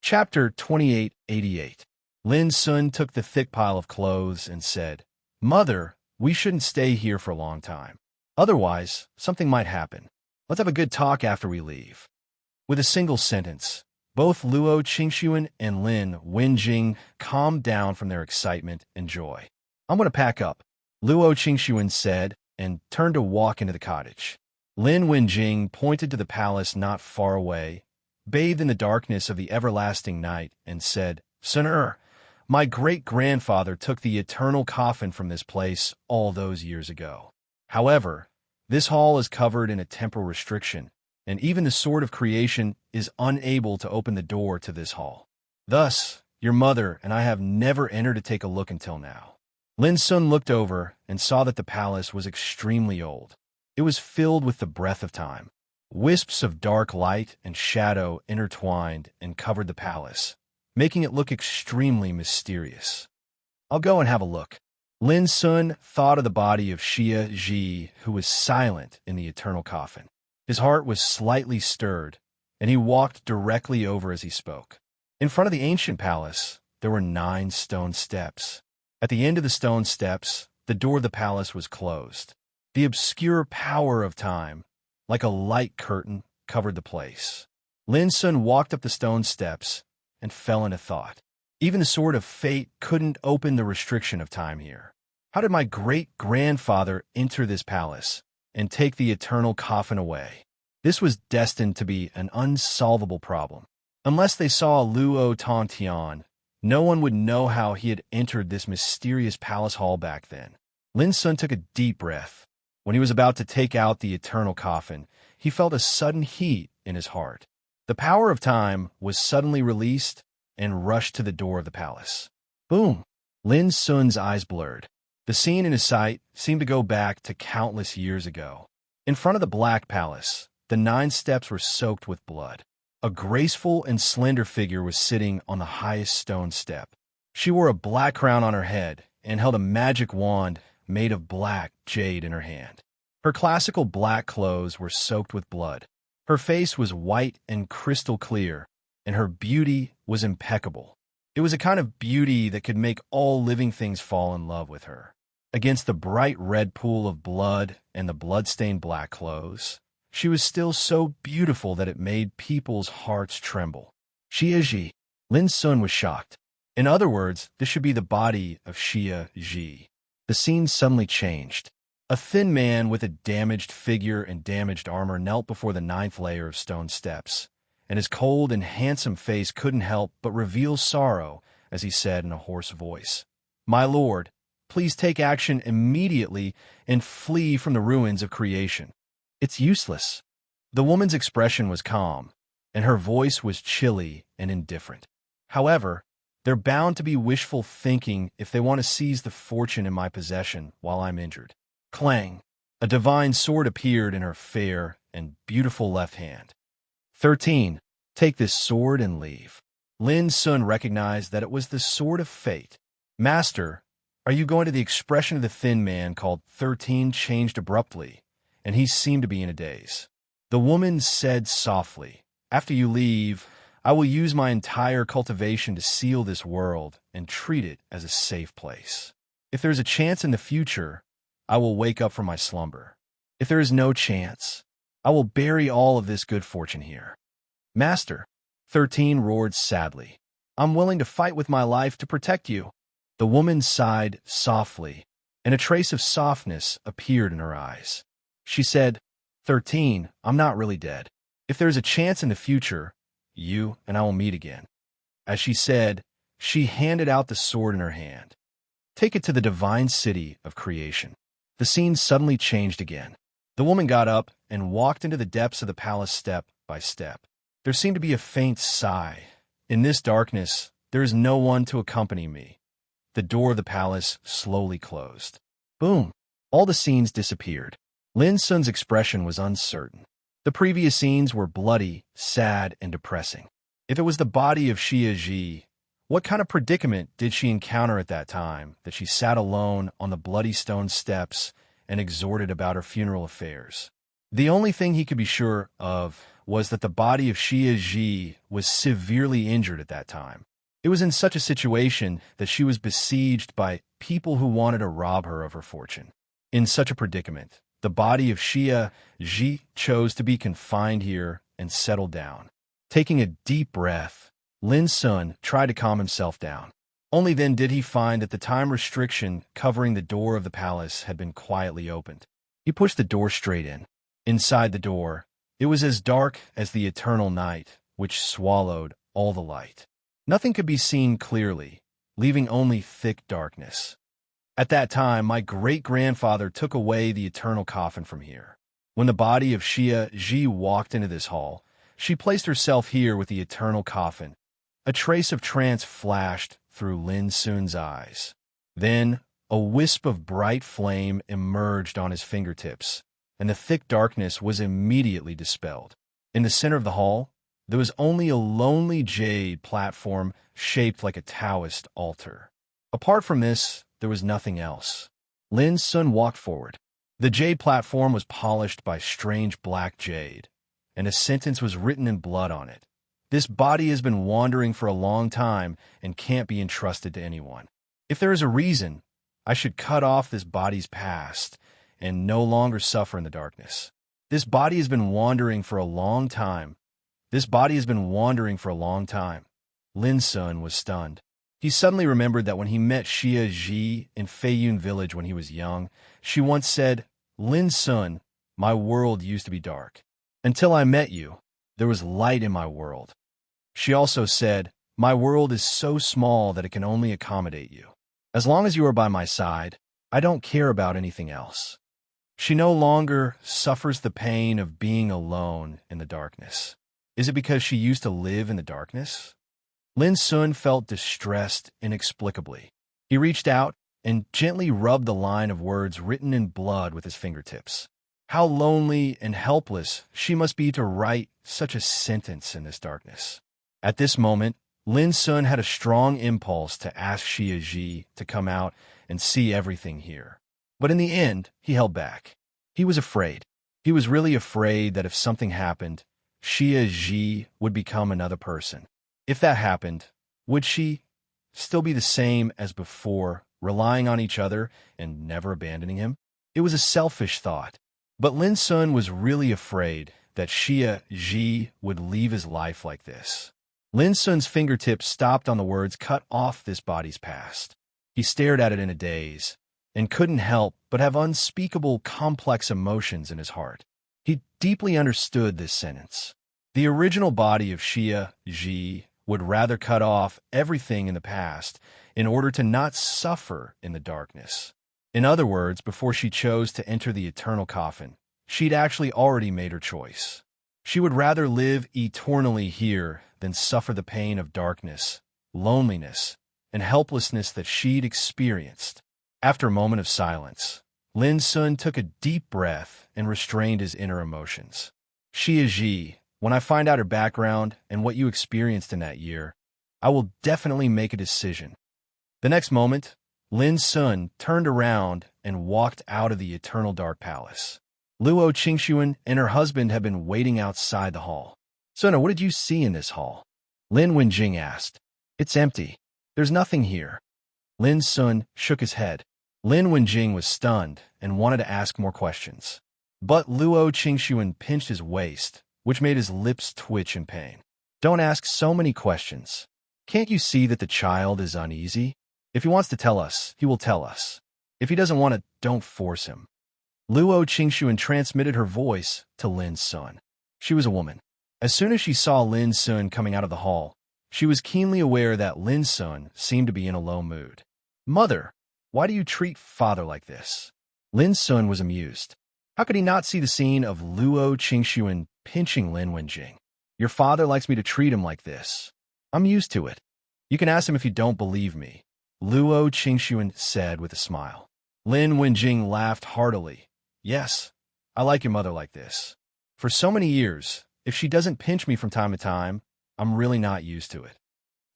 Chapter 2888. Lin Sun took the thick pile of clothes and said, "Mother, we shouldn't stay here for a long time. Otherwise, something might happen. Let's have a good talk after we leave." With a single sentence, both Luo Qingxuan and Lin Wenjing calmed down from their excitement and joy. "I'm going to pack up," Luo Qingxuan said, and turned to walk into the cottage. Lin Wenjing pointed to the palace not far away, bathed in the darkness of the everlasting night, and said, "Sir, my great-grandfather took the eternal coffin from this place all those years ago. However, this hall is covered in a temporal restriction, and even the sword of creation is unable to open the door to this hall. Thus, your mother and I have never entered to take a look until now." Lin Sun looked over and saw that the palace was extremely old. It was filled with the breath of time. Wisps of dark light and shadow intertwined and covered the palace, making it look extremely mysterious. "I'll go and have a look." Lin Sun thought of the body of Xia Ji, who was silent in the eternal coffin. His heart was slightly stirred, and he walked directly over as he spoke. In front of the ancient palace, there were 9 stone steps. At the end of the stone steps, the door of the palace was closed. The obscure power of time, like a light curtain, covered the place. Lin Sun walked up the stone steps and fell into thought. Even the sword of fate couldn't open the restriction of time here. How did my great-grandfather enter this palace and take the eternal coffin away? This was destined to be an unsolvable problem. Unless they saw Luo Tontian, no one would know how he had entered this mysterious palace hall back then. Lin Sun took a deep breath. When he was about to take out the eternal coffin, he felt a sudden heat in his heart. The power of time was suddenly released and rushed to the door of the palace. Boom! Lin Sun's eyes blurred. The scene in his sight seemed to go back to countless years ago. In front of the Black Palace, the 9 steps were soaked with blood. A graceful and slender figure was sitting on the highest stone step. She wore a black crown on her head and held a magic wand made of black jade in her hand. Her classical black clothes were soaked with blood. Her face was white and crystal clear, and her beauty was impeccable. It was a kind of beauty that could make all living things fall in love with her. Against the bright red pool of blood and the blood-stained black clothes, she was still so beautiful that it made people's hearts tremble. Xia Ji. Lin Sun was shocked. In other words, this should be the body of Xia Ji. The scene suddenly changed. A thin man with a damaged figure and damaged armor knelt before the 9th layer of stone steps, and his cold and handsome face couldn't help but reveal sorrow as he said in a hoarse voice, "My lord, please take action immediately and flee from the ruins of creation." "It's useless." The woman's expression was calm, and her voice was chilly and indifferent. "However, they're bound to be wishful thinking if they want to seize the fortune in my possession while I'm injured." Clang! A divine sword appeared in her fair and beautiful left hand. 13. Take this sword and leave. Lin Sun recognized that it was the sword of fate. "Master, are you going to?" The expression of the thin man called 13 changed abruptly, and he seemed to be in a daze. The woman said softly, "After you leave, I will use my entire cultivation to seal this world and treat it as a safe place. If there is a chance in the future, I will wake up from my slumber. If there is no chance, I will bury all of this good fortune here." "Master," 13 roared sadly, "I'm willing to fight with my life to protect you." The woman sighed softly, and a trace of softness appeared in her eyes. She said, 13, I'm not really dead. If there is a chance in the future, you and I will meet again." As she said, she handed out the sword in her hand. "Take it to the divine city of creation." The scene suddenly changed again. The woman got up and walked into the depths of the palace step by step. There seemed to be a faint sigh. "In this darkness, there is no one to accompany me." The door of the palace slowly closed. Boom! All the scenes disappeared. Lin Sun's expression was uncertain. The previous scenes were bloody, sad, and depressing. If it was the body of Xia Ji, what kind of predicament did she encounter at that time that she sat alone on the bloody stone steps and exhorted about her funeral affairs? The only thing he could be sure of was that the body of Xia Ji was severely injured at that time. It was in such a situation that she was besieged by people who wanted to rob her of her fortune. In such a predicament, the body of Xia Ji chose to be confined here and settled down. Taking a deep breath, Lin Sun tried to calm himself down. Only then did he find that the time restriction covering the door of the palace had been quietly opened. He pushed the door straight in. Inside the door, it was as dark as the eternal night, which swallowed all the light. Nothing could be seen clearly, leaving only thick darkness. At that time, my great-grandfather took away the eternal coffin from here. When the body of Xia Ji walked into this hall, she placed herself here with the eternal coffin. A trace of trance flashed through Lin Sun's eyes. Then, a wisp of bright flame emerged on his fingertips, and the thick darkness was immediately dispelled. In the center of the hall, there was only a lonely jade platform shaped like a Taoist altar. Apart from this, there was nothing else. Lin Sun walked forward. The jade platform was polished by strange black jade, and a sentence was written in blood on it. This body has been wandering for a long time and can't be entrusted to anyone. If there is a reason, I should cut off this body's past and no longer suffer in the darkness. This body has been wandering for a long time. This body has been wandering for a long time. Lin Sun was stunned. He suddenly remembered that when he met Xia Ji in Feiyun village when he was young, she once said, "Lin Sun, my world used to be dark. Until I met you, there was light in my world." She also said, "My world is so small that it can only accommodate you. As long as you are by my side, I don't care about anything else." She no longer suffers the pain of being alone in the darkness. Is it because she used to live in the darkness? Lin Sun felt distressed inexplicably. He reached out and gently rubbed the line of words written in blood with his fingertips. How lonely and helpless she must be to write such a sentence in this darkness. At this moment, Lin Sun had a strong impulse to ask Xia Ji to come out and see everything here. But in the end, he held back. He was afraid. He was really afraid that if something happened, Xia Ji would become another person. If that happened, would she still be the same as before, relying on each other and never abandoning him? It was a selfish thought. But Lin Sun was really afraid that Xia Ji would leave his life like this. Lin Sun's fingertips stopped on the words "cut off this body's past." He stared at it in a daze, and couldn't help but have unspeakable complex emotions in his heart. He deeply understood this sentence. The original body of Xia Ji would rather cut off everything in the past in order to not suffer in the darkness. In other words, before she chose to enter the eternal coffin, she'd actually already made her choice. She would rather live eternally here than suffer the pain of darkness, loneliness, and helplessness that she'd experienced. After a moment of silence, Lin Sun took a deep breath and restrained his inner emotions. "Xia Ji, when I find out her background and what you experienced in that year, I will definitely make a decision." The next moment, Lin Sun turned around and walked out of the Eternal Dark Palace. Luo Qingxuan and her husband had been waiting outside the hall. "Suna, what did you see in this hall?" Lin Wenjing asked. "It's empty. There's nothing here." Lin Sun shook his head. Lin Wenjing was stunned and wanted to ask more questions. But Luo Qingxuan pinched his waist, which made his lips twitch in pain. "Don't ask so many questions. Can't you see that the child is uneasy? If he wants to tell us, he will tell us. If he doesn't want to, don't force him." Luo Qingxuan transmitted her voice to Lin Sun. She was a woman. As soon as she saw Lin Sun coming out of the hall, she was keenly aware that Lin Sun seemed to be in a low mood. "Mother, why do you treat father like this?" Lin Sun was amused. How could he not see the scene of Luo Qingxuan pinching Lin Wenjing? "Your father likes me to treat him like this. I'm used to it. You can ask him if you don't believe me," Luo Qingxuan said with a smile. Lin Wenjing laughed heartily. "Yes, I like your mother like this. For so many years, if she doesn't pinch me from time to time, I'm really not used to it."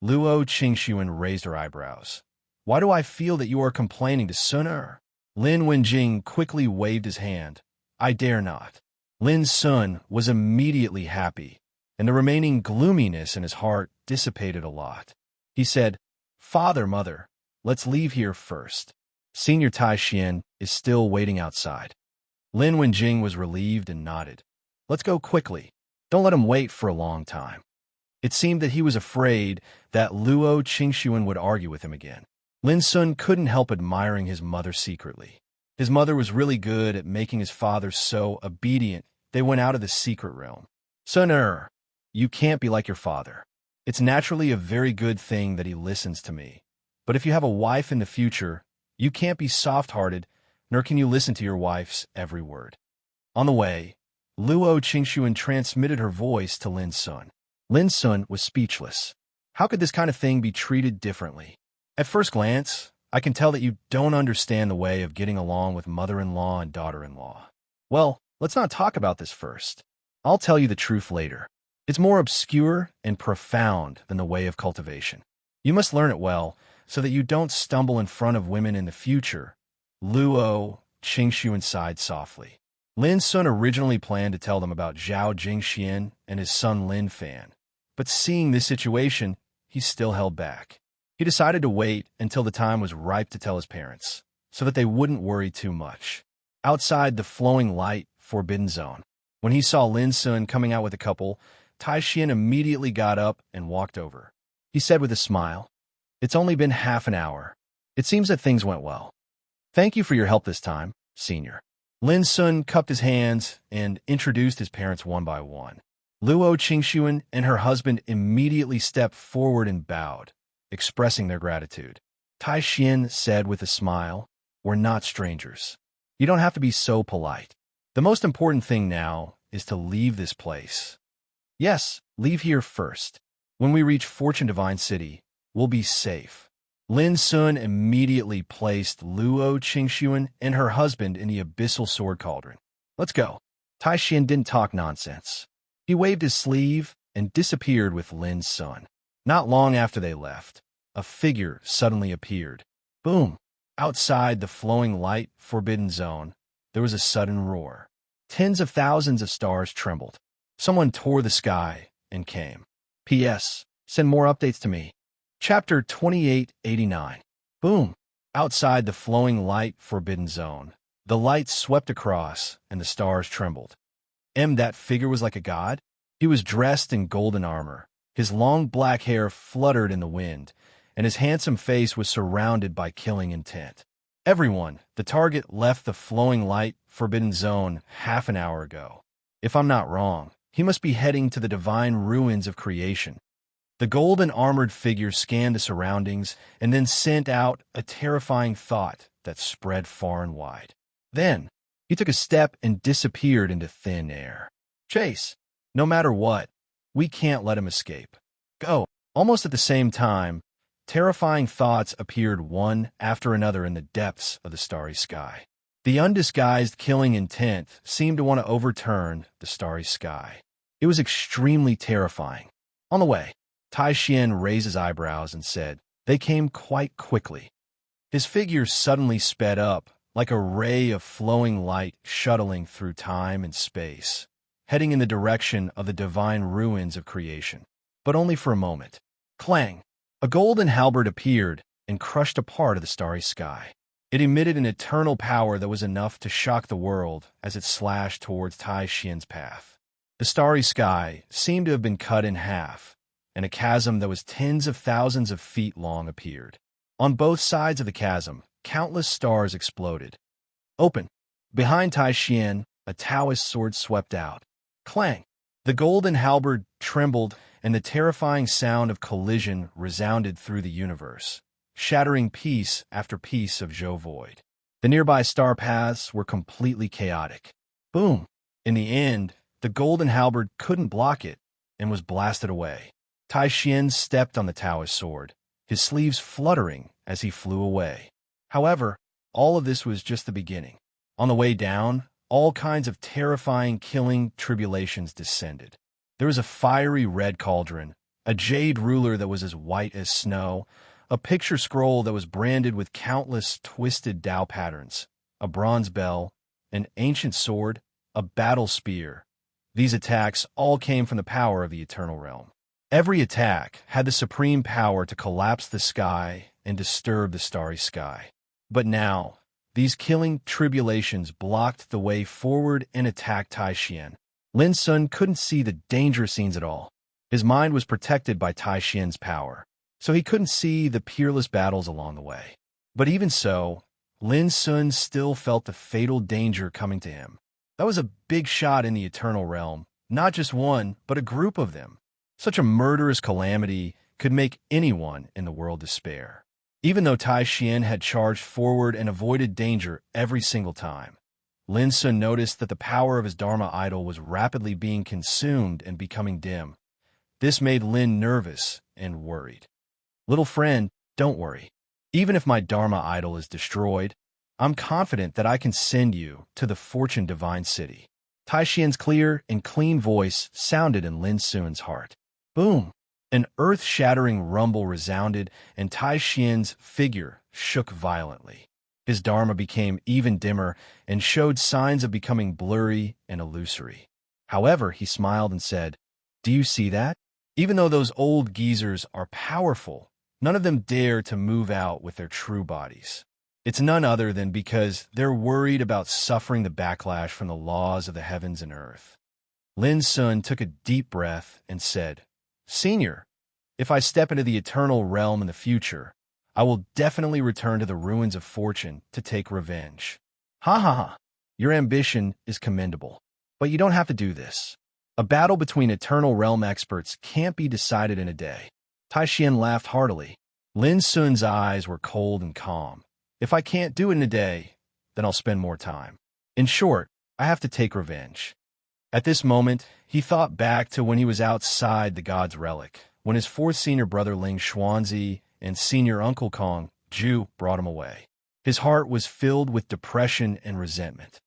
Luo Qingxuan raised her eyebrows. "Why do I feel that you are complaining to Suna?" Lin Wenjing quickly waved his hand. "I dare not." Lin Sun was immediately happy, and the remaining gloominess in his heart dissipated a lot. He said, "Father, Mother, let's leave here first. Senior Tai Xian is still waiting outside." Lin Wenjing was relieved and nodded. "Let's go quickly. Don't let him wait for a long time." It seemed that he was afraid that Luo Qingxuan would argue with him again. Lin Sun couldn't help admiring his mother secretly. His mother was really good at making his father so obedient they went out of the secret realm. "Sun, you can't be like your father. It's naturally a very good thing that he listens to me. But if you have a wife in the future, you can't be soft-hearted, nor can you listen to your wife's every word." On the way, Luo Qingxuan transmitted her voice to Lin Sun. Lin Sun was speechless. How could this kind of thing be treated differently? At first glance, I can tell that you don't understand the way of getting along with mother-in-law and daughter-in-law. Well, let's not talk about this first. I'll tell you the truth later. It's more obscure and profound than the way of cultivation. You must learn it well, so that you don't stumble in front of women in the future. Luo Qingxuan sighed softly. Lin Sun originally planned to tell them about Zhao Jingxian and his son Lin Fan, but seeing this situation, he still held back. He decided to wait until the time was ripe to tell his parents, so that they wouldn't worry too much. Outside the flowing light forbidden zone, when he saw Lin Sun coming out with a couple, Tai Xian immediately got up and walked over. He said with a smile, "It's only been half an hour. It seems that things went well. Thank you for your help this time, Senior." Lin Sun cupped his hands and introduced his parents one by one. Luo Qingxuan and her husband immediately stepped forward and bowed, expressing their gratitude. Tai Xian said with a smile, "We're not strangers. You don't have to be so polite. The most important thing now is to leave this place. Yes, leave here first. When we reach Fortune Divine City, we'll be safe." Lin Sun immediately placed Luo Qingxuan and her husband in the abyssal sword cauldron. "Let's go." Tai Xian didn't talk nonsense. He waved his sleeve and disappeared with Lin Sun. Not long after they left, a figure suddenly appeared. Boom! Outside the flowing light forbidden zone, there was a sudden roar. Tens of thousands of stars trembled. Someone tore the sky and came. P.S. Send more updates to me. Chapter 2889. Boom! Outside the flowing light forbidden zone, the light swept across and the stars trembled. That figure was like a god. He was dressed in golden armor. His long black hair fluttered in the wind, and his handsome face was surrounded by killing intent. Everyone, the target left the flowing light forbidden zone half an hour ago. If I'm not wrong, he must be heading to the divine ruins of creation. The golden armored figure scanned the surroundings and then sent out a terrifying thought that spread far and wide. Then, he took a step and disappeared into thin air. "Chase! No matter what, we can't let him escape. Go!" Almost at the same time, terrifying thoughts appeared one after another in the depths of the starry sky. The undisguised killing intent seemed to want to overturn the starry sky. It was extremely terrifying. On the way, Tai Xian raised his eyebrows and said, "They came quite quickly." His figure suddenly sped up, like a ray of flowing light shuttling through time and space, heading in the direction of the divine ruins of creation. But only for a moment. Clang! A golden halberd appeared and crushed a part of the starry sky. It emitted an eternal power that was enough to shock the world as it slashed towards Tai Xian's path. The starry sky seemed to have been cut in half, and a chasm that was tens of thousands of feet long appeared. On both sides of the chasm, countless stars exploded. Open! Behind Tai Xian, a Taoist sword swept out. Clang! The golden halberd trembled, and the terrifying sound of collision resounded through the universe, shattering piece after piece of Zhou void. The nearby star paths were completely chaotic. Boom! In the end, the golden halberd couldn't block it and was blasted away. Tai Xian stepped on the Taoist sword, his sleeves fluttering as he flew away. However, all of this was just the beginning. On the way down, all kinds of terrifying, killing tribulations descended. There was a fiery red cauldron, a jade ruler that was as white as snow, a picture scroll that was branded with countless twisted Tao patterns, a bronze bell, an ancient sword, a battle spear. These attacks all came from the power of the eternal realm. Every attack had the supreme power to collapse the sky and disturb the starry sky. But now, these killing tribulations blocked the way forward and attacked Tai Xian. Lin Sun couldn't see the dangerous scenes at all. His mind was protected by Tai Xian's power, so he couldn't see the peerless battles along the way. But even so, Lin Sun still felt the fatal danger coming to him. That was a big shot in the eternal realm, not just one, but a group of them. Such a murderous calamity could make anyone in the world despair. Even though Tai Xian had charged forward and avoided danger every single time, Lin Sun noticed that the power of his Dharma idol was rapidly being consumed and becoming dim. This made Lin nervous and worried. Little friend, don't worry. Even if my Dharma idol is destroyed, I'm confident that I can send you to the Fortune Divine City. Tai Xian's clear and clean voice sounded in Lin Sun's heart. Boom! An earth-shattering rumble resounded, and Tai Xian's figure shook violently. His Dharma became even dimmer and showed signs of becoming blurry and illusory. However, he smiled and said, "Do you see that? Even though those old geezers are powerful, none of them dare to move out with their true bodies. It's none other than because they're worried about suffering the backlash from the laws of the heavens and earth." Lin Sun took a deep breath and said, "Senior, if I step into the eternal realm in the future, I will definitely return to the ruins of fortune to take revenge." Ha ha ha. Your ambition is commendable, but you don't have to do this. A battle between eternal realm experts can't be decided in a day. Tai Xian laughed heartily. Lin Sun's eyes were cold and calm. If I can't do it in a day, then I'll spend more time. In short, I have to take revenge. At this moment, he thought back to when he was outside the God's Relic, when his fourth senior brother Ling Xuanzi and senior uncle Kong Zhu brought him away. His heart was filled with depression and resentment.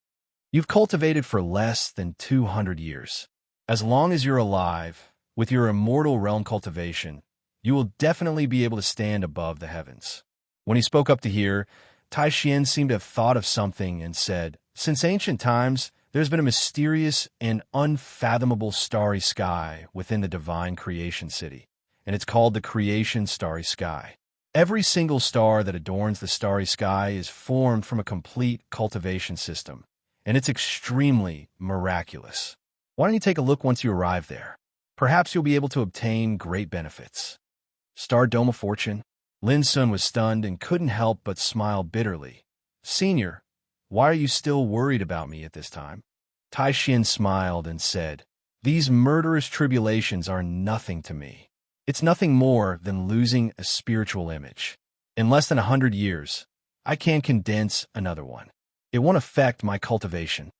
You've cultivated for less than 200 years. As long as you're alive, with your immortal realm cultivation, you will definitely be able to stand above the heavens. When he spoke up to hear, Tai Xian seemed to have thought of something and said, "Since ancient times, there's been a mysterious and unfathomable starry sky within the divine creation city, and it's called the Creation Starry Sky. Every single star that adorns the starry sky is formed from a complete cultivation system, and it's extremely miraculous. Why don't you take a look once you arrive there? Perhaps you'll be able to obtain great benefits." Star Dome of Fortune? Lin Sun was stunned and couldn't help but smile bitterly. "Senior, why are you still worried about me at this time?" Tai Xian smiled and said, "These murderous tribulations are nothing to me. It's nothing more than losing a spiritual image. In less than 100 years, I can condense another one. It won't affect my cultivation."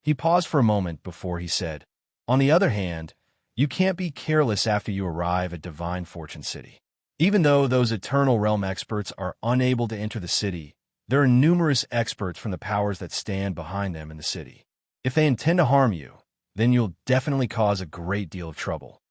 He paused for a moment before he said, "On the other hand, you can't be careless after you arrive at Divine Fortune City. Even though those eternal realm experts are unable to enter the city, there are numerous experts from the powers that stand behind them in the city. If they intend to harm you, then you'll definitely cause a great deal of trouble."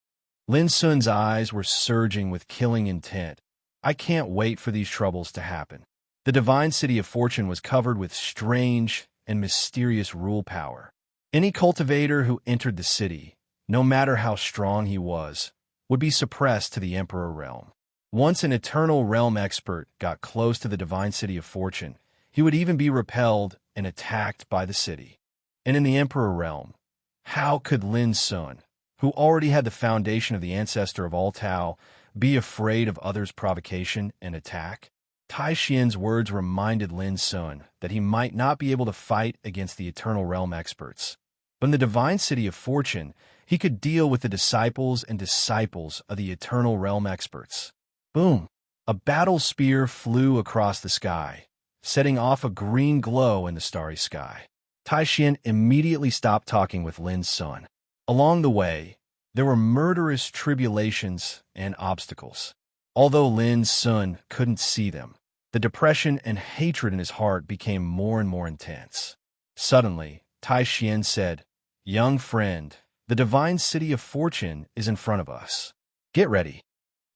Lin Sun's eyes were surging with killing intent. "I can't wait for these troubles to happen." The divine city of fortune was covered with strange and mysterious rule power. Any cultivator who entered the city, no matter how strong he was, would be suppressed to the Emperor realm. Once an eternal realm expert got close to the divine city of fortune, he would even be repelled and attacked by the city. And in the Emperor realm, how could Lin Sun, who already had the foundation of the ancestor of all Tao, be afraid of others' provocation and attack? Tai Xian's words reminded Lin Sun that he might not be able to fight against the eternal realm experts. But in the divine city of fortune, he could deal with the disciples and disciples of the eternal realm experts. Boom! A battle spear flew across the sky, setting off a green glow in the starry sky. Tai Xian immediately stopped talking with Lin Sun. Along the way, there were murderous tribulations and obstacles. Although Lin Sun couldn't see them, the depression and hatred in his heart became more and more intense. Suddenly, Tai Xian said, "Young friend, the divine city of fortune is in front of us. Get ready."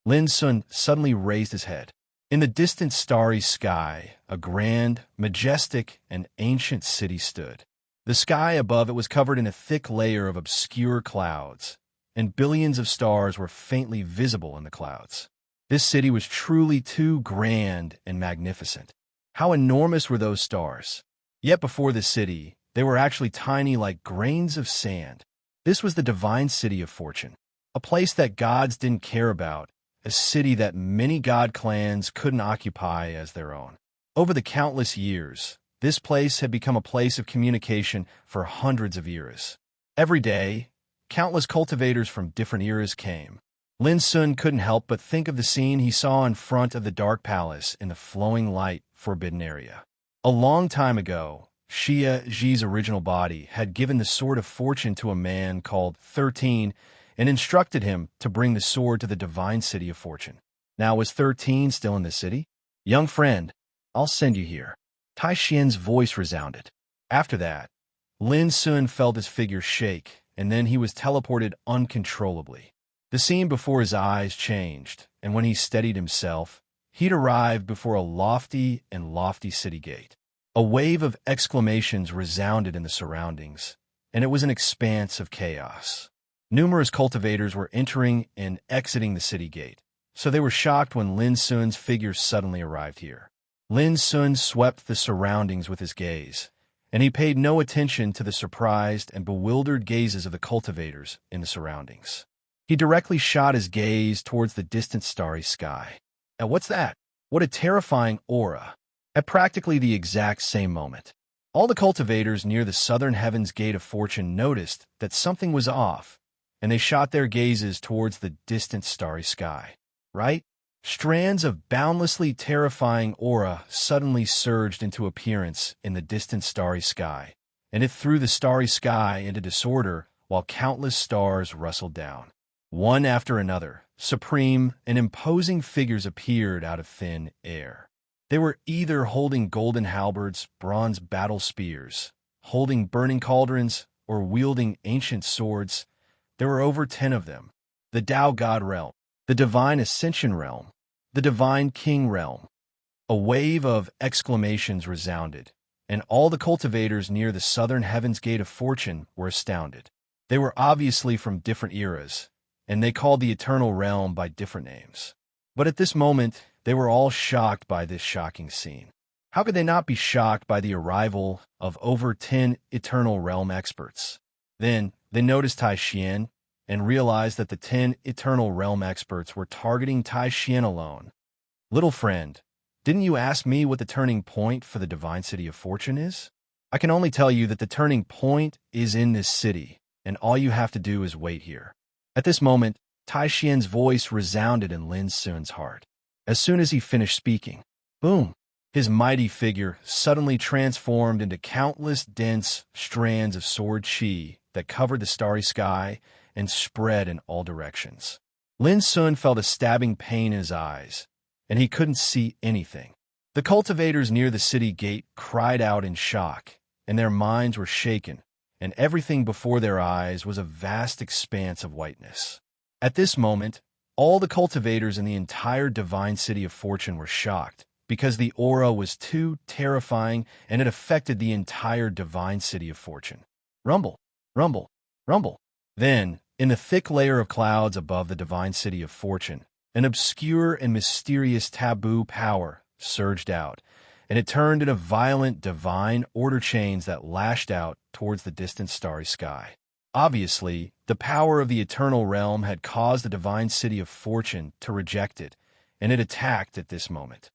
Lin Sun suddenly raised his head. In the distant starry sky, a grand, majestic, and ancient city stood. The sky above it was covered in a thick layer of obscure clouds, and billions of stars were faintly visible in the clouds. This city was truly too grand and magnificent. How enormous were those stars? Yet before the city, they were actually tiny like grains of sand. This was the divine city of fortune, a place that gods didn't care about, a city that many god clans couldn't occupy as their own. Over the countless years, this place had become a place of communication for hundreds of eras. Every day, countless cultivators from different eras came. Lin Sun couldn't help but think of the scene he saw in front of the dark palace in the flowing light forbidden area. A long time ago, Xia Ji's original body had given the Sword of Fortune to a man called 13 and instructed him to bring the sword to the divine city of fortune. Now, was 13 still in the city? Young friend, I'll send you here. Tai Xian's voice resounded. After that, Lin Sun felt his figure shake, and then he was teleported uncontrollably. The scene before his eyes changed, and when he steadied himself, he'd arrived before a lofty city gate. A wave of exclamations resounded in the surroundings, and it was an expanse of chaos. Numerous cultivators were entering and exiting the city gate, so they were shocked when Lin Sun's figure suddenly arrived here. Lin Sun swept the surroundings with his gaze, and he paid no attention to the surprised and bewildered gazes of the cultivators in the surroundings. He directly shot his gaze towards the distant starry sky. And what's that? What a terrifying aura! At practically the exact same moment, all the cultivators near the southern heaven's gate of fortune noticed that something was off, and they shot their gazes towards the distant starry sky. Right? Strands of boundlessly terrifying aura suddenly surged into appearance in the distant starry sky, and it threw the starry sky into disorder while countless stars rustled down. One after another, supreme and imposing figures appeared out of thin air. They were either holding golden halberds, bronze battle spears, holding burning cauldrons, or wielding ancient swords. There were over 10 of them. The Tao God realm, the divine ascension realm, the divine king realm. A wave of exclamations resounded, and all the cultivators near the southern heaven's gate of fortune were astounded. They were obviously from different eras, and they called the eternal realm by different names. But at this moment, they were all shocked by this shocking scene. How could they not be shocked by the arrival of over 10 eternal realm experts? Then, they noticed Tai Xian and realized that the 10 eternal realm experts were targeting Tai Xian alone. Little friend, didn't you ask me what the turning point for the divine city of fortune is? I can only tell you that the turning point is in this city, and all you have to do is wait here. At this moment, Tai Xian's voice resounded in Lin Sun's heart. As soon as he finished speaking, boom, his mighty figure suddenly transformed into countless dense strands of sword chi that covered the starry sky and spread in all directions. Lin Sun felt a stabbing pain in his eyes, and he couldn't see anything. The cultivators near the city gate cried out in shock, and their minds were shaken, and everything before their eyes was a vast expanse of whiteness. At this moment, all the cultivators in the entire divine city of fortune were shocked, because the aura was too terrifying and it affected the entire divine city of fortune. Rumble, rumble, rumble. Then, in the thick layer of clouds above the divine city of fortune, an obscure and mysterious taboo power surged out, and it turned into violent divine order chains that lashed out towards the distant starry sky. Obviously, the power of the eternal realm had caused the divine city of fortune to reject it, and it attacked at this moment.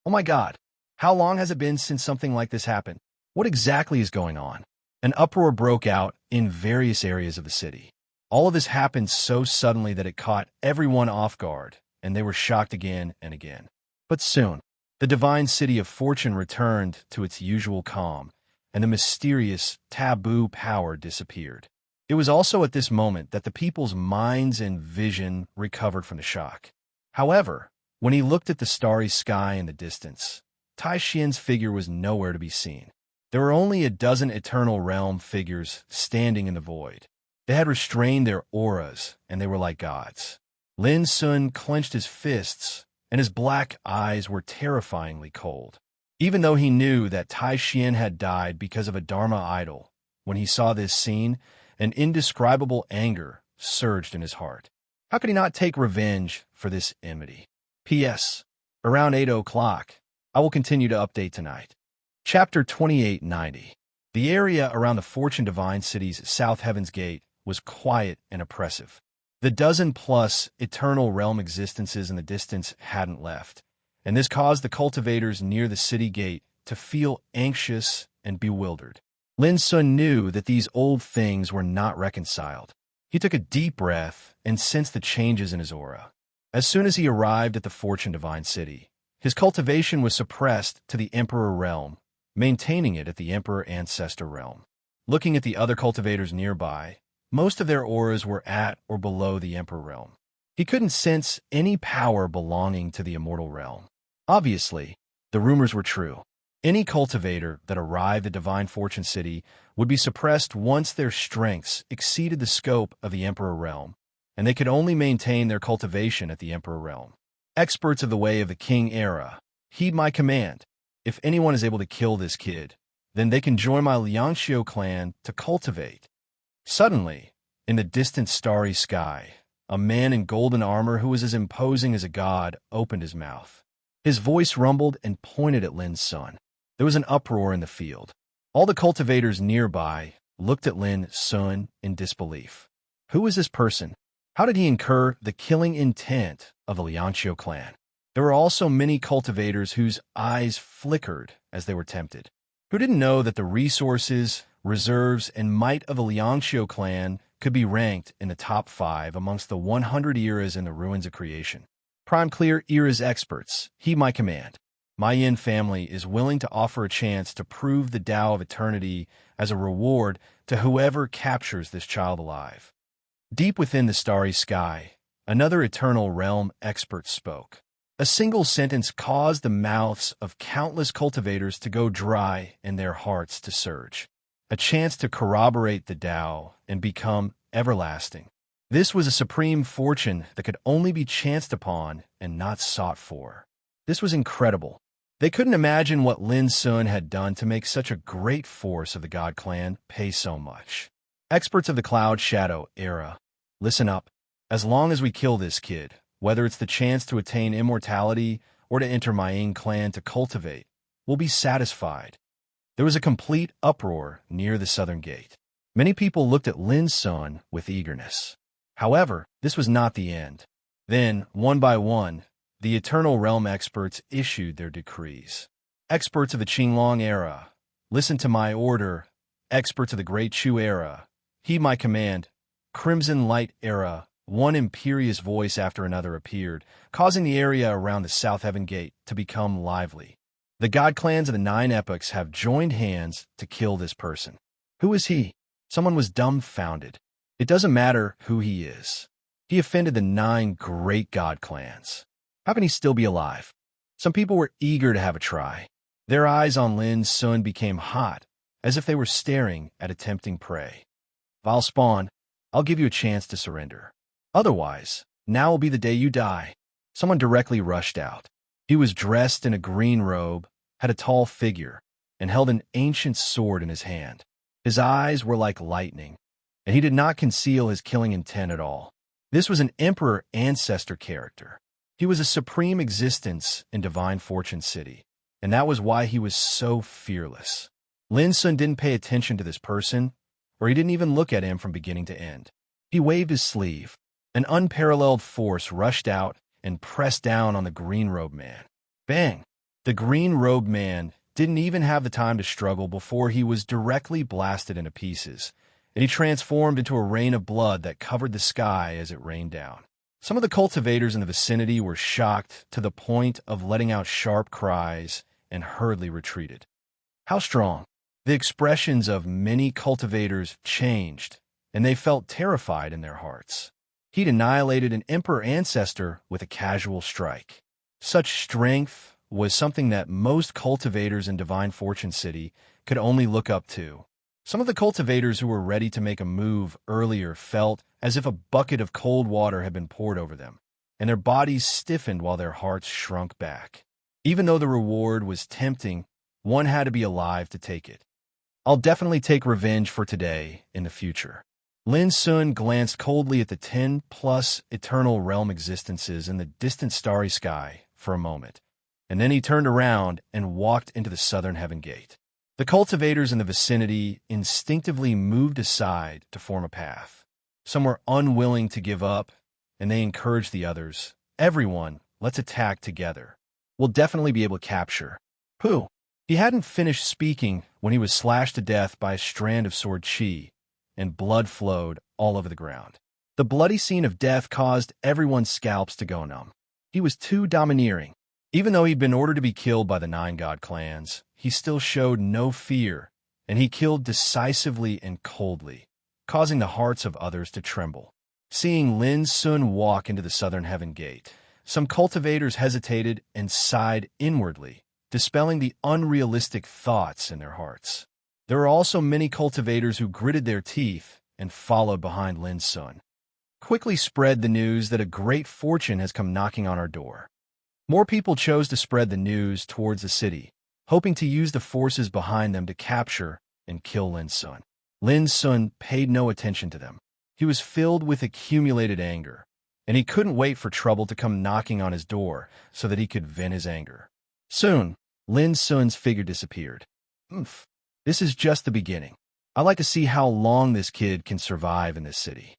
Oh my God, how long has it been since something like this happened? What exactly is going on? An uproar broke out in various areas of the city. All of this happened so suddenly that it caught everyone off guard, and they were shocked again and again. But soon, the divine city of fortune returned to its usual calm, and the mysterious taboo power disappeared. It was also at this moment that the people's minds and vision recovered from the shock. However, when he looked at the starry sky in the distance, Tai Xian's figure was nowhere to be seen. There were only a dozen eternal realm figures standing in the void. They had restrained their auras, and they were like gods. Lin Sun clenched his fists, and his black eyes were terrifyingly cold. Even though he knew that Tai Xian had died because of a Dharma idol, When he saw this scene, an indescribable anger surged in his heart. How could he not take revenge for this enmity? P.S. Around 8 o'clock, I will continue to update tonight. Chapter 2890. The area around the Fortune Divine City's South Heaven's Gate was quiet and oppressive. The dozen-plus eternal realm existences in the distance hadn't left, and this caused the cultivators near the city gate to feel anxious and bewildered. Lin Sun knew that these old things were not reconciled. He took a deep breath and sensed the changes in his aura. As soon as he arrived at the Fortune Divine City, his cultivation was suppressed to the Emperor realm, maintaining it at the Emperor Ancestor realm. Looking at the other cultivators nearby, most of their auras were at or below the Emperor realm. He couldn't sense any power belonging to the immortal realm. Obviously, the rumors were true. Any cultivator that arrived at Divine Fortune City would be suppressed once their strengths exceeded the scope of the Emperor realm, and they could only maintain their cultivation at the Emperor realm. Experts of the way of the King era, heed my command. If anyone is able to kill this kid, then they can join my Liangxiu clan to cultivate. Suddenly, in the distant starry sky, a man in golden armor who was as imposing as a god opened his mouth. His voice rumbled and pointed at Lin Sun. There was an uproar in the field. All the cultivators nearby looked at Lin Sun in disbelief. Who was this person? How did he incur the killing intent of the Liangxiu clan? There were also many cultivators whose eyes flickered as they were tempted, who didn't know that the resources, reserves, and might of the Liangxiu clan could be ranked in the top 5 amongst the 100 eras in the ruins of creation. Prime Clear Era's experts, heed my command. My Yin family is willing to offer a chance to prove the Tao of Eternity as a reward to whoever captures this child alive. Deep within the starry sky, another eternal realm expert spoke. A single sentence caused the mouths of countless cultivators to go dry and their hearts to surge. A chance to corroborate the Tao and become everlasting. This was a supreme fortune that could only be chanced upon and not sought for. This was incredible. They couldn't imagine what Lin Sun had done to make such a great force of the God Clan pay so much. Experts of the Cloud Shadow era, listen up. As long as we kill this kid, whether it's the chance to attain immortality or to enter my Yin clan to cultivate, we'll be satisfied. There was a complete uproar near the southern gate. Many people looked at Lin Sun with eagerness. However, this was not the end. Then, one by one, the Eternal Realm experts issued their decrees. Experts of the Qinglong era, listen to my order. Experts of the Great Chu era, heed my command. Crimson Light era, one imperious voice after another appeared, causing the area around the South Heaven Gate to become lively. The God Clans of the 9 epochs have joined hands to kill this person. Who is he? Someone was dumbfounded. It doesn't matter who he is. He offended the 9 great God Clans. How can he still be alive? Some people were eager to have a try. Their eyes on Lin Sun became hot, as if they were staring at a tempting prey. Vile spawn, I'll give you a chance to surrender. Otherwise, now will be the day you die. Someone directly rushed out. He was dressed in a green robe, had a tall figure, and held an ancient sword in his hand. His eyes were like lightning, and he did not conceal his killing intent at all. This was an Emperor Ancestor character. He was a supreme existence in Divine Fortune City, and that was why he was so fearless. Lin Sun didn't pay attention to this person, or he didn't even look at him from beginning to end. He waved his sleeve. An unparalleled force rushed out and pressed down on the green-robed man. Bang! The green-robed man didn't even have the time to struggle before he was directly blasted into pieces, and he transformed into a rain of blood that covered the sky as it rained down. Some of the cultivators in the vicinity were shocked to the point of letting out sharp cries and hurriedly retreated. How strong! The expressions of many cultivators changed, and they felt terrified in their hearts. He'd annihilated an Emperor Ancestor with a casual strike. Such strength was something that most cultivators in Divine Fortune City could only look up to. Some of the cultivators who were ready to make a move earlier felt as if a bucket of cold water had been poured over them, and their bodies stiffened while their hearts shrunk back. Even though the reward was tempting, one had to be alive to take it. I'll definitely take revenge for today in the future. Lin Sun glanced coldly at the 10-plus eternal realm existences in the distant starry sky for a moment, and then he turned around and walked into the southern heaven gate. The cultivators in the vicinity instinctively moved aside to form a path. Some were unwilling to give up, and they encouraged the others. Everyone, let's attack together. We'll definitely be able to capture. Pooh! He hadn't finished speaking when he was slashed to death by a strand of sword chi, and blood flowed all over the ground. The bloody scene of death caused everyone's scalps to go numb. He was too domineering. Even though he'd been ordered to be killed by the 9 god clans, he still showed no fear, and he killed decisively and coldly, causing the hearts of others to tremble. Seeing Lin Sun walk into the southern heaven gate, some cultivators hesitated and sighed inwardly, dispelling the unrealistic thoughts in their hearts. There were also many cultivators who gritted their teeth and followed behind Lin Sun. Quickly spread the news that a great fortune has come knocking on our door. More people chose to spread the news towards the city, hoping to use the forces behind them to capture and kill Lin Sun. Lin Sun paid no attention to them. He was filled with accumulated anger, and he couldn't wait for trouble to come knocking on his door so that he could vent his anger. Soon, Lin Sun's figure disappeared. Oomph. This is just the beginning. I'd like to see how long this kid can survive in this city.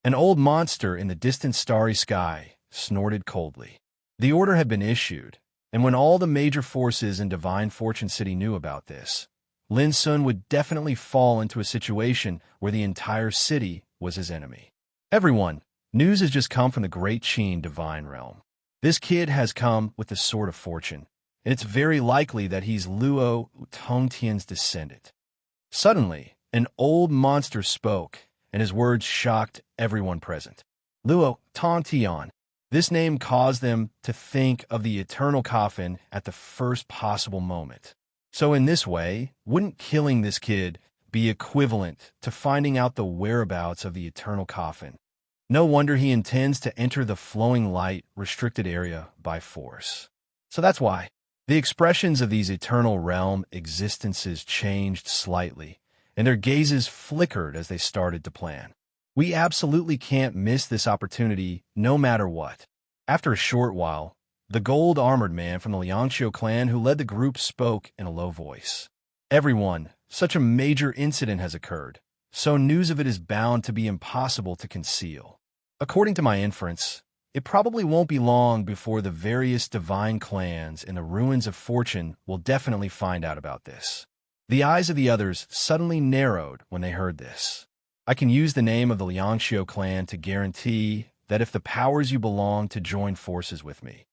An old monster in the distant starry sky snorted coldly. The order had been issued, and when all the major forces in Divine Fortune City knew about this, Lin Sun would definitely fall into a situation where the entire city was his enemy. Everyone, news has just come from the Great Qin Divine Realm. This kid has come with the Sword of Fortune, and it's very likely that he's Luo Tongtian's descendant. Suddenly, an old monster spoke, and his words shocked everyone present. Luo Tongtian. This name caused them to think of the eternal coffin at the first possible moment. So in this way, wouldn't killing this kid be equivalent to finding out the whereabouts of the eternal coffin? No wonder he intends to enter the flowing light restricted area by force. So that's why. The expressions of these eternal realm existences changed slightly, and their gazes flickered as they started to plan. We absolutely can't miss this opportunity no matter what. After a short while, the gold-armored man from the Liangqiu clan who led the group spoke in a low voice. Everyone, such a major incident has occurred, so news of it is bound to be impossible to conceal. According to my inference, it probably won't be long before the various divine clans in the ruins of fortune will definitely find out about this. The eyes of the others suddenly narrowed when they heard this. I can use the name of the Liangqiu clan to guarantee that if the powers you belong to join forces with me,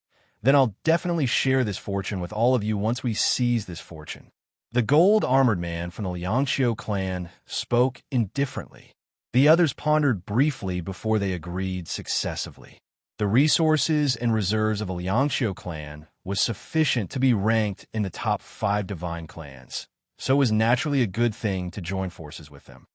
then I'll definitely share this fortune with all of you once we seize this fortune. The gold-armored man from the Liangqiu clan spoke indifferently. The others pondered briefly before they agreed successively. The resources and reserves of a Liangqiu clan was sufficient to be ranked in the top 5 divine clans, so it was naturally a good thing to join forces with them.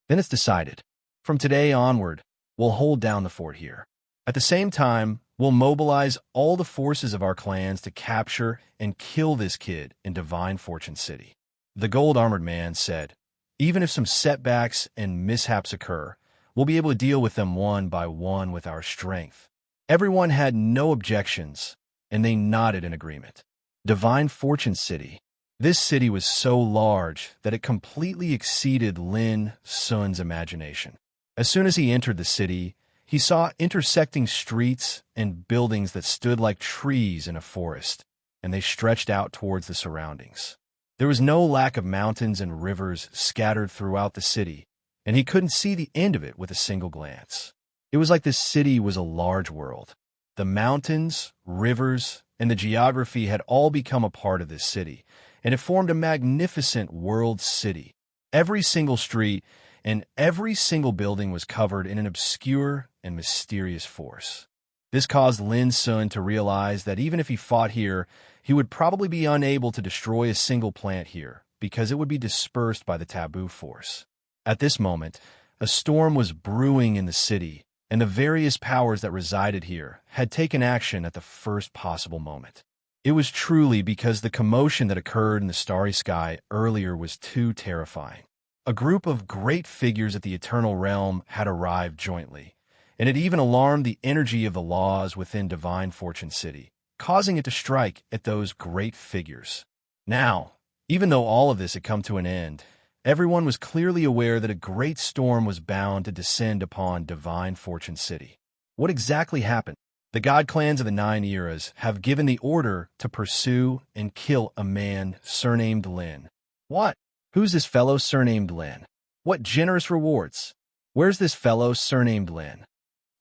Then it's decided. From today onward, we'll hold down the fort here. At the same time, we'll mobilize all the forces of our clans to capture and kill this kid in Divine Fortune City. The gold-armored man said, even if some setbacks and mishaps occur, we'll be able to deal with them one by one with our strength. Everyone had no objections, and they nodded in agreement. Divine Fortune City. This city was so large that it completely exceeded Lin Sun's imagination. As soon as he entered the city, he saw intersecting streets and buildings that stood like trees in a forest, and they stretched out towards the surroundings. There was no lack of mountains and rivers scattered throughout the city, and he couldn't see the end of it with a single glance. It was like this city was a large world. The mountains, rivers, and the geography had all become a part of this city, and it formed a magnificent world city. Every single street and every single building was covered in an obscure and mysterious force. This caused Lin Sun to realize that even if he fought here, he would probably be unable to destroy a single plant here, because it would be dispersed by the taboo force. At this moment, a storm was brewing in the city, and the various powers that resided here had taken action at the first possible moment. It was truly because the commotion that occurred in the starry sky earlier was too terrifying. A group of great figures at the eternal realm had arrived jointly, and it even alarmed the energy of the laws within Divine Fortune City, causing it to strike at those great figures. Now, even though all of this had come to an end, everyone was clearly aware that a great storm was bound to descend upon Divine Fortune City. What exactly happened? The god clans of the 9 eras have given the order to pursue and kill a man surnamed Lin. What? Who's this fellow surnamed Lin? What generous rewards? Where's this fellow surnamed Lin?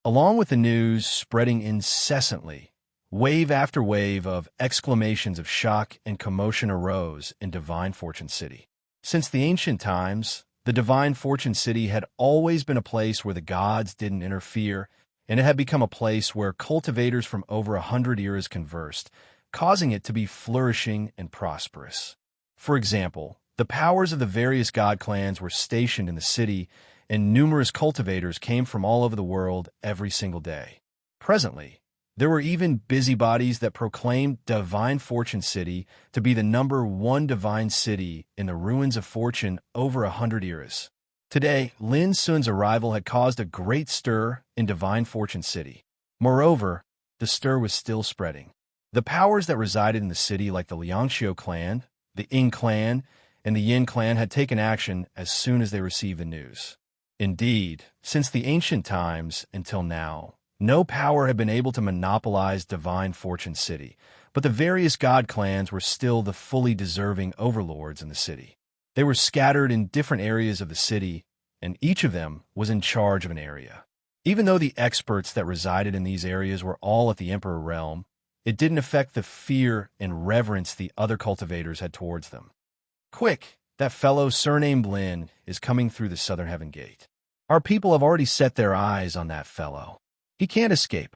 Along with the news spreading incessantly, wave after wave of exclamations of shock and commotion arose in Divine Fortune City. Since the ancient times, the Divine Fortune City had always been a place where the gods didn't interfere, and it had become a place where cultivators from over 100 eras conversed, causing it to be flourishing and prosperous. For example, the powers of the various god clans were stationed in the city, and numerous cultivators came from all over the world every single day. Presently, there were even busybodies that proclaimed Divine Fortune City to be the #1 divine city in the ruins of fortune over 100 eras. Today, Lin Sun's arrival had caused a great stir in Divine Fortune City. Moreover, the stir was still spreading. The powers that resided in the city, like the Liangxiu clan, the Ying clan, and the Yin clan, had taken action as soon as they received the news. Indeed, since the ancient times until now, no power had been able to monopolize Divine Fortune City, but the various god clans were still the fully deserving overlords in the city. They were scattered in different areas of the city, and each of them was in charge of an area. Even though the experts that resided in these areas were all at the Emperor realm, it didn't affect the fear and reverence the other cultivators had towards them. Quick, that fellow surnamed Lin is coming through the Southern Heaven Gate. Our people have already set their eyes on that fellow. He can't escape.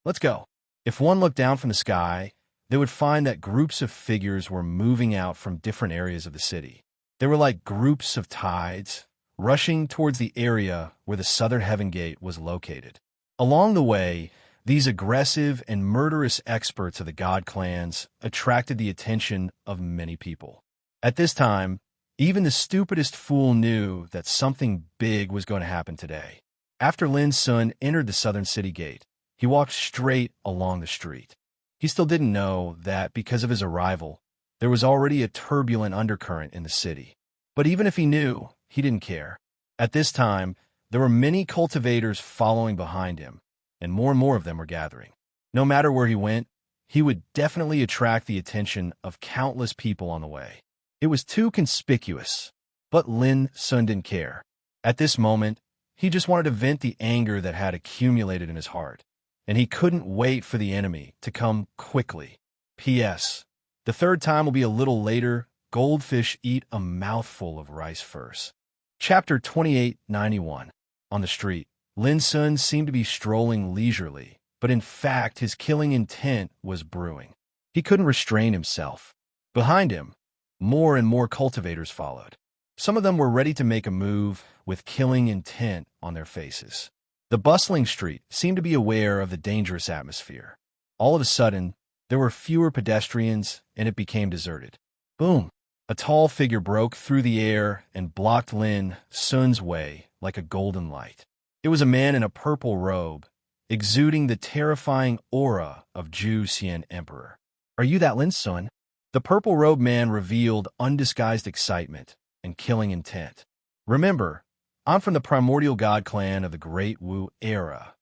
Let's go. If one looked down from the sky, they would find that groups of figures were moving out from different areas of the city. They were like groups of tides, rushing towards the area where the Southern Heaven Gate was located. Along the way, these aggressive and murderous experts of the god clans attracted the attention of many people. At this time, even the stupidest fool knew that something big was going to happen today. After Lin Sun entered the Southern City Gate, he walked straight along the street. He still didn't know that because of his arrival, there was already a turbulent undercurrent in the city. But even if he knew, he didn't care. At this time, there were many cultivators following behind him, and more of them were gathering. No matter where he went, he would definitely attract the attention of countless people on the way. It was too conspicuous, but Lin Sun didn't care. At this moment, he just wanted to vent the anger that had accumulated in his heart, and he couldn't wait for the enemy to come quickly. P.S. The third time will be a little later. Goldfish eat a mouthful of rice first. Chapter 2891. On the street, Lin Sun seemed to be strolling leisurely, but in fact his killing intent was brewing. He couldn't restrain himself. Behind him, more and more cultivators followed. Some of them were ready to make a move with killing intent on their faces. The bustling street seemed to be aware of the dangerous atmosphere. All of a sudden, there were fewer pedestrians, and it became deserted. Boom! A tall figure broke through the air and blocked Lin Sun's way like a golden light. It was a man in a purple robe, exuding the terrifying aura of Zhu Xian Emperor. "Are you that Lin Sun?" The purple-robed man revealed undisguised excitement and killing intent. "Remember, I'm from the primordial god clan of the Great Wu era."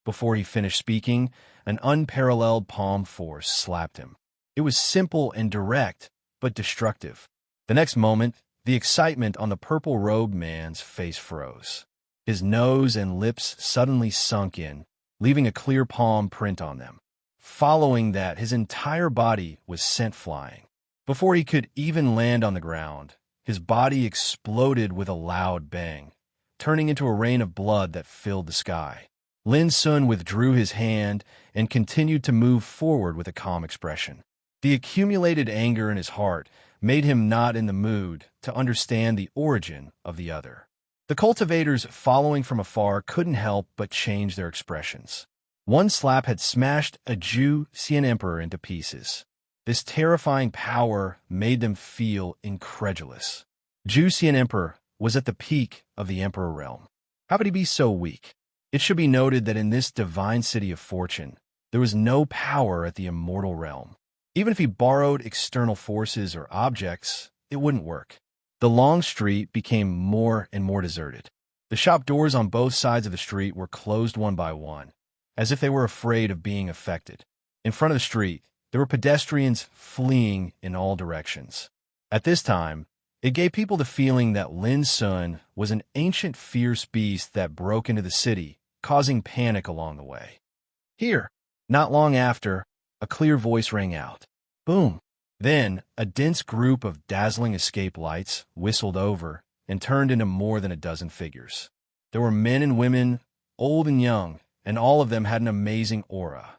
Before he finished speaking, an unparalleled palm force slapped him. It was simple and direct, but destructive. The next moment, the excitement on the purple-robed man's face froze. His nose and lips suddenly sunk in, leaving a clear palm print on them. Following that, his entire body was sent flying. Before he could even land on the ground, his body exploded with a loud bang, turning into a rain of blood that filled the sky. Lin Sun withdrew his hand and continued to move forward with a calm expression. The accumulated anger in his heart made him not in the mood to understand the origin of the other. The cultivators following from afar couldn't help but change their expressions. One slap had smashed a Zhu Xian Emperor into pieces. This terrifying power made them feel incredulous. Jusian Emperor was at the peak of the Emperor realm. How could he be so weak? It should be noted that in this divine city of fortune, there was no power at the immortal realm. Even if he borrowed external forces or objects, it wouldn't work. The long street became more and more deserted. The shop doors on both sides of the street were closed one by one, as if they were afraid of being affected. In front of the street, there were pedestrians fleeing in all directions. At this time, it gave people the feeling that Lin Sun was an ancient fierce beast that broke into the city, causing panic along the way. Here, not long after, a clear voice rang out. Boom! Then, a dense group of dazzling escape lights whistled over and turned into more than a dozen figures. There were men and women, old and young, and all of them had an amazing aura.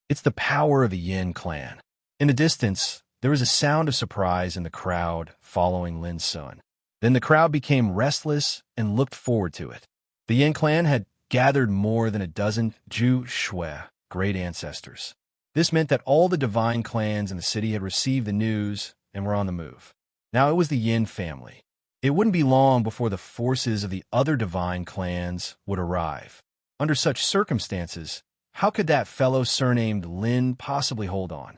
It's the power of the Yin clan. In the distance, there was a sound of surprise in the crowd following Lin Sun. Then the crowd became restless and looked forward to it. The Yin clan had gathered more than a dozen Zhu Shui, great ancestors. This meant that all the divine clans in the city had received the news and were on the move. Now it was the Yin family. It wouldn't be long before the forces of the other divine clans would arrive. Under such circumstances, how could that fellow surnamed Lin possibly hold on?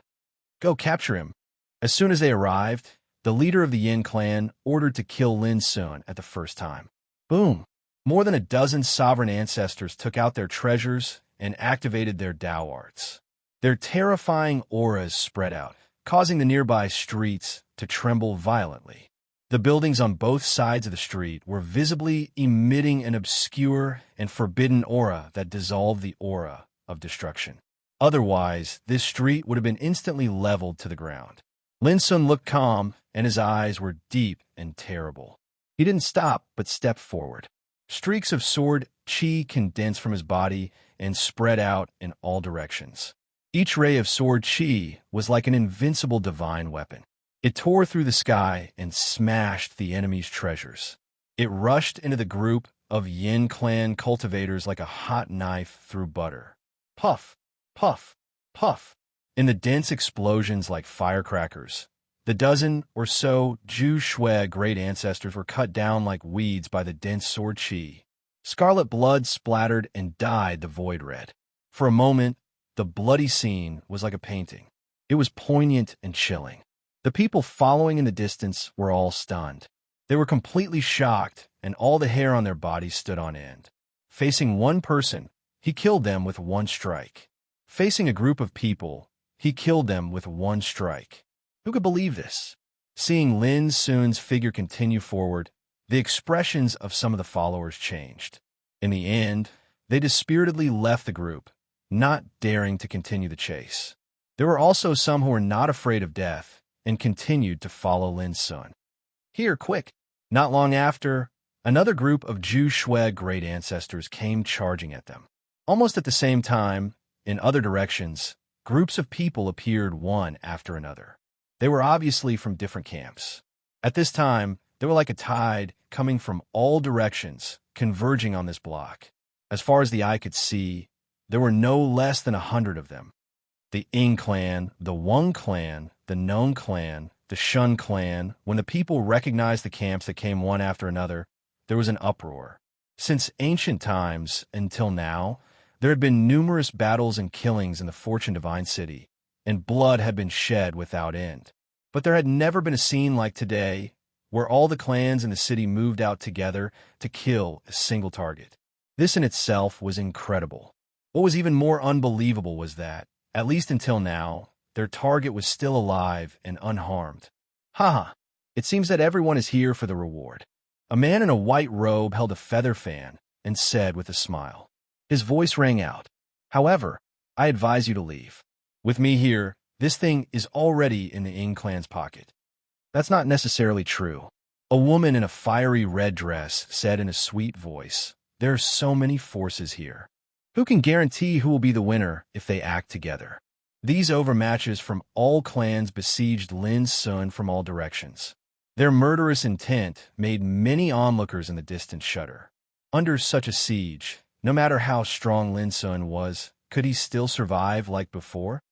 Go capture him. As soon as they arrived, the leader of the Yin clan ordered to kill Lin Sun at the first time. Boom! More than a dozen sovereign ancestors took out their treasures and activated their Dao arts. Their terrifying auras spread out, causing the nearby streets to tremble violently. The buildings on both sides of the street were visibly emitting an obscure and forbidden aura that dissolved the aura of destruction. Otherwise, this street would have been instantly leveled to the ground. Lin Sun looked calm, and his eyes were deep and terrible. He didn't stop, but stepped forward. Streaks of sword qi condensed from his body and spread out in all directions. Each ray of sword qi was like an invincible divine weapon. It tore through the sky and smashed the enemy's treasures. It rushed into the group of Yin clan cultivators like a hot knife through butter. Puff, puff, puff. In the dense explosions like firecrackers, the dozen or so Zhu Shui great ancestors were cut down like weeds by the dense sword qi. Scarlet blood splattered and dyed the void red. For a moment, the bloody scene was like a painting. It was poignant and chilling. The people following in the distance were all stunned. They were completely shocked, and all the hair on their bodies stood on end. Facing one person, he killed them with one strike. Facing a group of people, he killed them with one strike. Who could believe this? Seeing Lin Sun's figure continue forward, the expressions of some of the followers changed. In the end, they dispiritedly left the group, not daring to continue the chase. There were also some who were not afraid of death and continued to follow Lin Sun. Here, quick! Not long after, another group of Zhu Shui great ancestors came charging at them. Almost at the same time, in other directions, groups of people appeared one after another. They were obviously from different camps. At this time, they were like a tide coming from all directions, converging on this block. As far as the eye could see, there were no less than 100 of them. The Ying clan, the Wang clan, the Nong clan, the Shun clan. When the people recognized the camps that came one after another, there was an uproar. Since ancient times until now, there had been numerous battles and killings in the Fortune Divine City, and blood had been shed without end. But there had never been a scene like today, where all the clans in the city moved out together to kill a single target. This in itself was incredible. What was even more unbelievable was that, at least until now, their target was still alive and unharmed. Haha, it seems that everyone is here for the reward. A man in a white robe held a feather fan and said with a smile. His voice rang out. However, I advise you to leave. With me here, this thing is already in the Ying clan's pocket. That's not necessarily true. A woman in a fiery red dress said in a sweet voice, there are so many forces here. Who can guarantee who will be the winner if they act together? These overmatches from all clans besieged Lin Sun from all directions. Their murderous intent made many onlookers in the distance shudder. Under such a siege, no matter how strong Lin Sun was, could he still survive like before?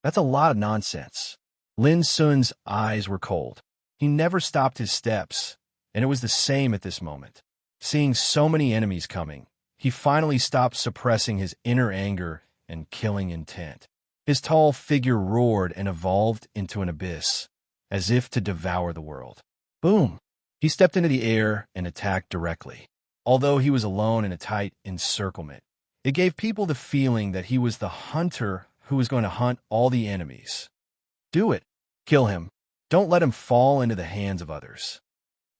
That's a lot of nonsense. Lin Sun's eyes were cold. He never stopped his steps, and it was the same at this moment. Seeing so many enemies coming, he finally stopped suppressing his inner anger and killing intent. His tall figure roared and evolved into an abyss, as if to devour the world. Boom! He stepped into the air and attacked directly. Although he was alone in a tight encirclement, it gave people the feeling that he was the hunter who was going to hunt all the enemies. Do it. Kill him. Don't let him fall into the hands of others.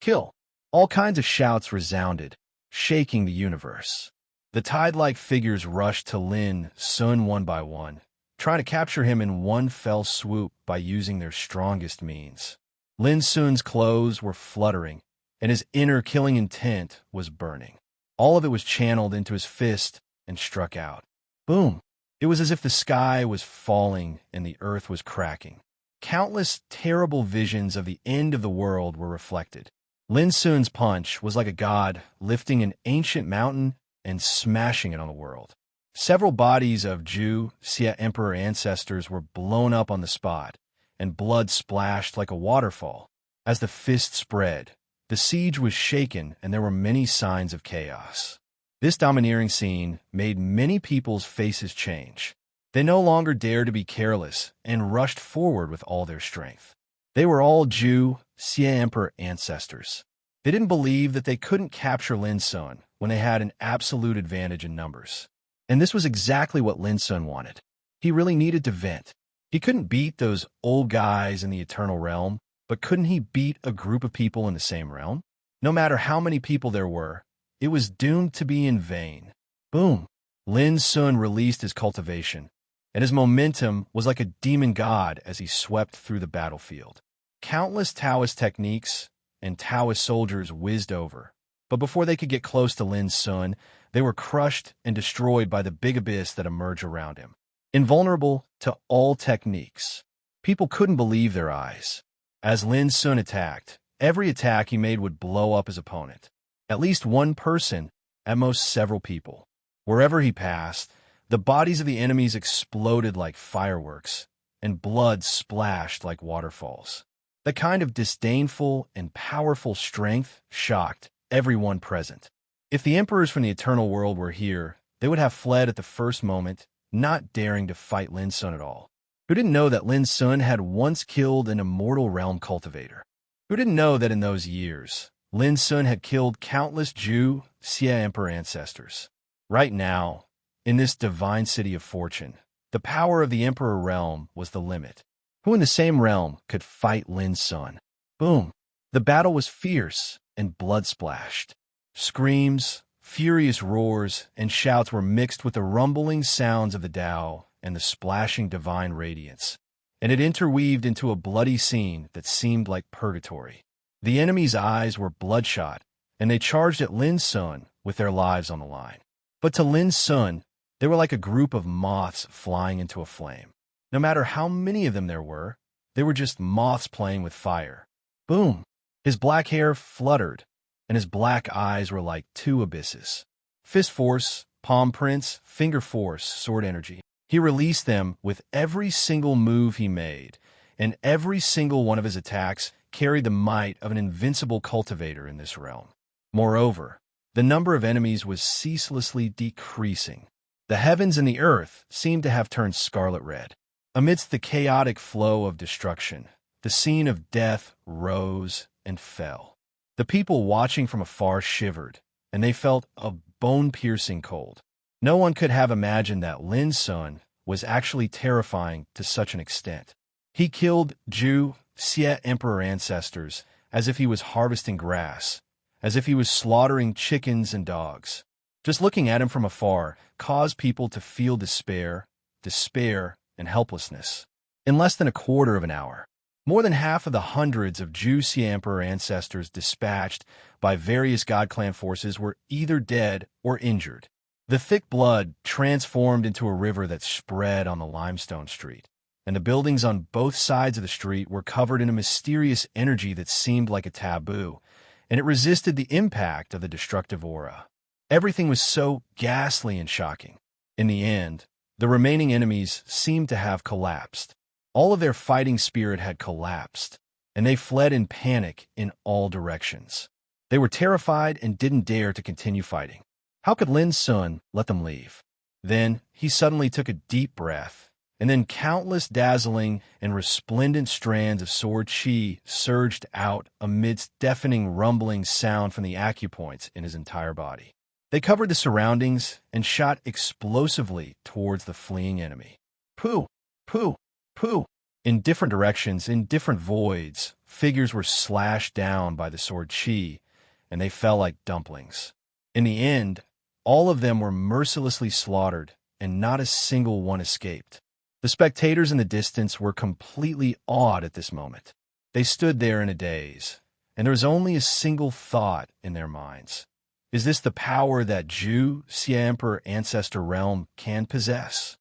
Kill. All kinds of shouts resounded, shaking the universe. The tide-like figures rushed to Lin Sun one by one, trying to capture him in one fell swoop by using their strongest means. Lin Sun's clothes were fluttering, and his inner killing intent was burning. All of it was channeled into his fist and struck out. Boom! It was as if the sky was falling and the earth was cracking. Countless terrible visions of the end of the world were reflected. Lin Sun's punch was like a god lifting an ancient mountain and smashing it on the world. Several bodies of Zhu Xie Emperor ancestors were blown up on the spot, and blood splashed like a waterfall. As the fist spread, the siege was shaken and there were many signs of chaos. This domineering scene made many people's faces change. They no longer dared to be careless and rushed forward with all their strength. They were all Zhu Xie Emperor ancestors. They didn't believe that they couldn't capture Lin Sun when they had an absolute advantage in numbers. And this was exactly what Lin Sun wanted. He really needed to vent. He couldn't beat those old guys in the Eternal Realm, but couldn't he beat a group of people in the same realm? No matter how many people there were, it was doomed to be in vain. Boom! Lin Sun released his cultivation, and his momentum was like a demon god as he swept through the battlefield. Countless Taoist techniques and Taoist soldiers whizzed over, but before they could get close to Lin Sun, they were crushed and destroyed by the big abyss that emerged around him. Invulnerable to all techniques, people couldn't believe their eyes. As Lin Sun attacked, every attack he made would blow up his opponent. At least one person, at most several people. Wherever he passed, the bodies of the enemies exploded like fireworks, and blood splashed like waterfalls. The kind of disdainful and powerful strength shocked everyone present. If the emperors from the eternal world were here, they would have fled at the first moment, not daring to fight Lin Sun at all. Who didn't know that Lin Sun had once killed an immortal realm cultivator? Who didn't know that in those years, Lin Sun had killed countless Zhu Xie Emperor ancestors? Right now, in this divine city of fortune, the power of the Emperor realm was the limit. Who in the same realm could fight Lin Sun? Boom! The battle was fierce and blood-splashed. Screams, furious roars, and shouts were mixed with the rumbling sounds of the Tao and the splashing divine radiance, and it interweaved into a bloody scene that seemed like purgatory. The enemy's eyes were bloodshot, and they charged at Lin Sun with their lives on the line. But to Lin Sun, they were like a group of moths flying into a flame. No matter how many of them there were, they were just moths playing with fire. Boom! His black hair fluttered, and his black eyes were like two abysses. Fist force, palm prints, finger force, sword energy. He released them with every single move he made, and every single one of his attacks carried the might of an invincible cultivator in this realm. Moreover, the number of enemies was ceaselessly decreasing. The heavens and the earth seemed to have turned scarlet red. Amidst the chaotic flow of destruction, the scene of death rose and fell. The people watching from afar shivered, and they felt a bone-piercing cold. No one could have imagined that Lin Sun was actually terrifying to such an extent. He killed Zhu Xie Emperor ancestors as if he was harvesting grass, as if he was slaughtering chickens and dogs. Just looking at him from afar caused people to feel despair, and helplessness. In less than a quarter of an hour, more than half of the hundreds of Zhu Xie Emperor ancestors dispatched by various God Clan forces were either dead or injured. The thick blood transformed into a river that spread on the limestone street, and the buildings on both sides of the street were covered in a mysterious energy that seemed like a taboo, and it resisted the impact of the destructive aura. Everything was so ghastly and shocking. In the end, the remaining enemies seemed to have collapsed. All of their fighting spirit had collapsed, and they fled in panic in all directions. They were terrified and didn't dare to continue fighting. How could Lin Sun let them leave? Then he suddenly took a deep breath, and then countless dazzling and resplendent strands of sword chi surged out amidst deafening rumbling sound from the acupoints in his entire body. They covered the surroundings and shot explosively towards the fleeing enemy. Pooh! Pooh! Pooh! In different directions, in different voids, figures were slashed down by the sword chi, and they fell like dumplings. In the end, all of them were mercilessly slaughtered, and not a single one escaped. The spectators in the distance were completely awed at this moment. They stood there in a daze, and there was only a single thought in their minds. Is this the power that Zhu, Xia Emperor Ancestor Realm can possess?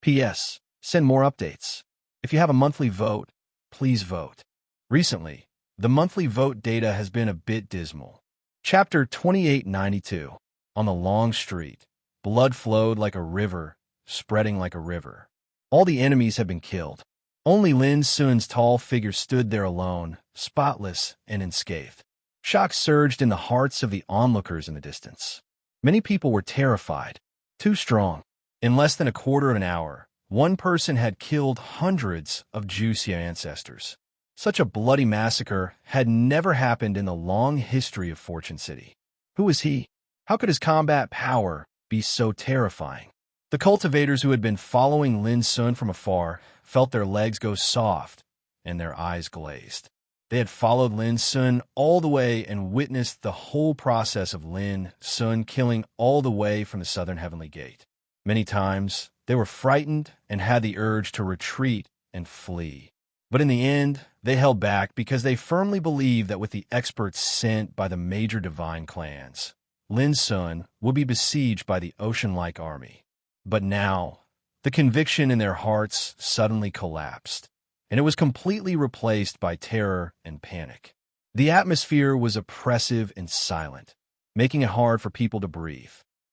P.S. Send more updates. If you have a monthly vote, please vote. Recently, the monthly vote data has been a bit dismal. Chapter 2892. On the long street, blood flowed like a river, spreading like a river. All the enemies had been killed. Only Lin Sun's tall figure stood there alone, spotless and unscathed. Shock surged in the hearts of the onlookers in the distance. Many people were terrified. Too strong. In less than a quarter of an hour, one person had killed hundreds of Xia ancestors. Such a bloody massacre had never happened in the long history of Fortune City. Who was he? How could his combat power be so terrifying? The cultivators who had been following Lin Sun from afar felt their legs go soft and their eyes glazed. They had followed Lin Sun all the way and witnessed the whole process of Lin Sun killing all the way from the southern heavenly gate. Many times, they were frightened and had the urge to retreat and flee. But in the end, they held back because they firmly believed that with the experts sent by the major divine clans, Lin Sun would be besieged by the ocean-like army. But now, the conviction in their hearts suddenly collapsed, and it was completely replaced by terror and panic. The atmosphere was oppressive and silent, making it hard for people to breathe.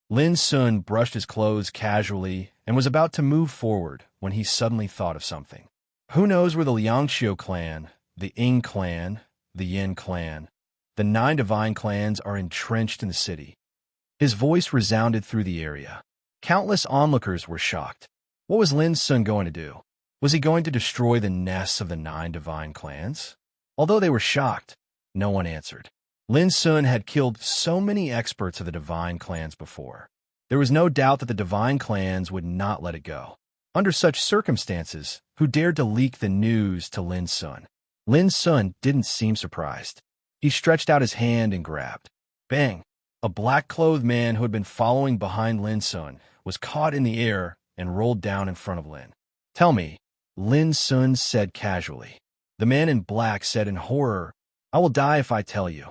Lin Sun brushed his clothes casually and was about to move forward when he suddenly thought of something. Who knows where the Liangxiu clan, the Ying clan, the Yin clan, the 9 divine clans are entrenched in the city? His voice resounded through the area. Countless onlookers were shocked. What was Lin Sun going to do? Was he going to destroy the nests of the 9 divine clans? Although they were shocked, no one answered. Lin Sun had killed so many experts of the divine clans before. There was no doubt that the divine clans would not let it go. Under such circumstances, who dared to leak the news to Lin Sun? Lin Sun didn't seem surprised. He stretched out his hand and grabbed. Bang! A black-clothed man who had been following behind Lin Sun was caught in the air and rolled down in front of Lin. Tell me, Lin Sun said casually. The man in black said in horror, I will die if I tell you.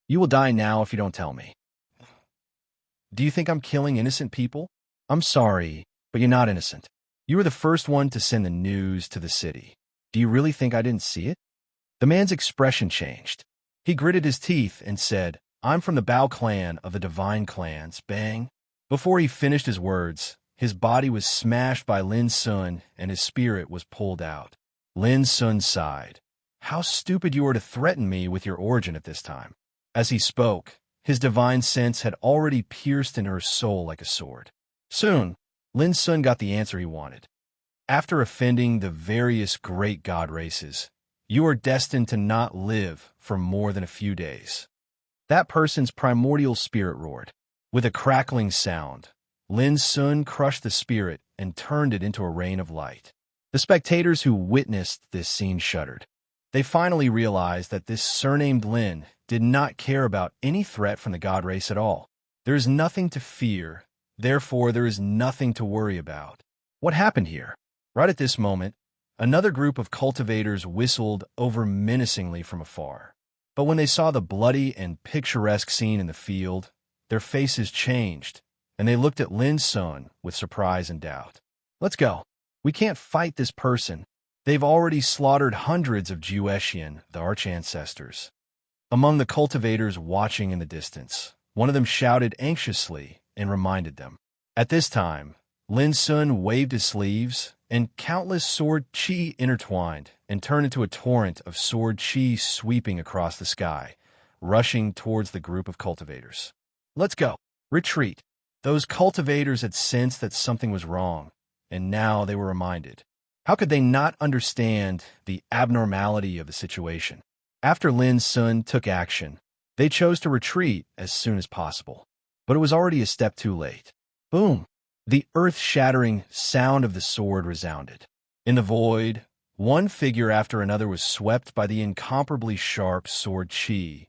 You will die now if you don't tell me. Do you think I'm killing innocent people? I'm sorry, but you're not innocent. You were the first one to send the news to the city. Do you really think I didn't see it? The man's expression changed. He gritted his teeth and said, I'm from the Bao clan of the divine clans, bang. Before he finished his words, his body was smashed by Lin Sun and his spirit was pulled out. Lin Sun sighed. How stupid you were to threaten me with your origin at this time. As he spoke, his divine sense had already pierced into her soul like a sword. Soon, Lin Sun got the answer he wanted. After offending the various great god races, you are destined to not live for more than a few days. That person's primordial spirit roared. With a crackling sound, Lin Sun crushed the spirit and turned it into a rain of light. The spectators who witnessed this scene shuddered. They finally realized that this surnamed Lin did not care about any threat from the god race at all. There is nothing to fear, therefore there is nothing to worry about. What happened here? Right at this moment, another group of cultivators whistled over menacingly from afar. But when they saw the bloody and picturesque scene in the field, their faces changed, and they looked at Lin Sun with surprise and doubt. Let's go. We can't fight this person. They've already slaughtered hundreds of Jueshian, the arch-ancestors. Among the cultivators watching in the distance, one of them shouted anxiously and reminded them. At this time, Lin Sun waved his sleeves, and countless sword chi intertwined and turned into a torrent of sword chi sweeping across the sky, rushing towards the group of cultivators. Let's go. Retreat. Those cultivators had sensed that something was wrong, and now they were reminded. How could they not understand the abnormality of the situation? After Lin Sun took action, they chose to retreat as soon as possible. But it was already a step too late. Boom! The earth-shattering sound of the sword resounded. In the void, one figure after another was swept by the incomparably sharp sword chi,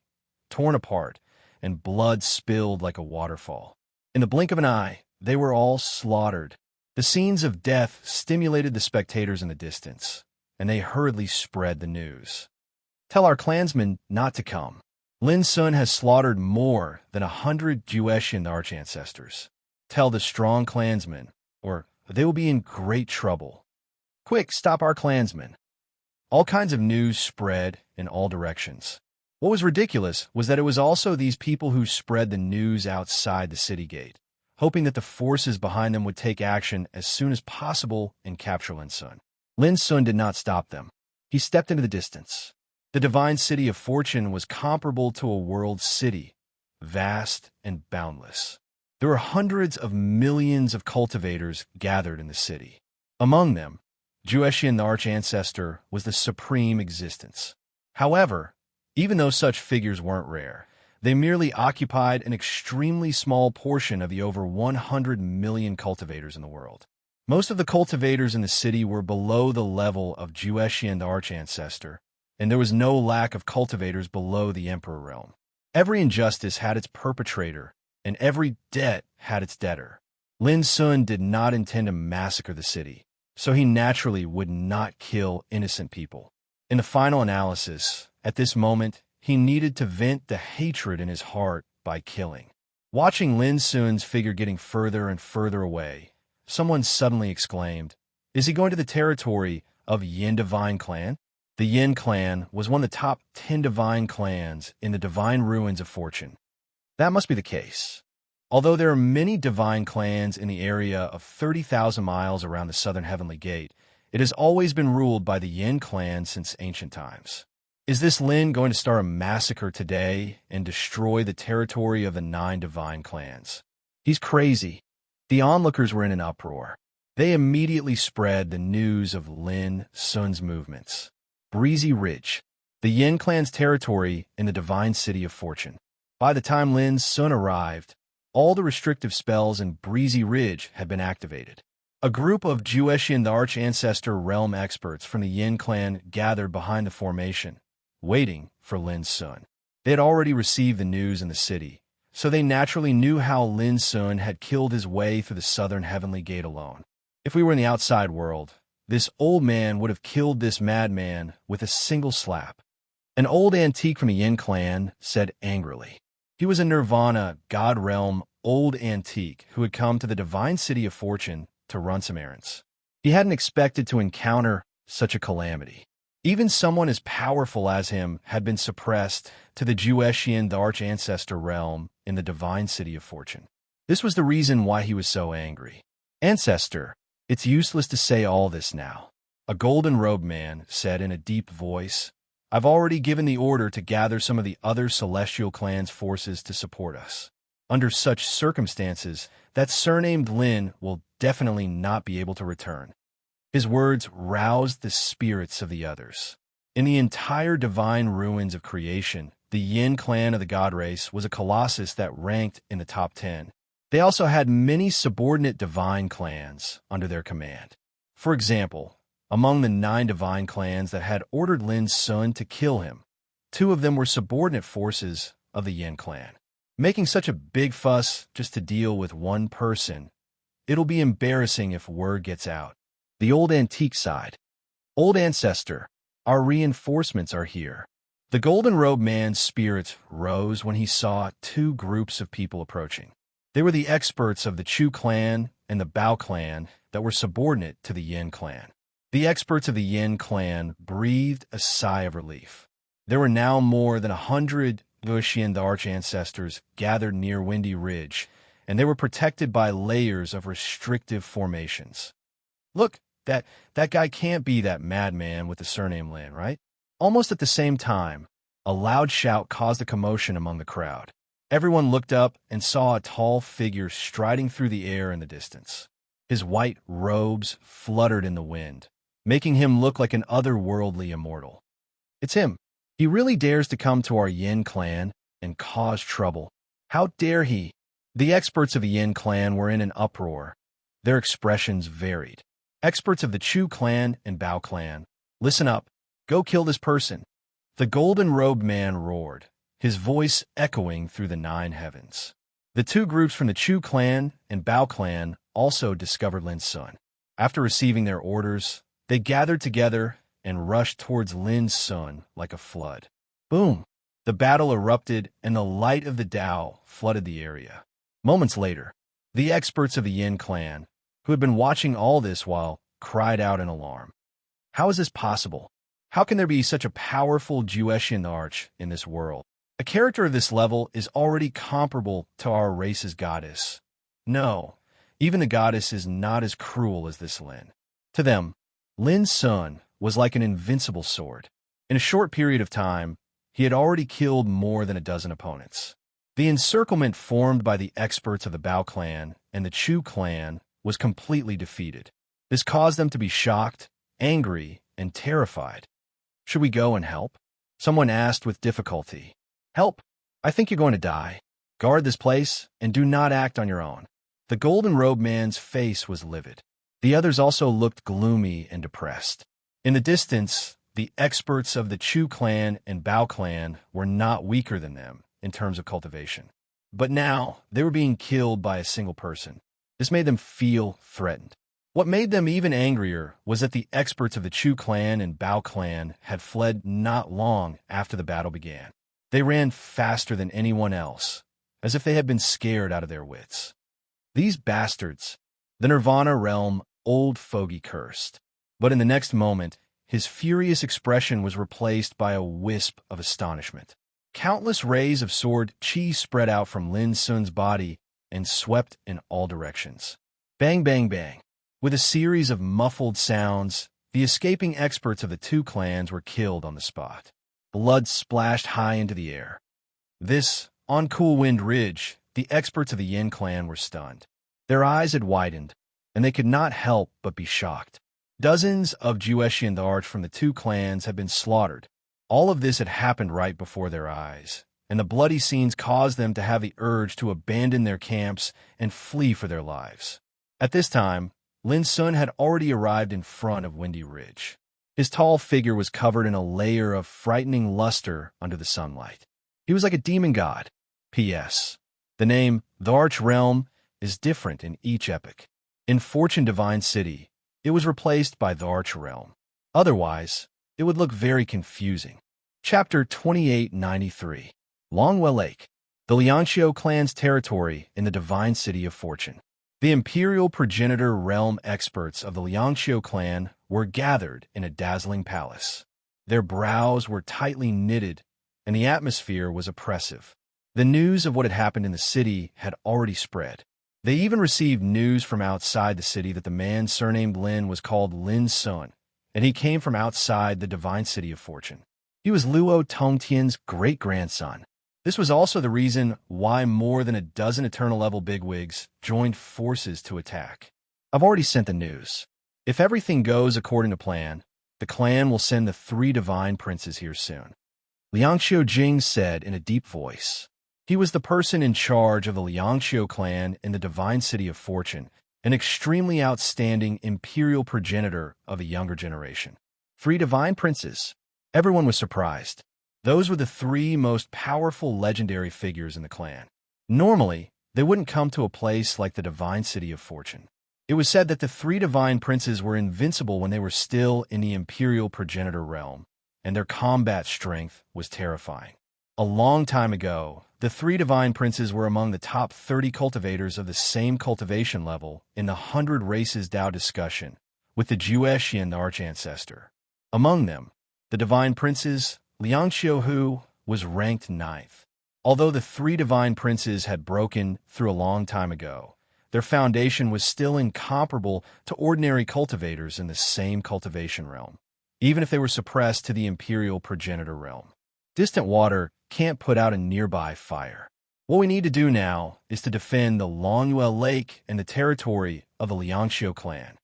torn apart, and blood spilled like a waterfall. In the blink of an eye, they were all slaughtered. The scenes of death stimulated the spectators in the distance, and they hurriedly spread the news. Tell our clansmen not to come. Lin Sun has slaughtered more than 100 Jueshian arch-ancestors. Tell the strong clansmen, or they will be in great trouble. Quick, stop our clansmen. All kinds of news spread in all directions. What was ridiculous was that it was also these people who spread the news outside the city gate, hoping that the forces behind them would take action as soon as possible and capture Lin Sun. Lin Sun did not stop them. He stepped into the distance. The divine city of fortune was comparable to a world city, vast and boundless. There were hundreds of millions of cultivators gathered in the city. Among them, Jueshian the Arch-Ancestor was the supreme existence. However, even though such figures weren't rare, they merely occupied an extremely small portion of the over 100 million cultivators in the world. Most of the cultivators in the city were below the level of Jueshian the Arch-Ancestor, and there was no lack of cultivators below the Emperor realm. Every injustice had its perpetrator, and every debt had its debtor. Lin Sun did not intend to massacre the city, so he naturally would not kill innocent people. In the final analysis, at this moment, he needed to vent the hatred in his heart by killing. Watching Lin Sun's figure getting further and further away, someone suddenly exclaimed, "Is he going to the territory of Yin Divine Clan?" The Yin clan was one of the top 10 divine clans in the divine ruins of fortune. That must be the case. Although there are many divine clans in the area of 30,000 miles around the southern heavenly gate, it has always been ruled by the Yin clan since ancient times. Is this Lin going to start a massacre today and destroy the territory of the 9 divine clans? He's crazy. The onlookers were in an uproar. They immediately spread the news of Lin Sun's movements. Breezy Ridge, the Yin clan's territory in the divine city of fortune. By the time Lin Sun arrived, all the restrictive spells in Breezy Ridge had been activated. A group of Jueshian the Arch-Ancestor realm experts from the Yin clan gathered behind the formation, waiting for Lin Sun. They had already received the news in the city, so they naturally knew how Lin Sun had killed his way through the southern heavenly gate alone. If we were in the outside world, this old man would have killed this madman with a single slap. An old antique from the Yin clan said angrily. He was a Nirvana, God realm, old antique who had come to the divine city of fortune to run some errands. He hadn't expected to encounter such a calamity. Even someone as powerful as him had been suppressed to the Jueshian, the Arch-Ancestor realm in the divine city of fortune. This was the reason why he was so angry. "Ancestor, it's useless to say all this now," a golden-robed man said in a deep voice. "I've already given the order to gather some of the other celestial clans' forces to support us. Under such circumstances, that surnamed Lin will definitely not be able to return." His words roused the spirits of the others. In the entire divine ruins of creation, the Yin clan of the god race was a colossus that ranked in the top 10. They also had many subordinate divine clans under their command. For example, among the 9 divine clans that had ordered Lin Sun to kill him, 2 of them were subordinate forces of the Yin clan. Making such a big fuss just to deal with one person, it'll be embarrassing if word gets out. The old antique side. "Old ancestor, our reinforcements are here." The golden-robed man's spirit rose when he saw 2 groups of people approaching. They were the experts of the Chu clan and the Bao clan that were subordinate to the Yin clan. The experts of the Yin clan breathed a sigh of relief. There were now more than 100 Jueshian the Arch-Ancestors gathered near Windy Ridge, and they were protected by layers of restrictive formations. "Look, That guy can't be that madman with the surname Lin, right? Almost at the same time, a loud shout caused a commotion among the crowd. Everyone looked up and saw a tall figure striding through the air in the distance. His white robes fluttered in the wind, making him look like an otherworldly immortal. It's him. He really dares to come to our Yin clan and cause trouble. How dare he? The experts of the Yin clan were in an uproar. Their expressions varied. Experts of the Chu clan and Bao clan, listen up. Go kill this person. The golden-robed man roared, his voice echoing through the 9 heavens. The 2 groups from the Chu clan and Bao clan also discovered Lin's son. After receiving their orders, they gathered together and rushed towards Lin's son like a flood. Boom! The battle erupted and the light of the Tao flooded the area. Moments later, the experts of the Yin clan, who had been watching all this while, cried out in alarm. How is this possible? How can there be such a powerful Juetian arch in this world? A character of this level is already comparable to our race's goddess. No, even the goddess is not as cruel as this Lin. To them, Lin's son was like an invincible sword. In a short period of time, he had already killed more than a dozen opponents. The encirclement formed by the experts of the Bao clan and the Chu clan was completely defeated. This caused them to be shocked, angry, and terrified. Should we go and help? Someone asked with difficulty. Help? I think you're going to die. Guard this place and do not act on your own. The golden-robed man's face was livid. The others also looked gloomy and depressed. In the distance, the experts of the Chu clan and Bao clan were not weaker than them in terms of cultivation. But now, they were being killed by a single person. This made them feel threatened. What made them even angrier was that the experts of the Chu clan and Bao clan had fled not long after the battle began. They ran faster than anyone else, as if they had been scared out of their wits. These bastards, the Nirvana realm old fogey cursed. But in the next moment, his furious expression was replaced by a wisp of astonishment. Countless rays of sword chi spread out from Lin Sun's body and swept in all directions. Bang, bang, bang. With a series of muffled sounds, the escaping experts of the 2 clans were killed on the spot. Blood splashed high into the air. On Cool Wind Ridge, the experts of the Yin clan were stunned. Their eyes had widened, and they could not help but be shocked. Dozens of Juetian Arch from the 2 clans had been slaughtered. All of this had happened right before their eyes, and the bloody scenes caused them to have the urge to abandon their camps and flee for their lives. At this time, Lin Sun had already arrived in front of Windy Ridge. His tall figure was covered in a layer of frightening luster under the sunlight. He was like a demon god. P.S. The name, the Arch Realm, is different in each epoch. In Fortune Divine City, it was replaced by the Arch Realm. Otherwise, it would look very confusing. Chapter 2893. Longwell Lake, the Liangqiu clan's territory in the Divine City of Fortune. The imperial progenitor realm experts of the Liangqiu clan were gathered in a dazzling palace. Their brows were tightly knitted, and the atmosphere was oppressive. The news of what had happened in the city had already spread. They even received news from outside the city that the man surnamed Lin was called Lin's son, and he came from outside the Divine City of Fortune. He was Luo Tongtian's great-grandson. This was also the reason why more than a dozen Eternal-level bigwigs joined forces to attack. I've already sent the news. If everything goes according to plan, the clan will send the 3 divine princes here soon. Liangqiu Jing said in a deep voice. He was the person in charge of the Liangqiu clan in the Divine City of Fortune, an extremely outstanding imperial progenitor of a younger generation. 3 divine princes. Everyone was surprised. Those were the 3 most powerful legendary figures in the clan. Normally, they wouldn't come to a place like the Divine City of Fortune. It was said that the 3 divine princes were invincible when they were still in the imperial progenitor realm, and their combat strength was terrifying. A long time ago, the 3 divine princes were among the top 30 cultivators of the same cultivation level in the 100 Races Tao discussion with the Juetian archancestor. Among them, the divine princes, Liangqiu Hu was ranked 9th. Although the 3 divine princes had broken through a long time ago, their foundation was still incomparable to ordinary cultivators in the same cultivation realm, even if they were suppressed to the imperial progenitor realm. Distant water can't put out a nearby fire. What we need to do now is to defend the Longyuel Lake and the territory of the Liangxiu clan.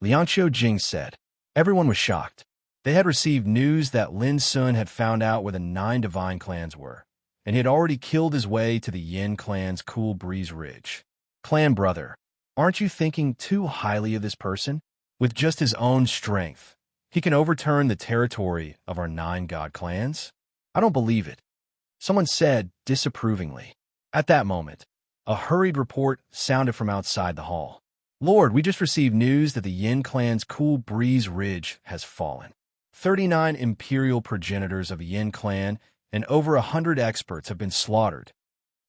Liangxiu Jing said. Everyone was shocked. They had received news that Lin Sun had found out where the 9 divine clans were, and he had already killed his way to the Yin clan's Cool Breeze Ridge. Clan brother, aren't you thinking too highly of this person? With just his own strength, he can overturn the territory of our 9 god clans? I don't believe it. Someone said disapprovingly. At that moment, a hurried report sounded from outside the hall. Lord, we just received news that the Yin clan's Cool Breeze Ridge has fallen. 39 imperial progenitors of the Yin clan and over 100 experts have been slaughtered.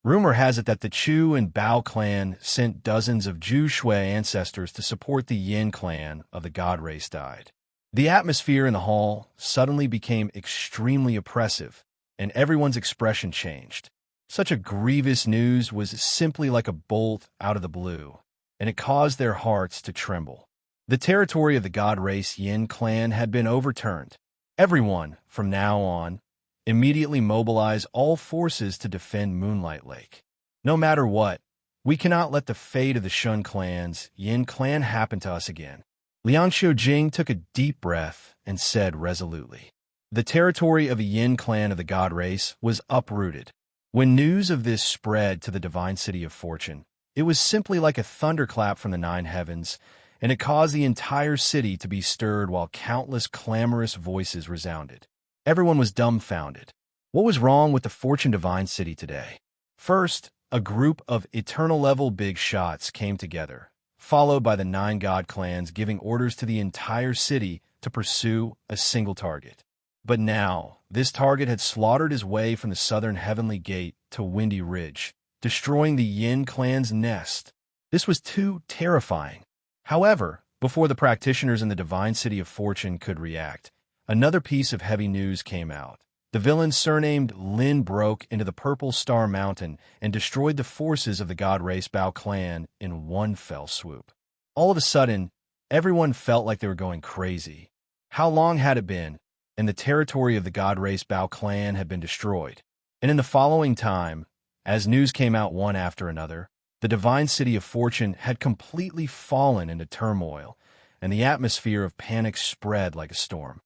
Rumor has it that the Chu and Bao clan sent dozens of Zhu Shui ancestors to support the Yin clan of the god race died. The atmosphere in the hall suddenly became extremely oppressive, and everyone's expression changed. Such a grievous news was simply like a bolt out of the blue, and it caused their hearts to tremble. The territory of the god race Yin clan had been overturned. Everyone, from now on, immediately mobilize all forces to defend Moonlight Lake. No matter what, we cannot let the fate of the Shun clan's Yin clan happen to us again. Liangxiu Jing took a deep breath and said resolutely. The territory of the Yin clan of the god race was uprooted. When news of this spread to the divine city of fortune, it was simply like a thunderclap from the 9 heavens, and it caused the entire city to be stirred while countless clamorous voices resounded. Everyone was dumbfounded. What was wrong with the Fortune Divine City today? First, a group of eternal-level big shots came together, followed by the 9 god clans giving orders to the entire city to pursue a single target. But now, this target had slaughtered his way from the southern heavenly gate to Windy Ridge, destroying the Yin clan's nest. This was too terrifying. However, before the practitioners in the divine city of fortune could react, another piece of heavy news came out. The villain surnamed Lin broke into the Purple Star Mountain and destroyed the forces of the god race Bao clan in one fell swoop. All of a sudden, everyone felt like they were going crazy. How long had it been, and the territory of the god race Bao clan had been destroyed? And in the following time, as news came out one after another, the divine city of fortune had completely fallen into turmoil, and the atmosphere of panic spread like a storm.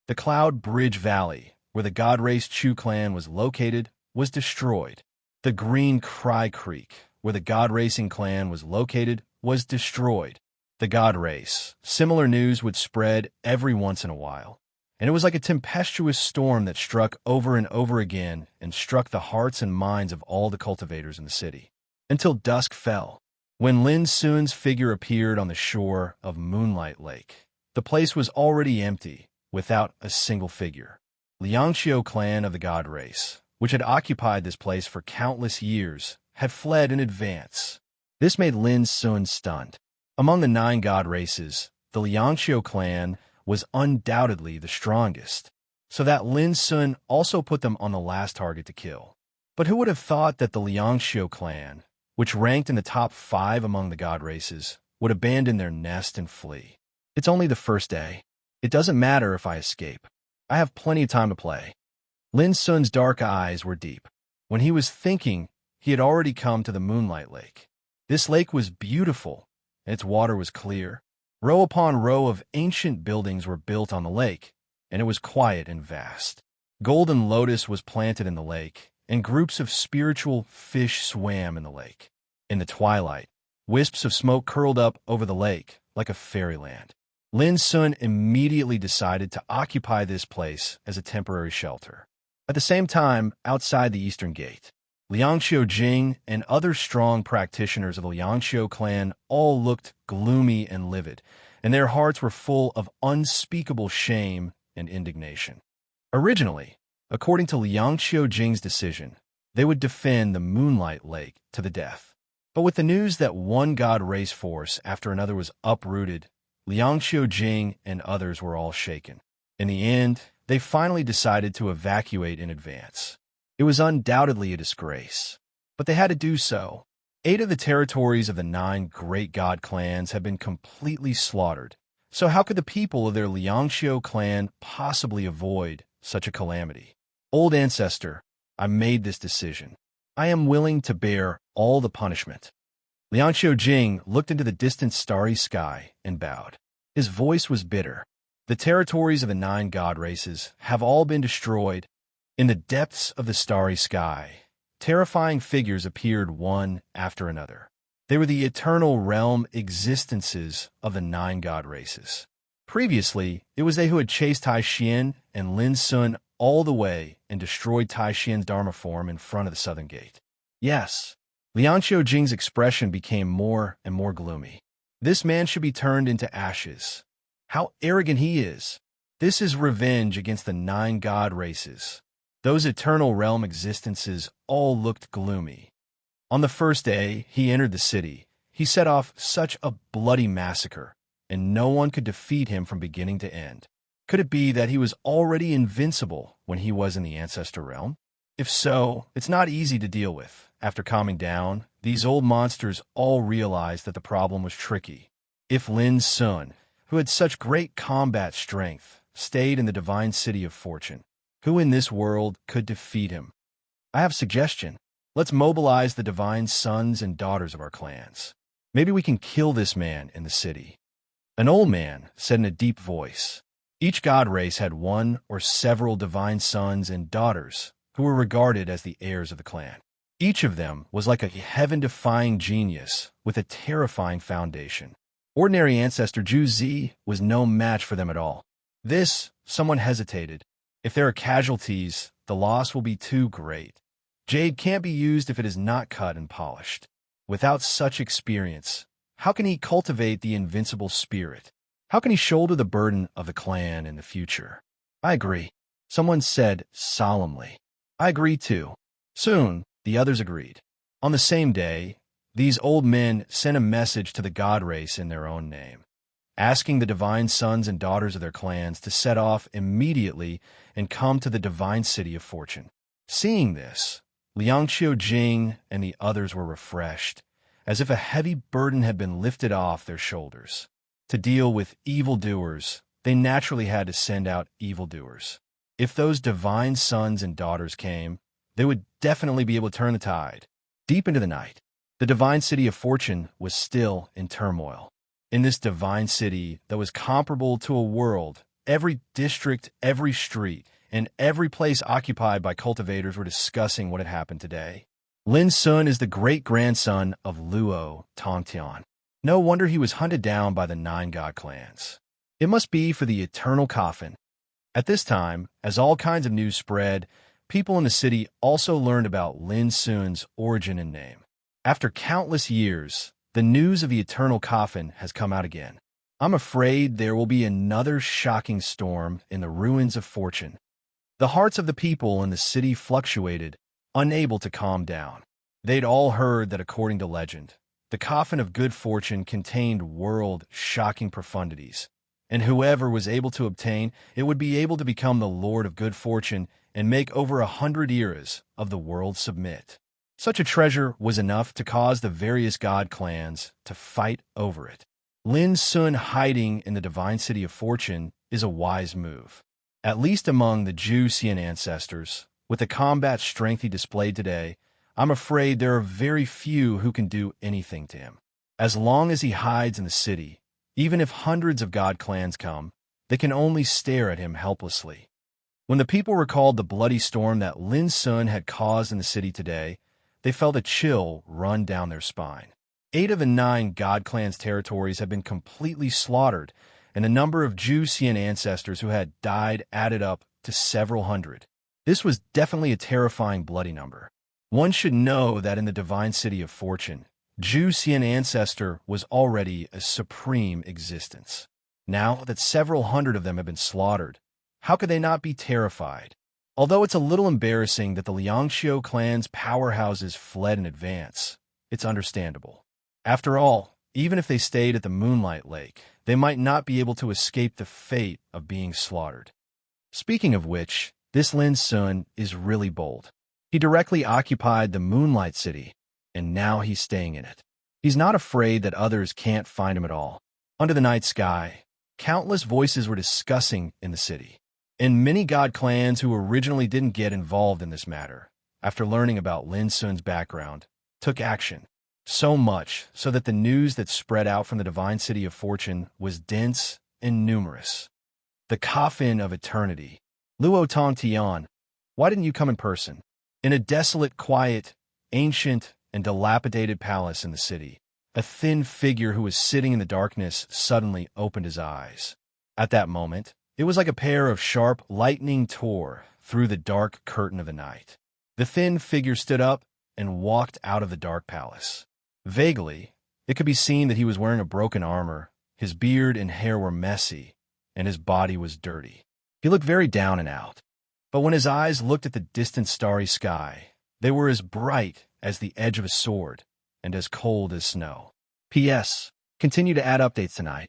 The Cloud Bridge Valley, where the god race Chu clan was located, was destroyed. The Green Cry Creek, where the god racing clan was located, was destroyed. The god race. Similar news would spread every once in a while, and it was like a tempestuous storm that struck over and over again and struck the hearts and minds of all the cultivators in the city. Until dusk fell. When Lin Sun's figure appeared on the shore of Moonlight Lake, the place was already empty, without a single figure. Liangxiu clan of the god race, which had occupied this place for countless years, had fled in advance. This made Lin Sun stunned. Among the 9 god races, the Liangxiu clan was undoubtedly the strongest, so that Lin Sun also put them on the last target to kill. But who would have thought that the Liangxiu clan, which ranked in the top 5 among the god races, would abandon their nest and flee? It's only the first day. It doesn't matter if I escape. I have plenty of time to play. Lin Sun's dark eyes were deep. When he was thinking, he had already come to the Moonlight Lake. This lake was beautiful, and its water was clear. Row upon row of ancient buildings were built on the lake, and it was quiet and vast. Golden lotus was planted in the lake, and groups of spiritual fish swam in the lake. In the twilight, wisps of smoke curled up over the lake like a fairyland. Lin Sun immediately decided to occupy this place as a temporary shelter. At the same time, outside the eastern gate, Liangxiu Jing and other strong practitioners of the Liangxiu clan all looked gloomy and livid, and their hearts were full of unspeakable shame and indignation. Originally, according to Liangxiu Jing's decision, they would defend the Moonlight Lake to the death. But with the news that one god race force after another was uprooted, Liangxiu Jing and others were all shaken. In the end, they finally decided to evacuate in advance. It was undoubtedly a disgrace, but they had to do so. 8 of the territories of the 9 great god clans have been completely slaughtered. So how could the people of their Liangxiu clan possibly avoid such a calamity? Old ancestor, I made this decision. I am willing to bear all the punishment. Liangxiu Jing looked into the distant starry sky and bowed. His voice was bitter. The territories of the 9 god races have all been destroyed. In the depths of the starry sky, terrifying figures appeared one after another. They were the eternal realm existences of the 9 god races. Previously, it was they who had chased Tai Xian and Lin Sun all the way and destroyed Tai Xian's Dharma form in front of the southern gate. Yes, Liangxiu Jing's expression became more and more gloomy. This man should be turned into ashes. How arrogant he is. This is revenge against the 9 god races. Those eternal realm existences all looked gloomy. On the first day he entered the city, he set off such a bloody massacre, and no one could defeat him from beginning to end. Could it be that he was already invincible when he was in the ancestor realm? If so, it's not easy to deal with. After calming down, these old monsters all realized that the problem was tricky. If Lin Sun, who had such great combat strength, stayed in the divine city of fortune, who in this world could defeat him? I have a suggestion. Let's mobilize the divine sons and daughters of our clans. Maybe we can kill this man in the city. An old man said in a deep voice. Each god race had one or several divine sons and daughters who were regarded as the heirs of the clan. Each of them was like a heaven-defying genius with a terrifying foundation. Ordinary ancestor Zhu Zi was no match for them at all. Someone hesitated. If there are casualties, the loss will be too great. Jade can't be used if it is not cut and polished. Without such experience, how can he cultivate the invincible spirit? How can he shoulder the burden of the clan in the future? I agree. Someone said solemnly. I agree too. Soon, the others agreed. On the same day, these old men sent a message to the god race in their own name, asking the divine sons and daughters of their clans to set off immediately and come to the divine city of fortune. Seeing this, Liangxiu Jing and the others were refreshed, as if a heavy burden had been lifted off their shoulders. To deal with evildoers, they naturally had to send out evildoers. If those divine sons and daughters came, they would definitely be able to turn the tide. Deep into the night, the divine city of fortune was still in turmoil. In this divine city that was comparable to a world, every district, every street, and every place occupied by cultivators were discussing what had happened today. Lin Sun is the great-grandson of Luo Tongtian. No wonder he was hunted down by the 9 god clans. It must be for the eternal coffin. At this time, as all kinds of news spread, people in the city also learned about Lin Sun's origin and name. After countless years, the news of the eternal coffin has come out again. I'm afraid there will be another shocking storm in the ruins of fortune. The hearts of the people in the city fluctuated, unable to calm down. They'd all heard that according to legend, the coffin of good fortune contained world-shocking profundities, and whoever was able to obtain it would be able to become the Lord of Good Fortune and make over 100 eras of the world submit. Such a treasure was enough to cause the various god clans to fight over it. Lin Sun hiding in the divine city of fortune is a wise move. At least among the Zhu Xian ancestors, with the combat strength he displayed today, I'm afraid there are very few who can do anything to him. As long as he hides in the city, even if hundreds of god clans come, they can only stare at him helplessly. When the people recalled the bloody storm that Lin Sun had caused in the city today, they felt a chill run down their spine. 8 of the 9 god clans' territories have been completely slaughtered, and the number of Zhu Xian ancestors who had died added up to several hundred. This was definitely a terrifying bloody number. One should know that in the divine city of fortune, Zhu Xian ancestor was already a supreme existence. Now that several hundred of them have been slaughtered, how could they not be terrified? Although it's a little embarrassing that the Liangxiu clan's powerhouses fled in advance, it's understandable. After all, even if they stayed at the Moonlight Lake, they might not be able to escape the fate of being slaughtered. Speaking of which, this Lin Sun is really bold. He directly occupied the Moonlight City. and now he's staying in it. He's not afraid that others can't find him at all. Under the night sky, countless voices were discussing in the city, and many god clans who originally didn't get involved in this matter, after learning about Lin Sun's background, took action. So much so that the news that spread out from the divine city of fortune was dense and numerous. The coffin of eternity. Luo Tong Tian, why didn't you come in person? In a desolate, quiet, ancient, and dilapidated palace in the city, a thin figure who was sitting in the darkness suddenly opened his eyes. At that moment, it was like a pair of sharp lightning tore through the dark curtain of the night. The thin figure stood up and walked out of the dark palace. Vaguely, it could be seen that he was wearing a broken armor, his beard and hair were messy, and his body was dirty. He looked very down and out. But when his eyes looked at the distant starry sky, they were as bright as the edge of a sword and as cold as snow. P.S. Continue to add updates tonight.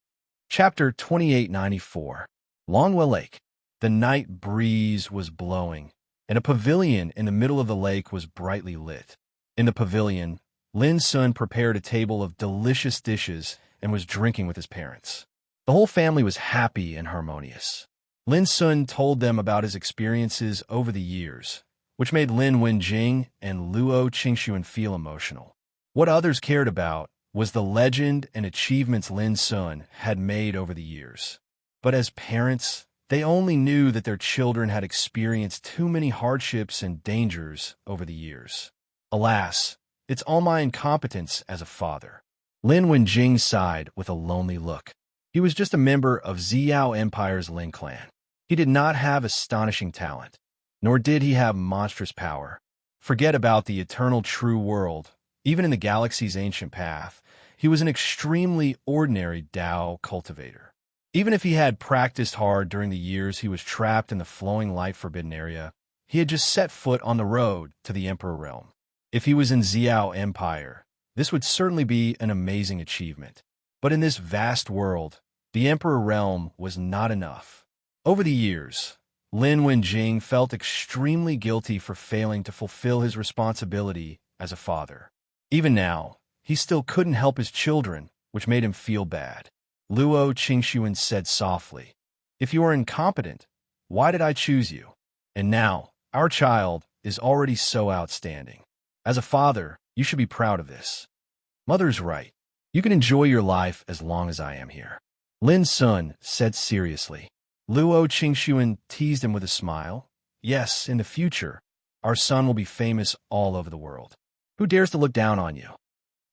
Chapter 2894. Longwell Lake. The night breeze was blowing, and a pavilion in the middle of the lake was brightly lit. In the pavilion, Lin Sun prepared a table of delicious dishes and was drinking with his parents. The whole family was happy and harmonious. Lin Sun told them about his experiences over the years, which made Lin Wenjing and Luo Qingxuan feel emotional. What others cared about was the legend and achievements Lin Sun had made over the years. But as parents, they only knew that their children had experienced too many hardships and dangers over the years. Alas, it's all my incompetence as a father. Lin Wenjing sighed with a lonely look. He was just a member of Xiao Empire's Lin clan. He did not have astonishing talent, nor did he have monstrous power. Forget about the eternal true world. Even in the galaxy's ancient path, he was an extremely ordinary Dao cultivator. Even if he had practiced hard during the years he was trapped in the flowing light-forbidden area, he had just set foot on the road to the Emperor realm. If he was in Xiao Empire, this would certainly be an amazing achievement. But in this vast world, the Emperor realm was not enough. Over the years, Lin Wenjing felt extremely guilty for failing to fulfill his responsibility as a father. Even now, he still couldn't help his children, which made him feel bad. Luo Qingxuan said softly, "If you are incompetent, why did I choose you? And now, our child is already so outstanding. As a father, you should be proud of this." "Mother's right. You can enjoy your life as long as I am here," Lin Sun said seriously. Luo Qingxuan teased him with a smile. "Yes, in the future, our son will be famous all over the world. Who dares to look down on you?"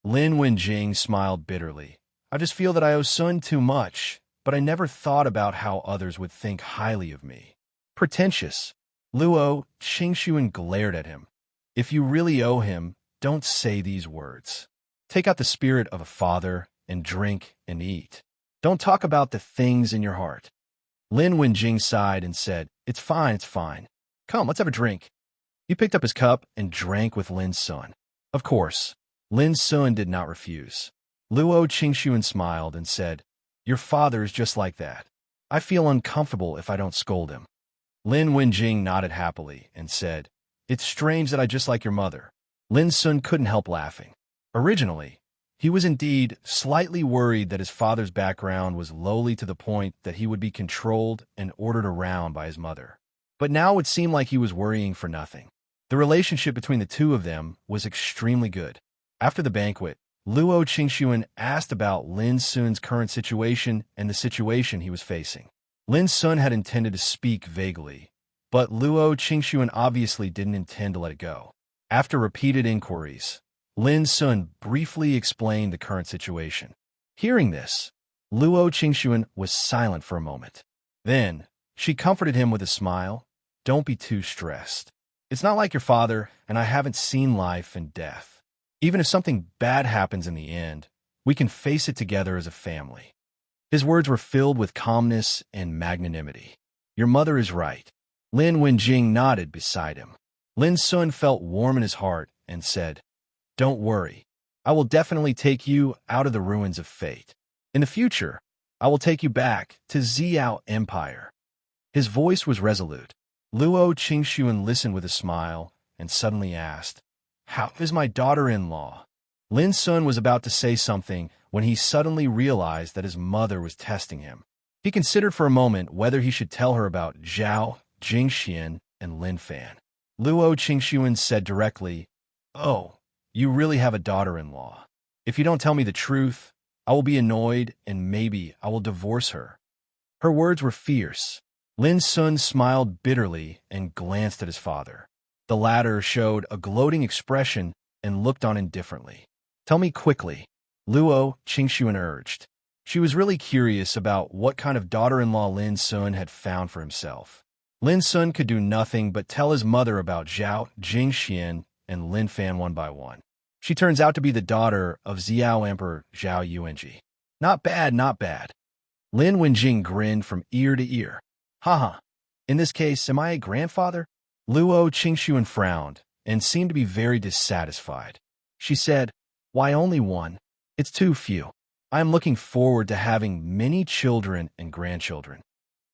Lin Wenjing smiled bitterly. "I just feel that I owe Sun too much, but I never thought about how others would think highly of me." "Pretentious." Luo Qingxuan glared at him. "If you really owe him, don't say these words. Take out the spirit of a father and drink and eat. Don't talk about the things in your heart." Lin Wenjing sighed and said, it's fine. Come, let's have a drink." He picked up his cup and drank with Lin Sun. Of course, Lin Sun did not refuse. Luo Qingxuan smiled and said, "Your father is just like that. I feel uncomfortable if I don't scold him." Lin Wenjing nodded happily and said, "It's strange that I just like your mother." Lin Sun couldn't help laughing. Originally, he was indeed slightly worried that his father's background was lowly to the point that he would be controlled and ordered around by his mother. But now it seemed like he was worrying for nothing. The relationship between the two of them was extremely good. After the banquet, Luo Qingxuan asked about Lin Sun's current situation and the situation he was facing. Lin Sun had intended to speak vaguely, but Luo Qingxuan obviously didn't intend to let it go. After repeated inquiries, Lin Sun briefly explained the current situation. Hearing this, Luo Qingxuan was silent for a moment. Then, she comforted him with a smile. "Don't be too stressed. It's not like your father, and I haven't seen life and death. Even if something bad happens in the end, we can face it together as a family." His words were filled with calmness and magnanimity. "Your mother is right." Lin Wenjing nodded beside him. Lin Sun felt warm in his heart and said, "Don't worry. I will definitely take you out of the ruins of fate. In the future, I will take you back to Xiao Empire." His voice was resolute. Luo Qingxuan listened with a smile and suddenly asked, How is my daughter-in-law? Lin Sun was about to say something when he suddenly realized that his mother was testing him. He considered for a moment whether he should tell her about Zhao, Jingxian, and Lin Fan. Luo Qingxuan said directly, "Oh, you really have a daughter-in-law. If you don't tell me the truth, I will be annoyed and maybe I will divorce her." Her words were fierce. Lin Sun smiled bitterly and glanced at his father. The latter showed a gloating expression and looked on indifferently. "Tell me quickly," Luo Qingxuan urged. She was really curious about what kind of daughter-in-law Lin Sun had found for himself. Lin Sun could do nothing but tell his mother about Zhao, Jingxian, and Lin Fan one by one. She turns out to be the daughter of Xiao Emperor Zhao Yuanji. Not bad, not bad. Lin Wenjing grinned from ear to ear. Haha. In this case, am I a grandfather? Luo Qingxuan frowned and seemed to be very dissatisfied. She said, "Why only one? It's too few. I am looking forward to having many children and grandchildren."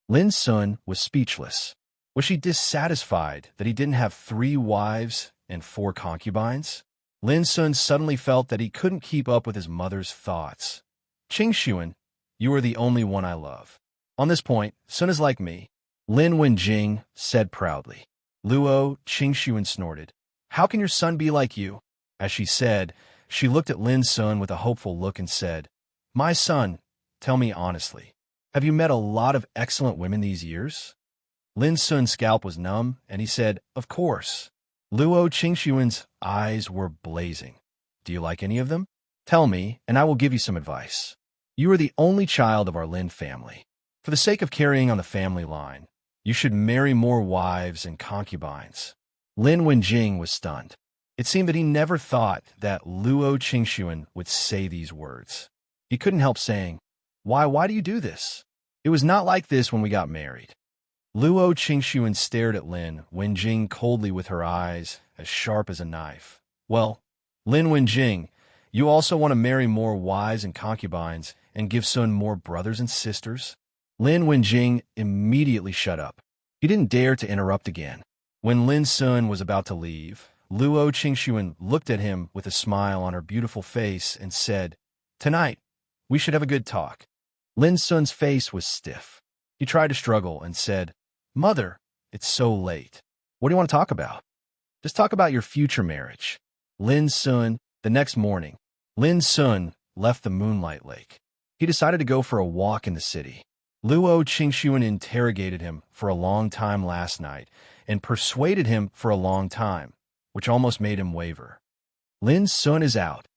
Lin Sun was speechless. Was she dissatisfied that he didn't have 3 wives and 4 concubines? Lin Sun suddenly felt that he couldn't keep up with his mother's thoughts. "Qingxuan, you are the only one I love. On this point, Sun is like me," Lin Wenjing said proudly. Luo Qingxuan snorted. "How can your son be like you?" As she said, she looked at Lin Sun with a hopeful look and said, "My son, tell me honestly, have you met a lot of excellent women these years?" Lin Sun's scalp was numb, and he said, "Of course." Luo Qingxuan's eyes were blazing. "Do you like any of them? Tell me, and I will give you some advice. You are the only child of our Lin family. For the sake of carrying on the family line, you should marry more wives and concubines." Lin Wenjing was stunned. It seemed that he never thought that Luo Qingxuan would say these words. He couldn't help saying, Why do you do this? It was not like this when we got married." Luo Qingxuan stared at Lin Wenjing coldly with her eyes as sharp as a knife. "Well, Lin Wenjing, you also want to marry more wives and concubines and give Sun more brothers and sisters?" Lin Wenjing immediately shut up. He didn't dare to interrupt again. When Lin Sun was about to leave, Luo Qingxuan looked at him with a smile on her beautiful face and said, "Tonight, we should have a good talk." Lin Sun's face was stiff. He tried to struggle and said, "Mother, it's so late. What do you want to talk about?" "Just talk about your future marriage." Lin Sun, the next morning, Lin Sun left the Moonlight Lake. He decided to go for a walk in the city. Luo Qingxuan interrogated him for a long time last night and persuaded him for a long time, which almost made him waver. "Lin Sun is out.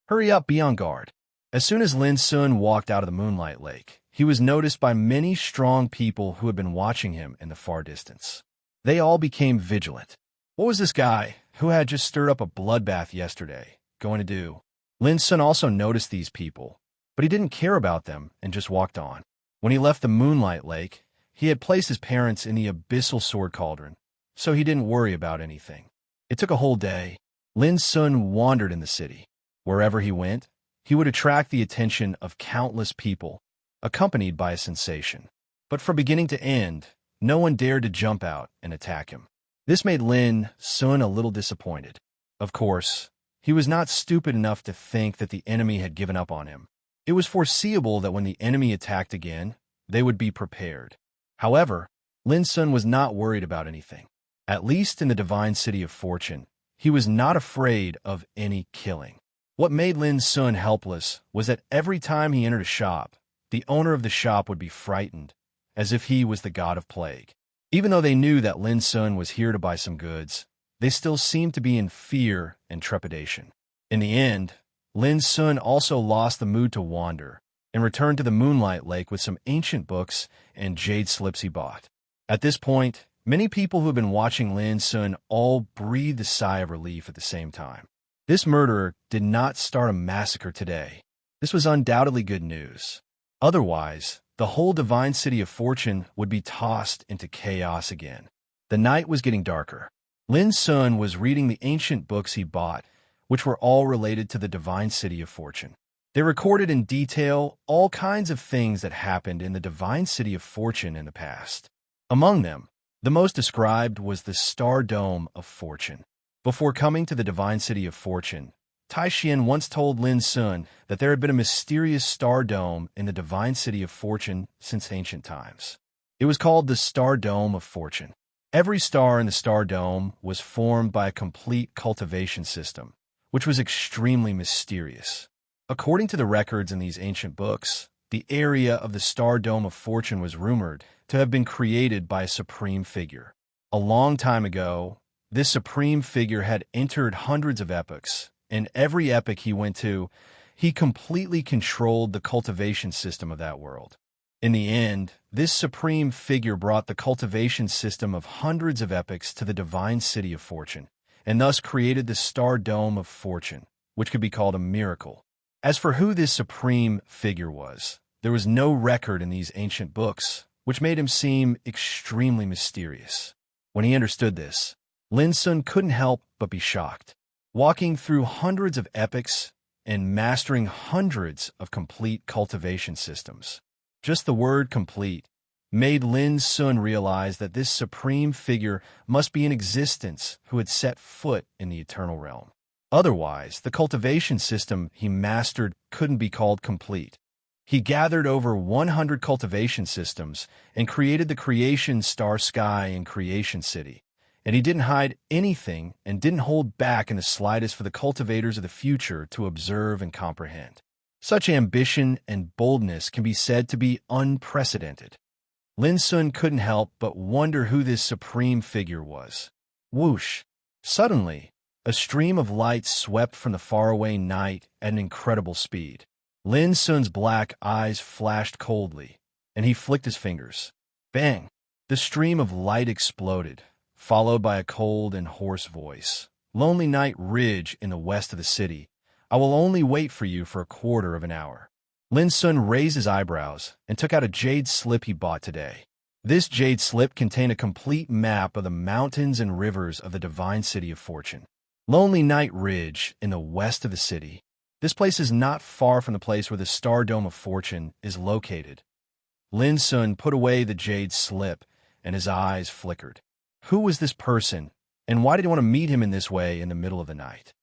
Hurry up, be on guard." As soon as Lin Sun walked out of the Moonlight Lake, he was noticed by many strong people who had been watching him in the far distance. They all became vigilant. What was this guy, who had just stirred up a bloodbath yesterday, going to do? Lin Sun also noticed these people, but he didn't care about them and just walked on. When he left the Moonlight Lake, he had placed his parents in the abyssal sword cauldron, so he didn't worry about anything. It took a whole day. Lin Sun wandered in the city. Wherever he went, he would attract the attention of countless people, accompanied by a sensation. But from beginning to end, no one dared to jump out and attack him. This made Lin Sun a little disappointed. Of course, he was not stupid enough to think that the enemy had given up on him. It was foreseeable that when the enemy attacked again, they would be prepared. However, Lin Sun was not worried about anything. At least in the divine city of fortune, he was not afraid of any killing. What made Lin Sun helpless was that every time he entered a shop, the owner of the shop would be frightened, as if he was the god of plague. Even though they knew that Lin Sun was here to buy some goods, they still seemed to be in fear and trepidation. In the end, Lin Sun also lost the mood to wander and returned to the Moonlight Lake with some ancient books and jade slips he bought. At this point, many people who had been watching Lin Sun all breathed a sigh of relief at the same time. This murderer did not start a massacre today. This was undoubtedly good news. Otherwise, the whole divine city of fortune would be tossed into chaos again. The night was getting darker. Lin Sun was reading the ancient books he bought, which were all related to the divine city of fortune. They recorded in detail all kinds of things that happened in the divine city of fortune in the past. Among them, the most described was the Star Dome of Fortune. Before coming to the divine city of fortune, Tai Xian once told Lin Sun that there had been a mysterious star dome in the divine city of fortune since ancient times. It was called the Star Dome of Fortune. Every star in the star dome was formed by a complete cultivation system, which was extremely mysterious. According to the records in these ancient books, the area of the Star Dome of Fortune was rumored to have been created by a supreme figure. A long time ago, this supreme figure had entered hundreds of epochs. In every epoch he went to, he completely controlled the cultivation system of that world. In the end, this supreme figure brought the cultivation system of hundreds of epochs to the divine city of fortune, and thus created the Star Dome of Fortune, which could be called a miracle. As for who this supreme figure was, there was no record in these ancient books, which made him seem extremely mysterious. When he understood this, Lin Sun couldn't help but be shocked. Walking through hundreds of epochs and mastering hundreds of complete cultivation systems. Just the word complete made Lin Sun realize that this supreme figure must be in existence who had set foot in the eternal realm. Otherwise, the cultivation system he mastered couldn't be called complete. He gathered over 100 cultivation systems and created the Creation Star Sky and Creation City. And he didn't hide anything and didn't hold back in the slightest for the cultivators of the future to observe and comprehend. Such ambition and boldness can be said to be unprecedented. Lin Sun couldn't help but wonder who this supreme figure was. Whoosh! Suddenly, a stream of light swept from the faraway night at an incredible speed. Lin Sun's black eyes flashed coldly, and he flicked his fingers. Bang! The stream of light exploded, followed by a cold and hoarse voice. Lonely Night Ridge in the west of the city. I will only wait for you for a quarter of an hour. Lin Sun raised his eyebrows and took out a jade slip he bought today. This jade slip contained a complete map of the mountains and rivers of the divine city of fortune. Lonely Night Ridge in the west of the city. This place is not far from the place where the Star Dome of Fortune is located. Lin Sun put away the jade slip, and his eyes flickered. Who was this person, and why did he want to meet him in this way in the middle of the night?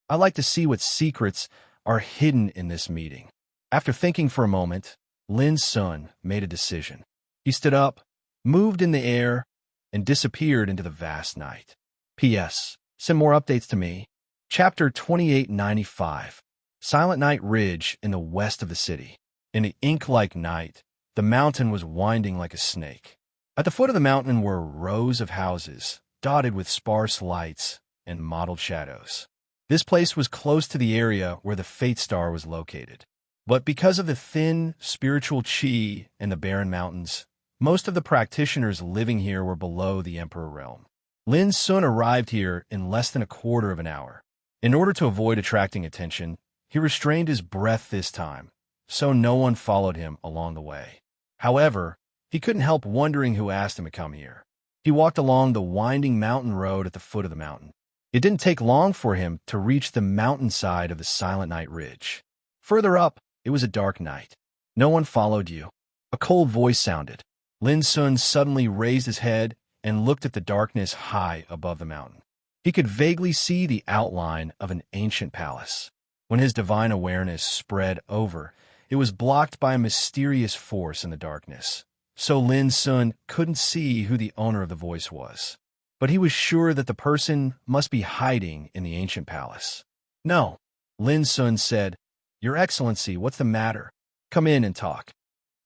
I'd like to see what secrets are hidden in this meeting. After thinking for a moment, Lin Sun made a decision. He stood up, moved in the air, and disappeared into the vast night. P.S. Send more updates to me. Chapter 2895. Silent Night Ridge in the west of the city. In the ink-like night, the mountain was winding like a snake. At the foot of the mountain were rows of houses, dotted with sparse lights and mottled shadows. This place was close to the area where the Fate Star was located. But because of the thin, spiritual chi in the barren mountains, most of the practitioners living here were below the Emperor realm. Lin Sun arrived here in less than a quarter of an hour. In order to avoid attracting attention, he restrained his breath this time, so no one followed him along the way. However, he couldn't help wondering who asked him to come here. He walked along the winding mountain road at the foot of the mountain. It didn't take long for him to reach the mountainside of the Silent Night Ridge. Further up, it was a dark night. No one followed you. A cold voice sounded. Lin Sun suddenly raised his head and looked at the darkness high above the mountain. He could vaguely see the outline of an ancient palace. When his divine awareness spread over, it was blocked by a mysterious force in the darkness. So Lin Sun couldn't see who the owner of the voice was. But he was sure that the person must be hiding in the ancient palace. No, Lin Sun said, Your Excellency, what's the matter? Come in and talk.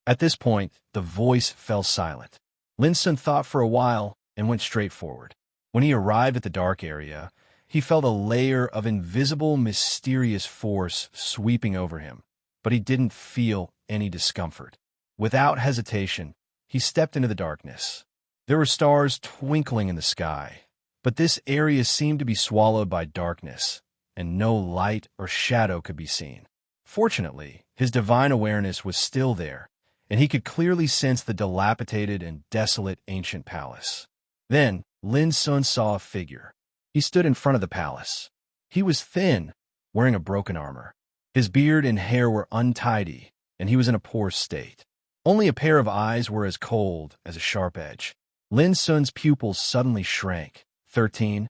At this point, the voice fell silent. Lin Sun thought for a while and went straight forward. When he arrived at the dark area, he felt a layer of invisible, mysterious force sweeping over him, but he didn't feel any discomfort. Without hesitation, he stepped into the darkness. There were stars twinkling in the sky, but this area seemed to be swallowed by darkness, and no light or shadow could be seen. Fortunately, his divine awareness was still there, and he could clearly sense the dilapidated and desolate ancient palace. Then, Lin Sun saw a figure. He stood in front of the palace. He was thin, wearing a broken armor. His beard and hair were untidy, and he was in a poor state. Only a pair of eyes were as cold as a sharp edge. Lin Sun's pupils suddenly shrank. 13.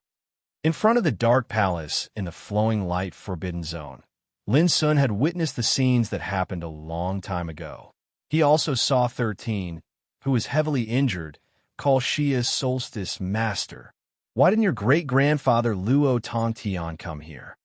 In front of the dark palace in the flowing light forbidden zone, Lin Sun had witnessed the scenes that happened a long time ago. He also saw 13, who was heavily injured, call Xia's solstice master. Why didn't your great-grandfather Luo Tongtian come here?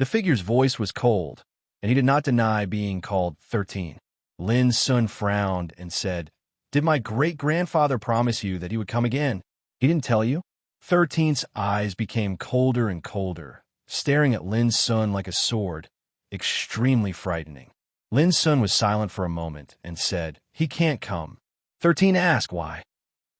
The figure's voice was cold, and he did not deny being called 13. Lin Sun frowned and said, "Did my great-grandfather promise you that he would come again? He didn't tell you?" 13's eyes became colder and colder, staring at Lin Sun like a sword, extremely frightening. Lin Sun was silent for a moment and said, "He can't come." 13 asked why.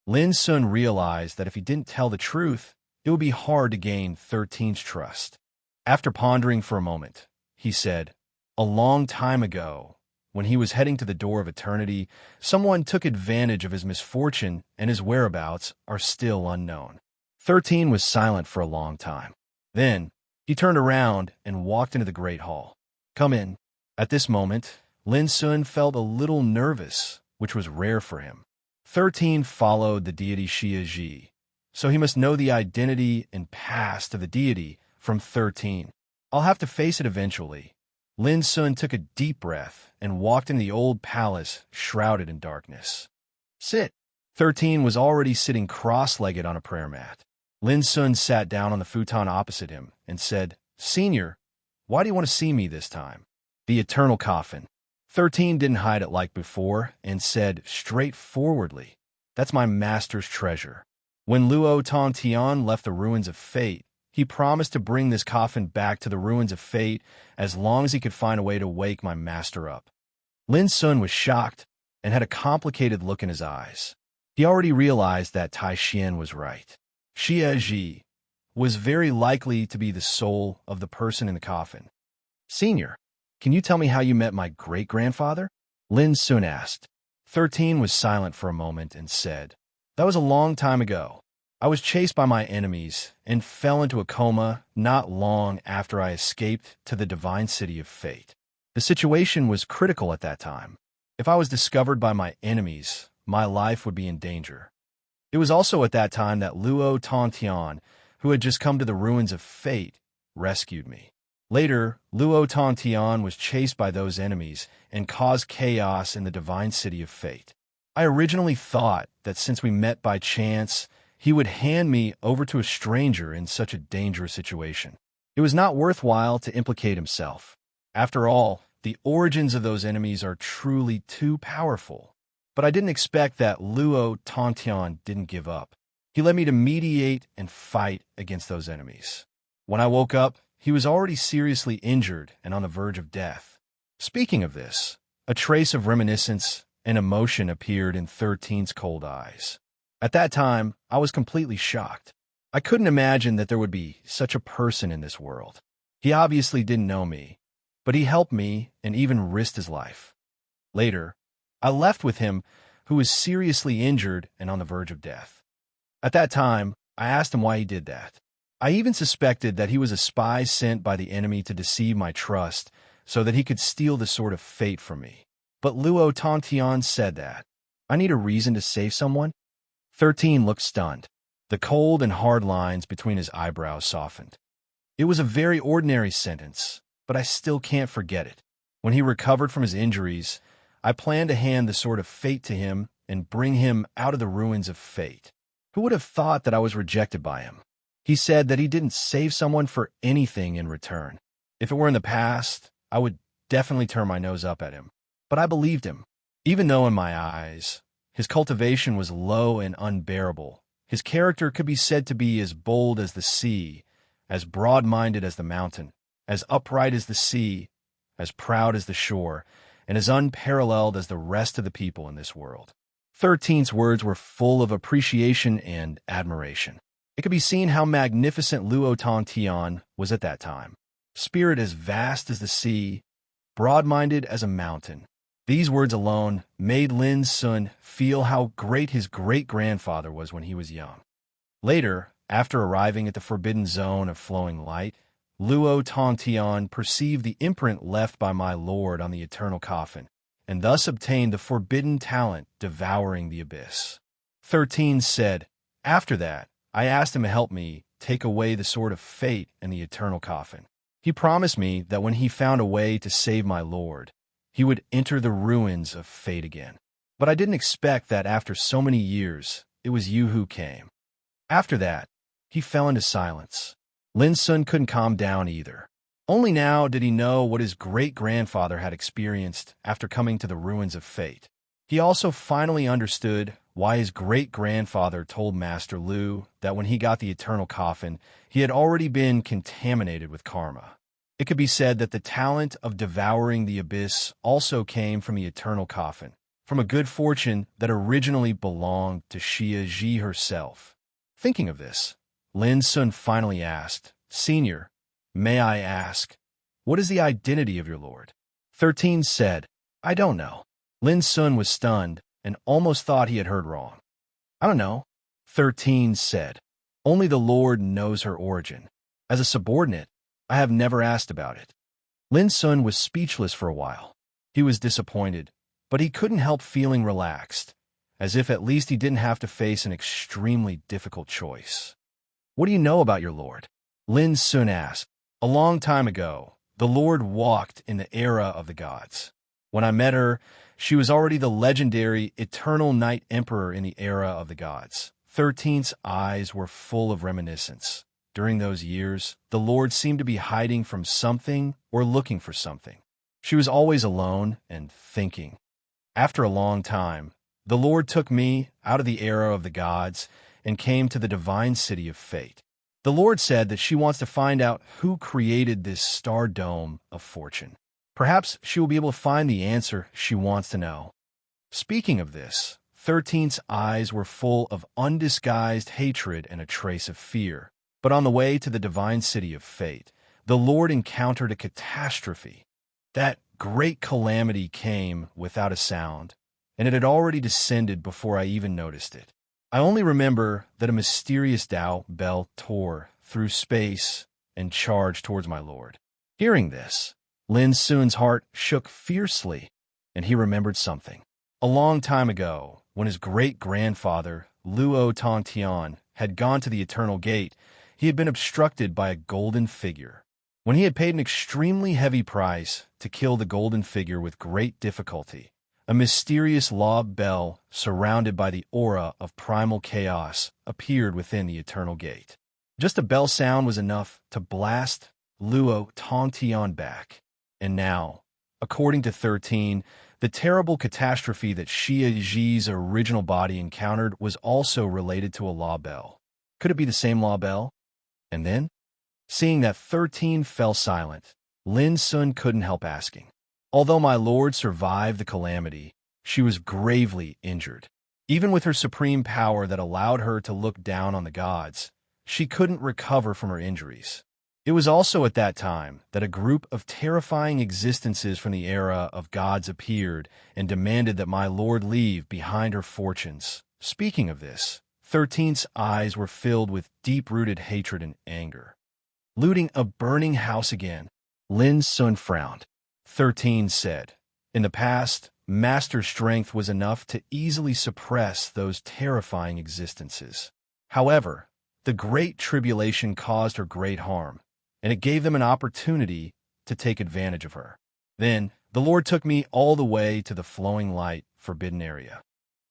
Lin Sun realized that if he didn't tell the truth, it would be hard to gain 13's trust. After pondering for a moment, he said, "A long time ago, when he was heading to the door of eternity, someone took advantage of his misfortune and his whereabouts are still unknown." 13 was silent for a long time. Then, he turned around and walked into the Great Hall. "Come in." At this moment, Lin Sun felt a little nervous, which was rare for him. 13 followed the deity Xia Ji, so he must know the identity and past of the deity from 13. "I'll have to face it eventually." Lin Sun took a deep breath and walked into the old palace shrouded in darkness. "Sit." 13 was already sitting cross-legged on a prayer mat. Lin Sun sat down on the futon opposite him and said, "Senior, why do you want to see me this time?" "The eternal coffin." 13 didn't hide it like before and said straightforwardly, "That's my master's treasure. When Luo Tongtian left the ruins of fate, he promised to bring this coffin back to the ruins of fate as long as he could find a way to wake my master up." Lin Sun was shocked and had a complicated look in his eyes. He already realized that Tai Xian was right. Xia Ji was very likely to be the soul of the person in the coffin. "Senior, can you tell me how you met my great-grandfather?" Lin Sun asked. 13 was silent for a moment and said, "That was a long time ago. I was chased by my enemies and fell into a coma not long after I escaped to the divine city of fate. The situation was critical at that time. If I was discovered by my enemies, my life would be in danger. It was also at that time that Luo Tongtian, who had just come to the ruins of fate, rescued me. Later, Luo Tongtian was chased by those enemies and caused chaos in the divine city of fate. I originally thought that since we met by chance, he would hand me over to a stranger in such a dangerous situation. It was not worthwhile to implicate himself. After all, the origins of those enemies are truly too powerful. But I didn't expect that Luo Tongtian didn't give up. He led me to mediate and fight against those enemies. When I woke up, he was already seriously injured and on the verge of death." Speaking of this, a trace of reminiscence and emotion appeared in 13's cold eyes. At that time, I was completely shocked. I couldn't imagine that there would be such a person in this world. He obviously didn't know me, but he helped me and even risked his life. Later, I left with him, who was seriously injured and on the verge of death. At that time, I asked him why he did that. I even suspected that he was a spy sent by the enemy to deceive my trust so that he could steal the sword of fate from me. But Luo Tongtian said that. I need a reason to save someone? 13 looked stunned. The cold and hard lines between his eyebrows softened. It was a very ordinary sentence, but I still can't forget it. When he recovered from his injuries, I planned to hand the sword of fate to him and bring him out of the ruins of fate. Who would have thought that I was rejected by him? He said that he didn't save someone for anything in return. If it were in the past, I would definitely turn my nose up at him. But I believed him. Even though in my eyes, his cultivation was low and unbearable, his character could be said to be as bold as the sea, as broad-minded as the mountain, as upright as the sea, as proud as the shore, and as unparalleled as the rest of the people in this world. 13's words were full of appreciation and admiration. It could be seen how magnificent Luo Tongtian was at that time. Spirit as vast as the sea, broad-minded as a mountain. These words alone made Lin Sun feel how great his great-grandfather was when he was young. Later, after arriving at the forbidden zone of flowing light, Luo Tongtian perceived the imprint left by my lord on the eternal coffin, and thus obtained the forbidden talent devouring the abyss. 13 said, "After that, I asked him to help me take away the sword of fate and the eternal coffin. He promised me that when he found a way to save my lord, he would enter the ruins of fate again. But I didn't expect that after so many years, it was you who came. After that, he fell into silence. Lin Sun couldn't calm down either. Only now did he know what his great-grandfather had experienced after coming to the ruins of fate. He also finally understood why his great-grandfather told Master Lu that when he got the eternal coffin, he had already been contaminated with karma. It could be said that the talent of devouring the abyss also came from the eternal coffin, from a good fortune that originally belonged to Xia Ji herself. Thinking of this, Lin Sun finally asked, "Senior, may I ask, what is the identity of your lord?" 13 said, "I don't know." Lin Sun was stunned and almost thought he had heard wrong. "I don't know," 13 said. "Only the Lord knows her origin. As a subordinate, I have never asked about it." Lin Sun was speechless for a while. He was disappointed, but he couldn't help feeling relaxed, as if at least he didn't have to face an extremely difficult choice. "What do you know about your lord?" Lin Sun asked. "A long time ago, the Lord walked in the era of the gods. When I met her, she was already the legendary Eternal Night Emperor in the era of the gods." 13's eyes were full of reminiscence. During those years, the Lord seemed to be hiding from something or looking for something. She was always alone and thinking. After a long time, the Lord took me out of the era of the gods and came to the divine city of fate. The Lord said that she wants to find out who created this star dome of fortune. Perhaps she will be able to find the answer she wants to know. Speaking of this, 13's eyes were full of undisguised hatred and a trace of fear. But on the way to the divine city of fate, the Lord encountered a catastrophe. That great calamity came without a sound, and it had already descended before I even noticed it. I only remember that a mysterious Tao bell tore through space and charged towards my lord. Hearing this, Lin Sun's heart shook fiercely, and he remembered something. A long time ago, when his great-grandfather, Luo Tongtian, had gone to the Eternal Gate, he had been obstructed by a golden figure. When he had paid an extremely heavy price to kill the golden figure with great difficulty, a mysterious law bell surrounded by the aura of primal chaos appeared within the Eternal Gate. Just a bell sound was enough to blast Luo Tongtian back. And now, according to 13, the terrible catastrophe that Xia Ji's original body encountered was also related to a law bell. Could it be the same law bell? And then, seeing that 13 fell silent, Lin Sun couldn't help asking. Although my lord survived the calamity, she was gravely injured. Even with her supreme power that allowed her to look down on the gods, she couldn't recover from her injuries. It was also at that time that a group of terrifying existences from the era of gods appeared and demanded that my lord leave behind her fortunes. Speaking of this, 13's eyes were filled with deep-rooted hatred and anger. Looting a burning house again, Lin Sun frowned. 13 said, "In the past, Master Strength was enough to easily suppress those terrifying existences. However, the Great Tribulation caused her great harm, and it gave them an opportunity to take advantage of her. Then, the Lord took me all the way to the flowing light, forbidden area.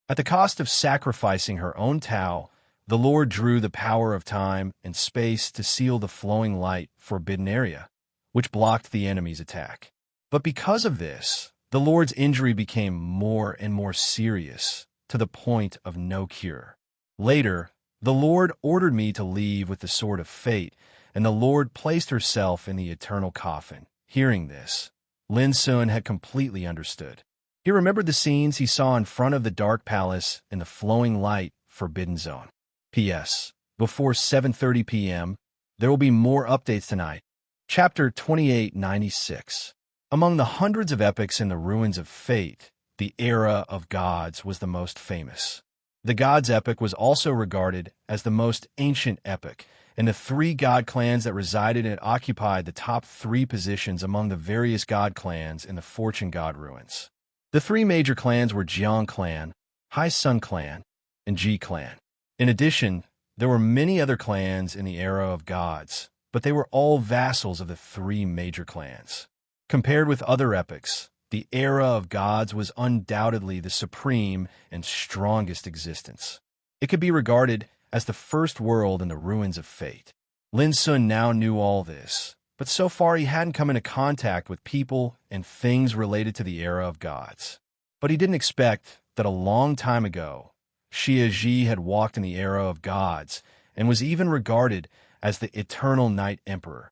At the cost of sacrificing her own Tao, the Lord drew the power of time and space to seal the flowing light, forbidden area, which blocked the enemy's attack. But because of this, the Lord's injury became more and more serious, to the point of no cure. Later, the Lord ordered me to leave with the sword of fate, and the Lord placed herself in the eternal coffin. Hearing this, Lin Sun had completely understood. He remembered the scenes he saw in front of the Dark Palace in the flowing light forbidden zone. P.S. Before 7:30 p.m., there will be more updates tonight. Chapter 2896. Among the hundreds of epics in the ruins of fate, the era of gods was the most famous. The gods' epic was also regarded as the most ancient epic, and the three god clans that resided in it occupied the top 3 positions among the various god clans in the Fortune God ruins. The 3 major clans were Jiang clan, High Sun clan, and Ji clan. In addition, There were many other clans in the era of gods, but they were all vassals of the three major clans. Compared with other epochs, the era of gods was undoubtedly the supreme and strongest existence. It could be regarded as the first world in the ruins of fate. Lin Sun now knew all this, but so far he hadn't come into contact with people and things related to the era of gods. But he didn't expect that a long time ago, Xia Ji had walked in the era of gods and was even regarded as the eternal Night Emperor.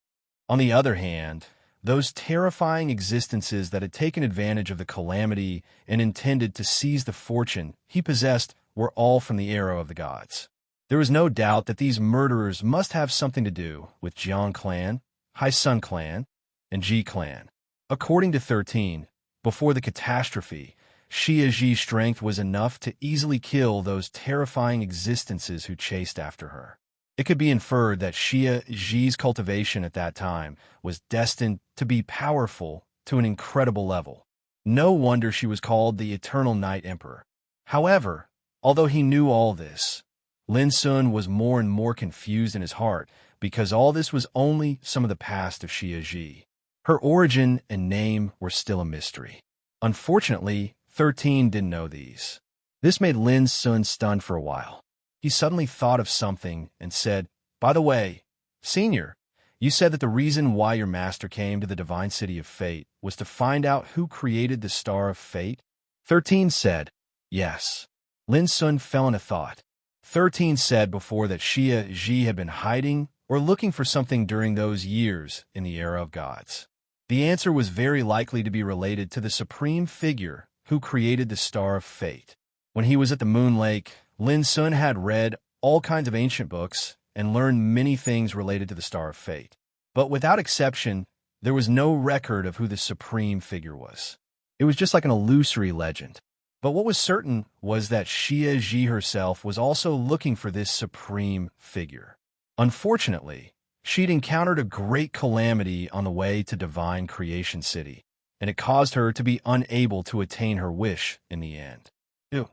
On the other hand, those terrifying existences that had taken advantage of the calamity and intended to seize the fortune he possessed were all from the era of the gods. There was no doubt that these murderers must have something to do with Jiang clan, Hai Sun clan, and Ji clan. According to 13, before the catastrophe, Xia Ji's strength was enough to easily kill those terrifying existences who chased after her. It could be inferred that Xia Ji's cultivation at that time was destined to be powerful to an incredible level. No wonder she was called the Eternal Night Emperor. However, although he knew all this, Lin Sun was more and more confused in his heart because all this was only some of the past of Xia Ji. Her origin and name were still a mystery. Unfortunately, 13 didn't know these. This made Lin Sun stunned for a while. He suddenly thought of something and said, "By the way, Senior, you said that the reason why your master came to the Divine City of Fate was to find out who created the Star of Fate?" 13 said, "Yes." Lin Sun fell into thought. 13 said before that Xia Ji had been hiding or looking for something during those years in the era of gods. The answer was very likely to be related to the supreme figure who created the Star of Fate. When he was at the Moon Lake, Lin Sun had read all kinds of ancient books and learned many things related to the Star of Fate. But without exception, there was no record of who the supreme figure was. It was just like an illusory legend. But what was certain was that Xia Ji herself was also looking for this supreme figure. Unfortunately, she'd encountered a great calamity on the way to Divine Creation City, and it caused her to be unable to attain her wish in the end. "Ew,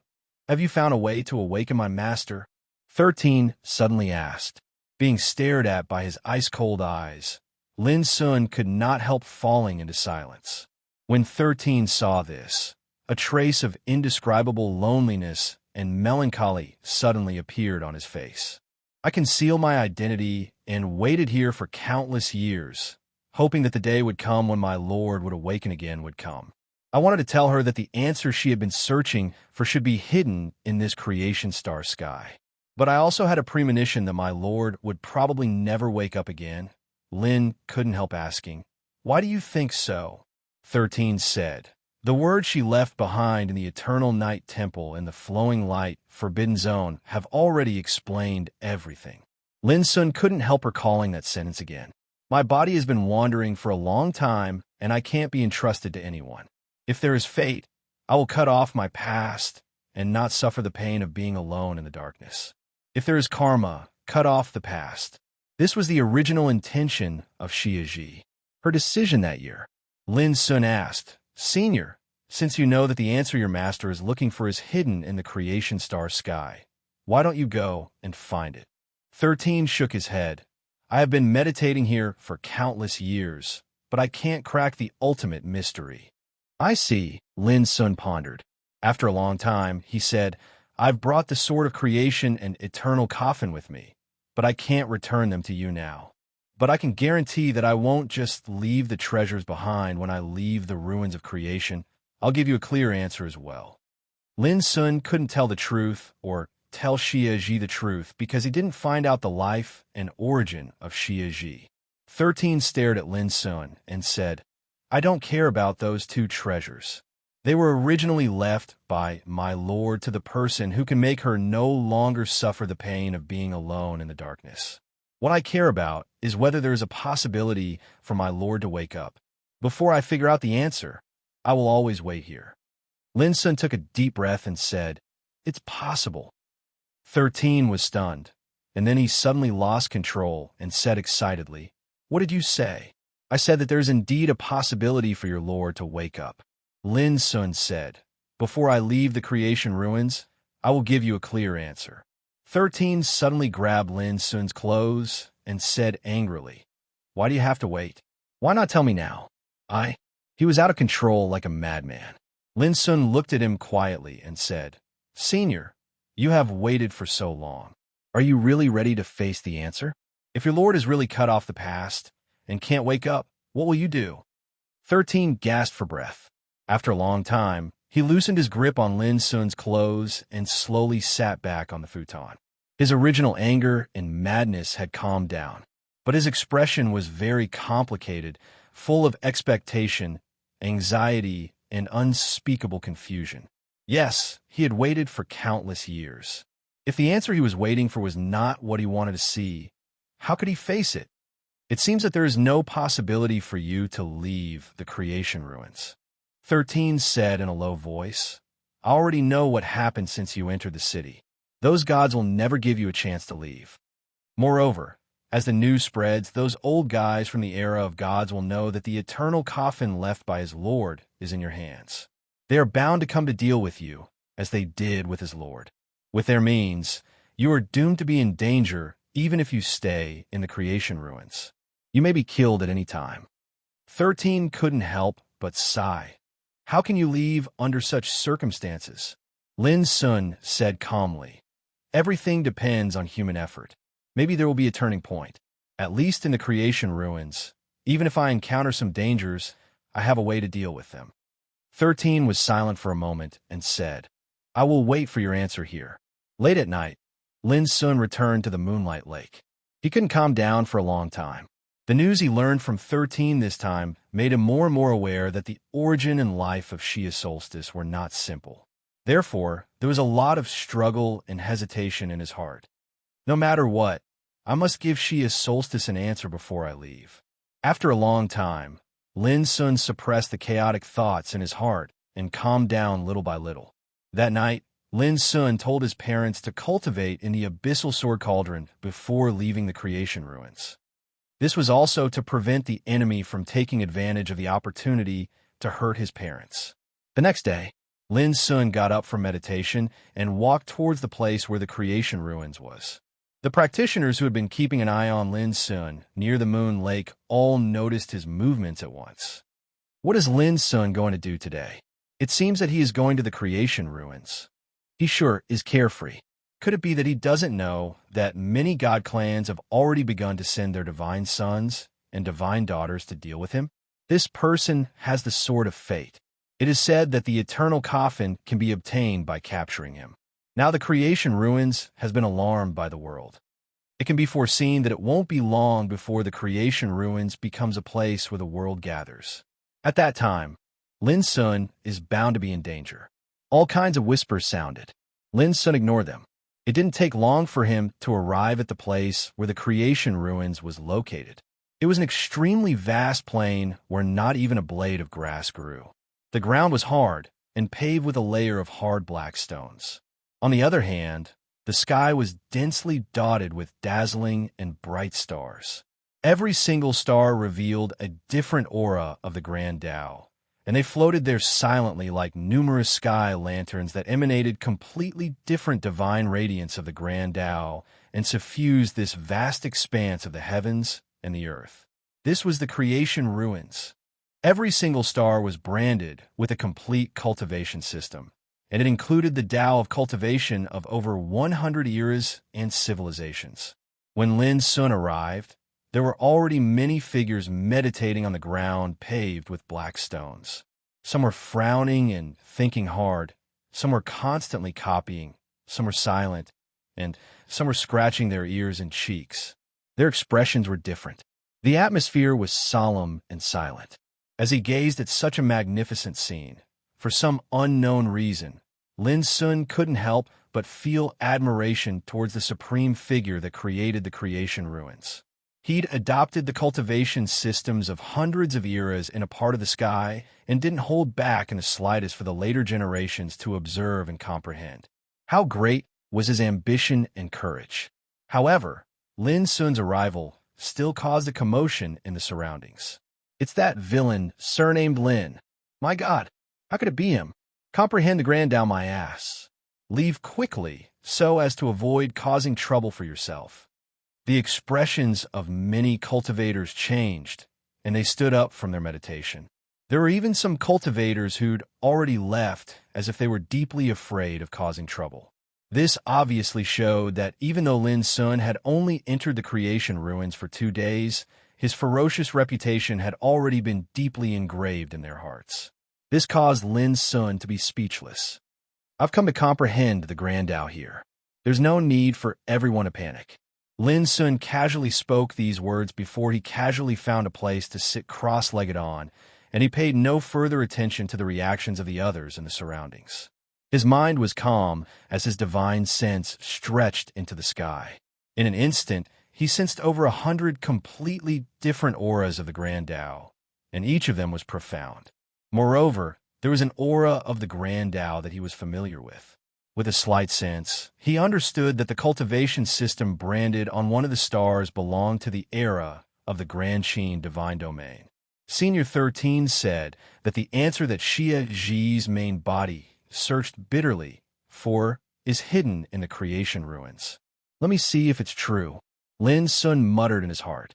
have you found a way to awaken my master?" 13 suddenly asked. Being stared at by his ice-cold eyes, Lin Sun could not help falling into silence. When 13 saw this, a trace of indescribable loneliness and melancholy suddenly appeared on his face. "I concealed my identity and waited here for countless years, hoping that the day would come when my Lord would awaken again would come. I wanted to tell her that the answer she had been searching for should be hidden in this creation star sky. But I also had a premonition that my Lord would probably never wake up again." Lin couldn't help asking, "Why do you think so?" 13 said, "The words she left behind in the Eternal Night Temple and the flowing light Forbidden Zone have already explained everything." Lin Sun couldn't help recalling that sentence again. "My body has been wandering for a long time, and I can't be entrusted to anyone. If there is fate, I will cut off my past and not suffer the pain of being alone in the darkness. If there is karma, cut off the past." This was the original intention of Xia Ji. Her decision that year. Lin Sun asked, "Senior, since you know that the answer your master is looking for is hidden in the creation star sky, why don't you go and find it?" 13 shook his head. "I have been meditating here for countless years, but I can't crack the ultimate mystery." "I see," Lin Sun pondered. After a long time, he said, "I've brought the Sword of Creation and Eternal Coffin with me, but I can't return them to you now. But I can guarantee that I won't just leave the treasures behind when I leave the ruins of creation. I'll give you a clear answer as well." Lin Sun couldn't tell the truth or tell Xia Ji the truth because he didn't find out the life and origin of Xia Ji. 13 stared at Lin Sun and said, "I don't care about those two treasures. They were originally left by my Lord to the person who can make her no longer suffer the pain of being alone in the darkness. What I care about is whether there is a possibility for my Lord to wake up. Before I figure out the answer, I will always wait here." Lin Sun took a deep breath and said, "It's possible." 13 was stunned, and then he suddenly lost control and said excitedly, "What did you say?" "I said that there is indeed a possibility for your Lord to wake up." Lin Sun said, "Before I leave the creation ruins, I will give you a clear answer." 13 suddenly grabbed Lin Sun's clothes and said angrily, "Why do you have to wait? Why not tell me now?" He was out of control like a madman. Lin Sun looked at him quietly and said, "Senior, you have waited for so long. Are you really ready to face the answer? If your lord is really cut off the past and can't wake up, what will you do?" 13 gasped for breath. After a long time, he loosened his grip on Lin Sun's clothes and slowly sat back on the futon. His original anger and madness had calmed down, but his expression was very complicated, full of expectation, anxiety, and unspeakable confusion. Yes, he had waited for countless years. If the answer he was waiting for was not what he wanted to see, how could he face it? "It seems that there is no possibility for you to leave the creation ruins," 13 said in a low voice. "I already know what happened since you entered the city. Those gods will never give you a chance to leave. Moreover, as the news spreads, those old guys from the era of gods will know that the eternal coffin left by his lord is in your hands. They are bound to come to deal with you, as they did with his lord. With their means, you are doomed to be in danger even if you stay in the creation ruins. You may be killed at any time." 13 couldn't help but sigh. "How can you leave under such circumstances?" Lin Sun said calmly, "Everything depends on human effort. Maybe there will be a turning point. At least in the creation ruins, even if I encounter some dangers, I have a way to deal with them." 13 was silent for a moment and said, "I will wait for your answer here." Late at night, Lin Sun returned to the Moonlight Lake. He couldn't calm down for a long time. The news he learned from 13 this time made him more and more aware that the origin and life of Shia Solstice were not simple. Therefore, there was a lot of struggle and hesitation in his heart. No matter what, I must give Shia Solstice an answer before I leave. After a long time, Lin Sun suppressed the chaotic thoughts in his heart and calmed down little by little. That night, Lin Sun told his parents to cultivate in the abyssal sword cauldron before leaving the creation ruins. This was also to prevent the enemy from taking advantage of the opportunity to hurt his parents. The next day, Lin Sun got up from meditation and walked towards the place where the creation ruins was. The practitioners who had been keeping an eye on Lin Sun near the Moon Lake all noticed his movements at once. What is Lin Sun going to do today? It seems that he is going to the creation ruins. He sure is carefree. Could it be that he doesn't know that many god clans have already begun to send their divine sons and divine daughters to deal with him? This person has the sword of fate. It is said that the eternal coffin can be obtained by capturing him. Now the creation ruins has been alarmed by the world. It can be foreseen that it won't be long before the creation ruins becomes a place where the world gathers. At that time, Lin Sun is bound to be in danger. All kinds of whispers sounded. Lin Sun ignored them. It didn't take long for him to arrive at the place where the creation ruins was located. It was an extremely vast plain where not even a blade of grass grew. The ground was hard and paved with a layer of hard black stones. On the other hand, the sky was densely dotted with dazzling and bright stars. Every single star revealed a different aura of the Grand Tao, and they floated there silently like numerous sky lanterns that emanated completely different divine radiance of the Grand Tao and suffused this vast expanse of the heavens and the earth. This was the creation ruins. Every single star was branded with a complete cultivation system, and it included the Tao of cultivation of over 100 eras and civilizations. When Lin Sun arrived, there were already many figures meditating on the ground paved with black stones. Some were frowning and thinking hard, some were constantly copying, some were silent, and some were scratching their ears and cheeks. Their expressions were different. The atmosphere was solemn and silent. As he gazed at such a magnificent scene, for some unknown reason, Lin Sun couldn't help but feel admiration towards the supreme figure that created the creation ruins. He'd adopted the cultivation systems of hundreds of eras in a part of the sky and didn't hold back in the slightest for the later generations to observe and comprehend. How great was his ambition and courage! However, Lin Sun's arrival still caused a commotion in the surroundings. "It's that villain, surnamed Lin. My God, how could it be him? Comprehend the Grand Tao, my ass. Leave quickly, so as to avoid causing trouble for yourself. The expressions of many cultivators changed, and they stood up from their meditation. There were even some cultivators who'd already left, as if they were deeply afraid of causing trouble. This obviously showed that even though Lin Sun had only entered the creation ruins for 2 days, his ferocious reputation had already been deeply engraved in their hearts. This caused Lin Sun to be speechless. I've come to comprehend the grand Tao here. There's no need for everyone to panic. Lin Sun casually spoke these words before he casually found a place to sit cross-legged on, and he paid no further attention to the reactions of the others in the surroundings. His mind was calm as his divine sense stretched into the sky. In an instant, he sensed over 100 completely different auras of the Grand Tao, and each of them was profound. Moreover, there was an aura of the Grand Tao that he was familiar with. With a slight sense, he understood that the cultivation system branded on one of the stars belonged to the era of the Grand Qin divine domain. Senior 13 said that the answer that Xia Zhi's main body searched bitterly for is hidden in the creation ruins. Let me see if it's true, Lin Sun muttered in his heart.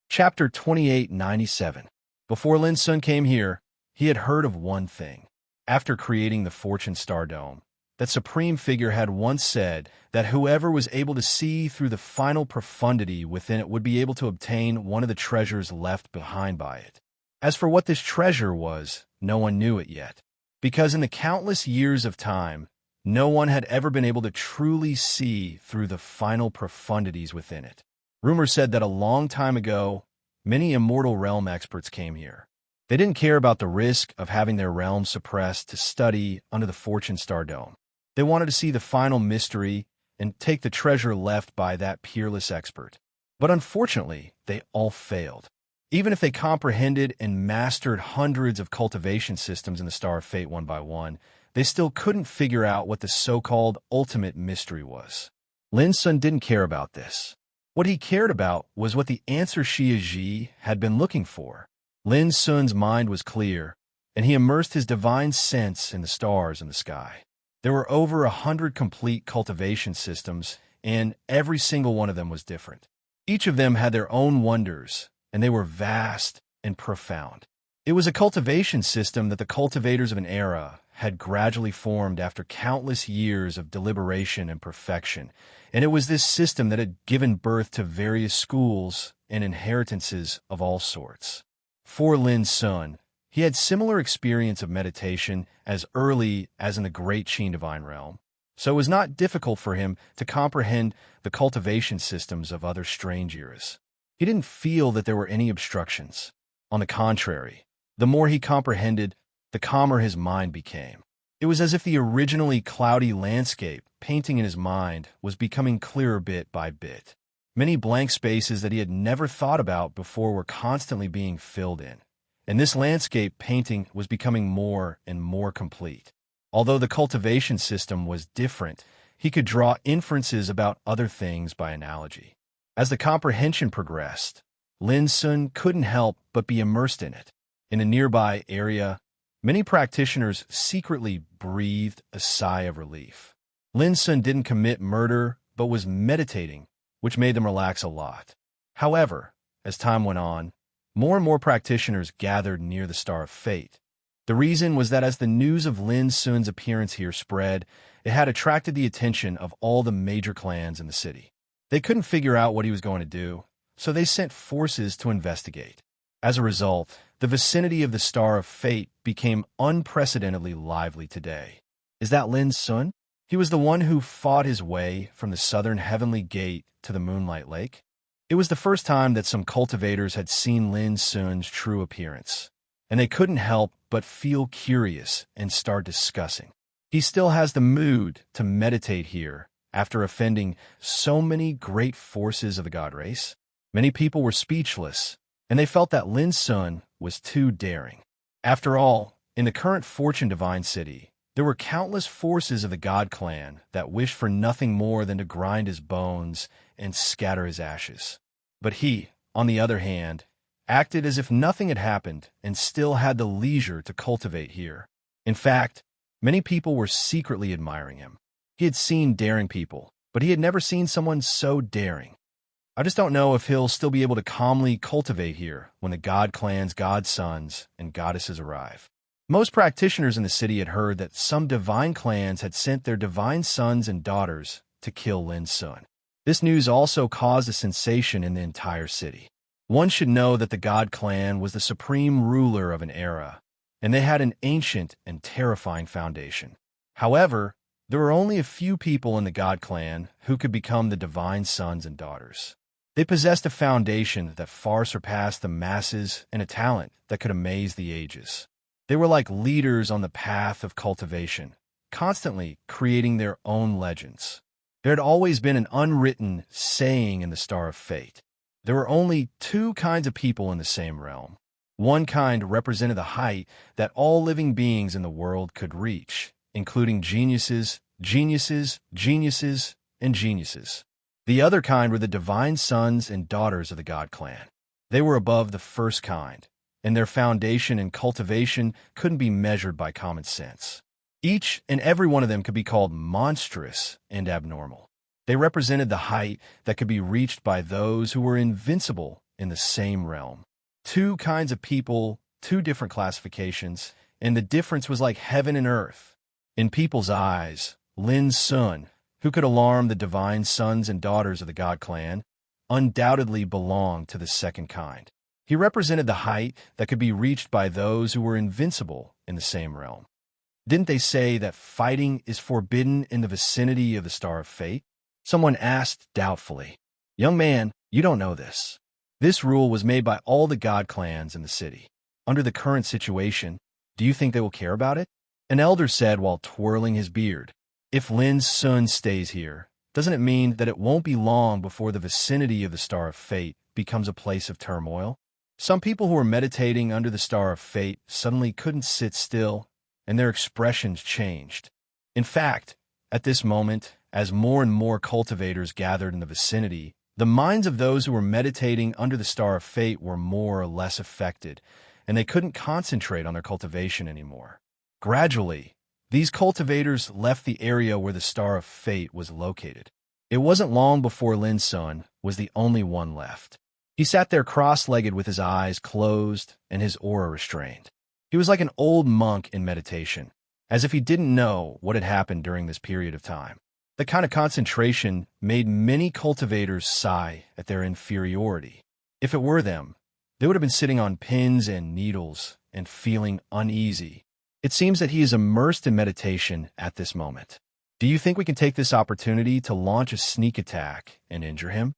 Chapter 2897. Before Lin Sun came here, he had heard of one thing. After creating the Fortune Star Dome, that supreme figure had once said that whoever was able to see through the final profundity within it would be able to obtain one of the treasures left behind by it. As for what this treasure was, no one knew it yet, because in the countless years of time, no one had ever been able to truly see through the final profundities within it. Rumor said that a long time ago, many immortal realm experts came here. They didn't care about the risk of having their realm suppressed to study under the Fortune Star Dome. They wanted to see the final mystery and take the treasure left by that peerless expert. But unfortunately, they all failed. Even if they comprehended and mastered hundreds of cultivation systems in the Star of Fate one by one, they still couldn't figure out what the so-called ultimate mystery was. Lin Sun didn't care about this. What he cared about was what the answer Xia Zhi had been looking for. Lin Sun's mind was clear, and he immersed his divine sense in the stars in the sky. There were over 100 complete cultivation systems, and every single one of them was different. Each of them had their own wonders, and they were vast and profound. It was a cultivation system that the cultivators of an era had gradually formed after countless years of deliberation and perfection, and it was this system that had given birth to various schools and inheritances of all sorts. For Lin Sun, he had similar experience of meditation as early as in the Great Qin Divine Realm, so it was not difficult for him to comprehend the cultivation systems of other strange eras. He didn't feel that there were any obstructions. On the contrary, the more he comprehended, the calmer his mind became. It was as if the originally cloudy landscape painting in his mind was becoming clearer bit by bit. Many blank spaces that he had never thought about before were constantly being filled in, and this landscape painting was becoming more and more complete. Although the cultivation system was different, he could draw inferences about other things by analogy. As the comprehension progressed, Lin Sun couldn't help but be immersed in it. In a nearby area, many practitioners secretly breathed a sigh of relief. Lin Sun didn't commit murder, but was meditating, which made them relax a lot. However, as time went on, more and more practitioners gathered near the Star of Fate. The reason was that as the news of Lin Sun's appearance here spread, it had attracted the attention of all the major clans in the city. They couldn't figure out what he was going to do, so they sent forces to investigate. As a result, the vicinity of the Star of Fate became unprecedentedly lively today. Is that Lin Sun? He was the one who fought his way from the southern heavenly gate to the Moonlight Lake. It was the first time that some cultivators had seen Lin Sun's true appearance, and they couldn't help but feel curious and start discussing. He still has the mood to meditate here after offending so many great forces of the god race. Many people were speechless, and they felt that Lin Sun was too daring. After all, in the current Fortune Divine City, there were countless forces of the God clan that wished for nothing more than to grind his bones and scatter his ashes. But he, on the other hand, acted as if nothing had happened and still had the leisure to cultivate here. In fact, many people were secretly admiring him. He had seen daring people, but he had never seen someone so daring. I just don't know if he'll still be able to calmly cultivate here when the god clan's godsons and goddesses arrive. Most practitioners in the city had heard that some divine clans had sent their divine sons and daughters to kill Lin Sun. This news also caused a sensation in the entire city. One should know that the god clan was the supreme ruler of an era, and they had an ancient and terrifying foundation. However, there were only a few people in the god clan who could become the divine sons and daughters. They possessed a foundation that far surpassed the masses and a talent that could amaze the ages. They were like leaders on the path of cultivation, constantly creating their own legends. There had always been an unwritten saying in the Star of Fate. There were only two kinds of people in the same realm. One kind represented the height that all living beings in the world could reach, including geniuses, geniuses, geniuses, and geniuses. The other kind were the divine sons and daughters of the god clan. They were above the first kind, and their foundation and cultivation couldn't be measured by common sense. Each and every one of them could be called monstrous and abnormal. They represented the height that could be reached by those who were invincible in the same realm. Two kinds of people, two different classifications, and the difference was like heaven and earth. In people's eyes, Lin Sun, who could alarm the divine sons and daughters of the god clan, undoubtedly belonged to the second kind. He represented the height that could be reached by those who were invincible in the same realm. Didn't they say that fighting is forbidden in the vicinity of the Star of Fate? Someone asked doubtfully. Young man, you don't know this. This rule was made by all the god clans in the city. Under the current situation, do you think they will care about it? An elder said while twirling his beard. If Lin Sun stays here, doesn't it mean that it won't be long before the vicinity of the Star of Fate becomes a place of turmoil? Some people who were meditating under the Star of Fate suddenly couldn't sit still, and their expressions changed. In fact, at this moment, as more and more cultivators gathered in the vicinity, the minds of those who were meditating under the Star of Fate were more or less affected, and they couldn't concentrate on their cultivation anymore. Gradually, these cultivators left the area where the Star of Fate was located. It wasn't long before Lin Sun was the only one left. He sat there cross-legged with his eyes closed and his aura restrained. He was like an old monk in meditation, as if he didn't know what had happened during this period of time. The kind of concentration made many cultivators sigh at their inferiority. If it were them, they would have been sitting on pins and needles and feeling uneasy. It seems that he is immersed in meditation at this moment. Do you think we can take this opportunity to launch a sneak attack and injure him?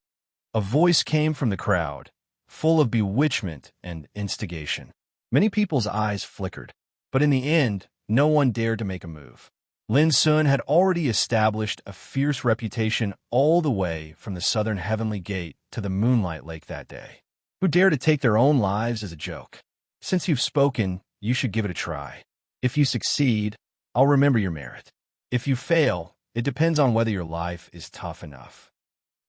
A voice came from the crowd, full of bewitchment and instigation. Many people's eyes flickered, but in the end, no one dared to make a move. Lin Sun had already established a fierce reputation all the way from the southern heavenly gate to the Moonlight Lake that day. Who dare to take their own lives as a joke? Since you've spoken, you should give it a try. If you succeed, I'll remember your merit. If you fail, it depends on whether your life is tough enough.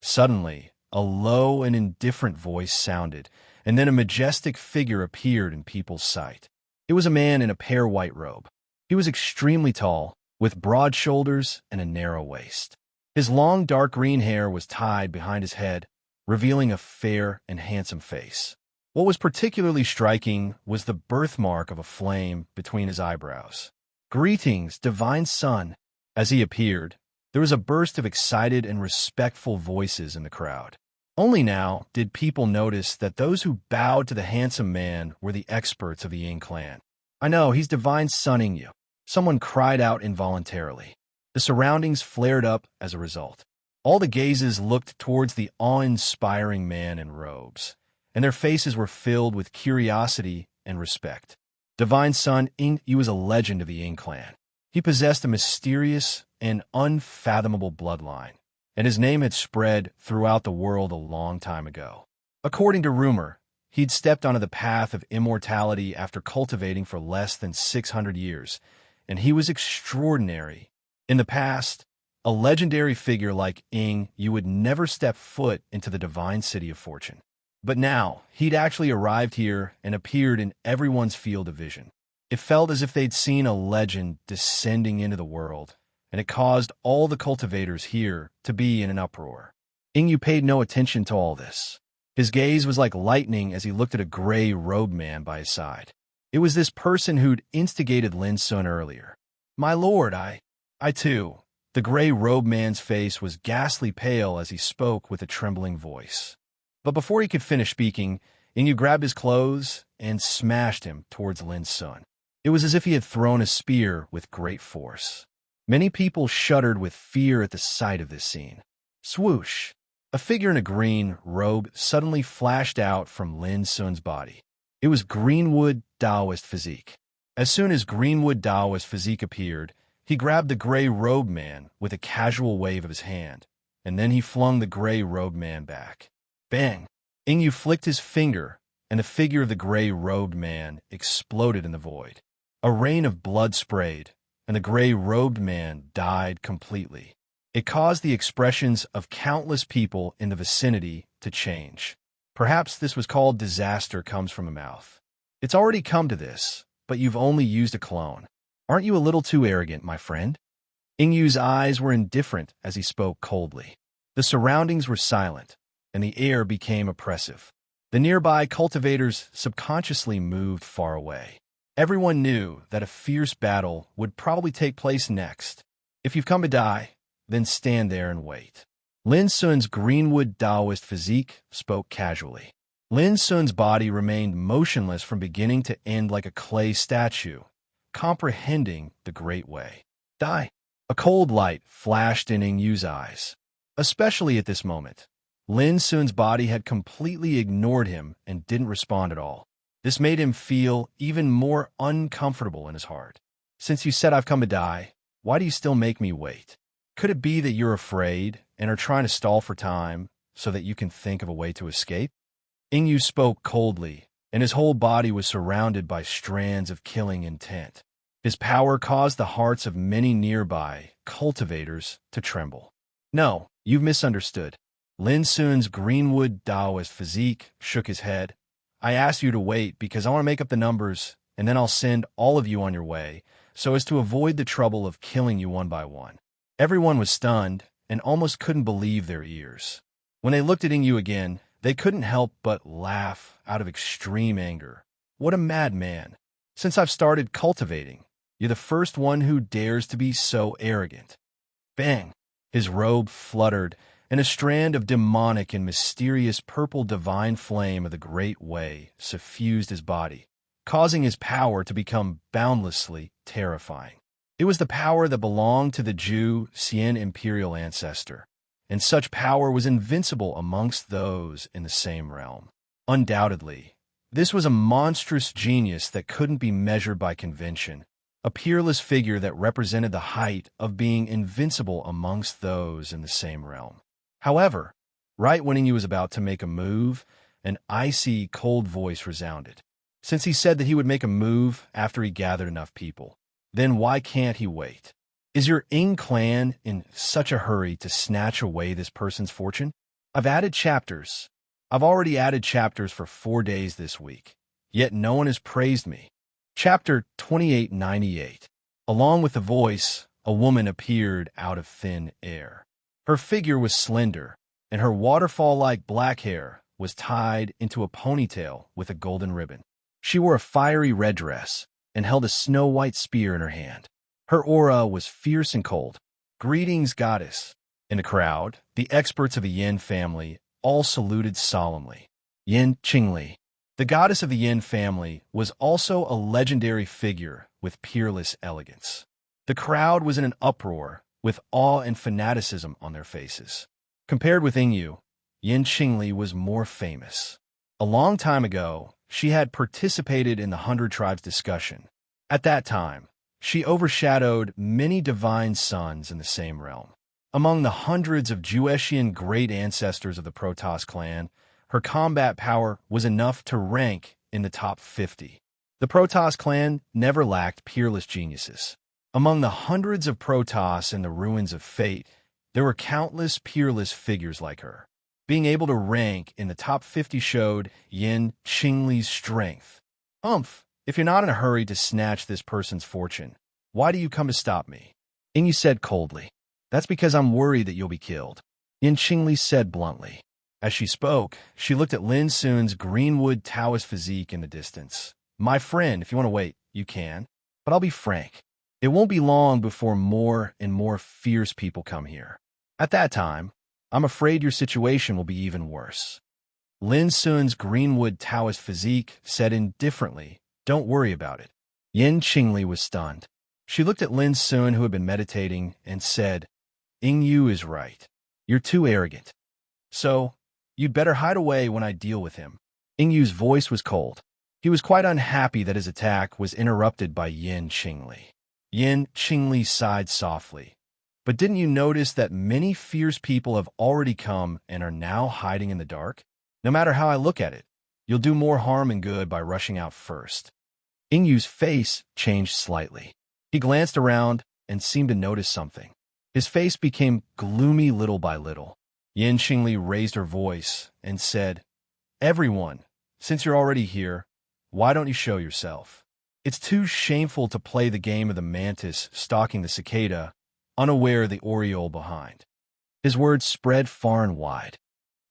Suddenly, a low and indifferent voice sounded, and then a majestic figure appeared in people's sight. It was a man in a pale white robe. He was extremely tall, with broad shoulders and a narrow waist. His long dark green hair was tied behind his head, revealing a fair and handsome face. What was particularly striking was the birthmark of a flame between his eyebrows. Greetings, divine son. As he appeared, there was a burst of excited and respectful voices in the crowd. Only now did people notice that those who bowed to the handsome man were the experts of the Ying clan. I know, he's divine sonning you. Someone cried out involuntarily. The surroundings flared up as a result. All the gazes looked towards the awe-inspiring man in robes, and their faces were filled with curiosity and respect. Divine Son, he was a legend of the Ying clan. He possessed a mysterious and unfathomable bloodline, and his name had spread throughout the world a long time ago. According to rumor, he'd stepped onto the path of immortality after cultivating for less than 600 years, and he was extraordinary. In the past, a legendary figure like Ying, you would never step foot into the divine city of fortune. But now, he'd actually arrived here and appeared in everyone's field of vision. It felt as if they'd seen a legend descending into the world, and it caused all the cultivators here to be in an uproar. Ingyu paid no attention to all this. His gaze was like lightning as he looked at a gray-robed man by his side. It was this person who'd instigated Lin Sun earlier. "My lord, I too." The gray-robed man's face was ghastly pale as he spoke with a trembling voice. But before he could finish speaking, Ingyu grabbed his clothes and smashed him towards Lin Sun. It was as if he had thrown a spear with great force. Many people shuddered with fear at the sight of this scene. Swoosh! A figure in a green robe suddenly flashed out from Lin Sun's body. It was Greenwood Taoist physique. As soon as Greenwood Taoist physique appeared, he grabbed the gray-robed man with a casual wave of his hand, and then he flung the gray-robed man back. Bang! Ingyu flicked his finger, and the figure of the gray-robed man exploded in the void. A rain of blood sprayed, and the gray-robed man died completely. It caused the expressions of countless people in the vicinity to change. Perhaps this was called disaster comes from a mouth. It's already come to this, but you've only used a clone. Aren't you a little too arrogant, my friend? Ingyu's eyes were indifferent as he spoke coldly. The surroundings were silent, and the air became oppressive. The nearby cultivators subconsciously moved far away. Everyone knew that a fierce battle would probably take place next. If you've come to die, then stand there and wait. Lin Sun's Greenwood Taoist physique spoke casually. Lin Sun's body remained motionless from beginning to end like a clay statue, comprehending the great way. Die! A cold light flashed in Ingyu's eyes. Especially at this moment, Lin Sun's body had completely ignored him and didn't respond at all. This made him feel even more uncomfortable in his heart. Since you said I've come to die, why do you still make me wait? Could it be that you're afraid and are trying to stall for time so that you can think of a way to escape? Ingyu spoke coldly, and his whole body was surrounded by strands of killing intent. His power caused the hearts of many nearby cultivators to tremble. No, you've misunderstood. Lin Sun's Greenwood Taoist physique shook his head. I asked you to wait because I want to make up the numbers, and then I'll send all of you on your way, so as to avoid the trouble of killing you one by one. Everyone was stunned and almost couldn't believe their ears. When they looked at Ingyu again, they couldn't help but laugh out of extreme anger. What a madman! Since I've started cultivating, you're the first one who dares to be so arrogant. Bang! His robe fluttered, and a strand of demonic and mysterious purple divine flame of the Great Way suffused his body, causing his power to become boundlessly terrifying. It was the power that belonged to the Zhu Xian imperial ancestor, and such power was invincible amongst those in the same realm. Undoubtedly, this was a monstrous genius that couldn't be measured by convention, a peerless figure that represented the height of being invincible amongst those in the same realm. However, right when he was about to make a move, an icy, cold voice resounded. Since he said that he would make a move after he gathered enough people, then why can't he wait? Is your Ing clan in such a hurry to snatch away this person's fortune? I've already added chapters for 4 days this week, yet no one has praised me. Chapter 2898. Along with the voice, a woman appeared out of thin air. Her figure was slender, and her waterfall-like black hair was tied into a ponytail with a golden ribbon. She wore a fiery red dress and held a snow-white spear in her hand. Her aura was fierce and cold. Greetings, goddess. In the crowd, the experts of the Yin family all saluted solemnly. Yin Qingli. The goddess of the Yin family was also a legendary figure with peerless elegance. The crowd was in an uproar, with awe and fanaticism on their faces. Compared with Ingyu, Yin Qingli was more famous. A long time ago, she had participated in the 100 Tribes discussion. At that time, she overshadowed many divine sons in the same realm. Among the hundreds of Jueshian great ancestors of the Protoss clan, her combat power was enough to rank in the top 50. The Protoss clan never lacked peerless geniuses. Among the hundreds of Protoss in the ruins of fate, there were countless peerless figures like her. Being able to rank in the top 50 showed Yin Qingli's strength. If you're not in a hurry to snatch this person's fortune, why do you come to stop me? Yingyu said coldly. That's because I'm worried that you'll be killed, Yin Qingli said bluntly. As she spoke, she looked at Lin Sun's greenwood Taoist physique in the distance. My friend, if you want to wait, you can. But I'll be frank. It won't be long before more and more fierce people come here. At that time, I'm afraid your situation will be even worse. Lin Sun's greenwood Taoist physique said indifferently, don't worry about it. Yin Qingli was stunned. She looked at Lin Sun, who had been meditating, and said, Yingyu is right. You're too arrogant. So, you'd better hide away when I deal with him. Yingyu's voice was cold. He was quite unhappy that his attack was interrupted by Yin Qingli. Yin Qingli sighed softly. But didn't you notice that many fierce people have already come and are now hiding in the dark? No matter how I look at it, you'll do more harm than good by rushing out first. Yingyu's face changed slightly. He glanced around and seemed to notice something. His face became gloomy little by little. Yin Qingli raised her voice and said, Everyone, since you're already here, why don't you show yourself? It's too shameful to play the game of the mantis stalking the cicada, unaware of the oriole behind. His words spread far and wide.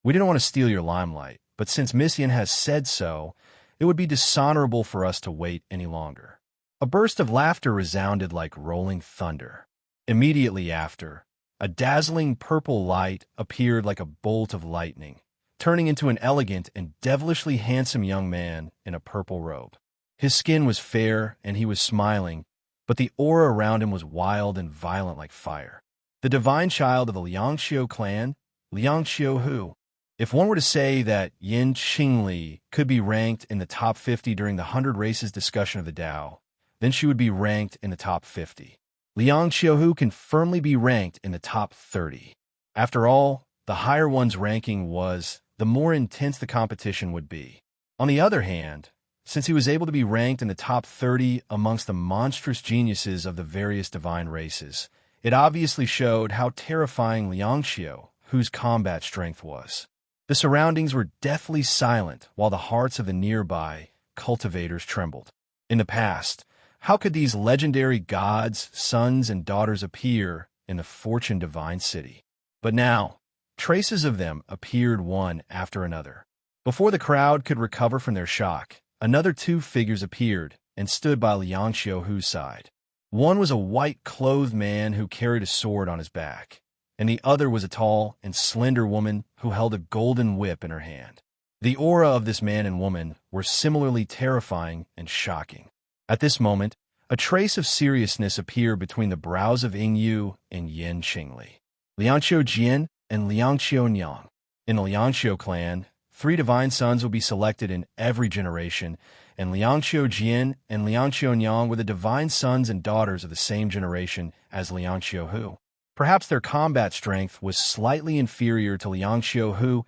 We didn't want to steal your limelight, but since Missian has said so, it would be dishonorable for us to wait any longer. A burst of laughter resounded like rolling thunder. Immediately after, a dazzling purple light appeared like a bolt of lightning, turning into an elegant and devilishly handsome young man in a purple robe. His skin was fair and he was smiling, but the aura around him was wild and violent like fire. The divine child of the Liangxiu clan, Liangxiu Hu. If one were to say that Yin Qingli could be ranked in the top 50 during the 100 Races discussion of the Tao, then she would be ranked in the top 50. Liang Xiaohu can firmly be ranked in the top 30. After all, the higher one's ranking was, the more intense the competition would be. On the other hand, since he was able to be ranked in the top 30 amongst the monstrous geniuses of the various divine races, it obviously showed how terrifying Liang Xiao, whose combat strength was. The surroundings were deathly silent while the hearts of the nearby cultivators trembled. In the past, how could these legendary gods, sons, and daughters appear in the Fortune Divine City? But now, traces of them appeared one after another. Before the crowd could recover from their shock, another two figures appeared and stood by Liang Xiaohu's side. One was a white-clothed man who carried a sword on his back, and the other was a tall and slender woman who held a golden whip in her hand. The aura of this man and woman were similarly terrifying and shocking. At this moment, a trace of seriousness appeared between the brows of Yingyu and Yin Qingli. Liangxiu Jian and Liangxiu Niang. In the Liangxiu clan, 3 divine sons will be selected in every generation, and Liangxiu Jian and Liangxiu Niang were the divine sons and daughters of the same generation as Liangxiu Hu. Perhaps their combat strength was slightly inferior to Liangxiu Hu,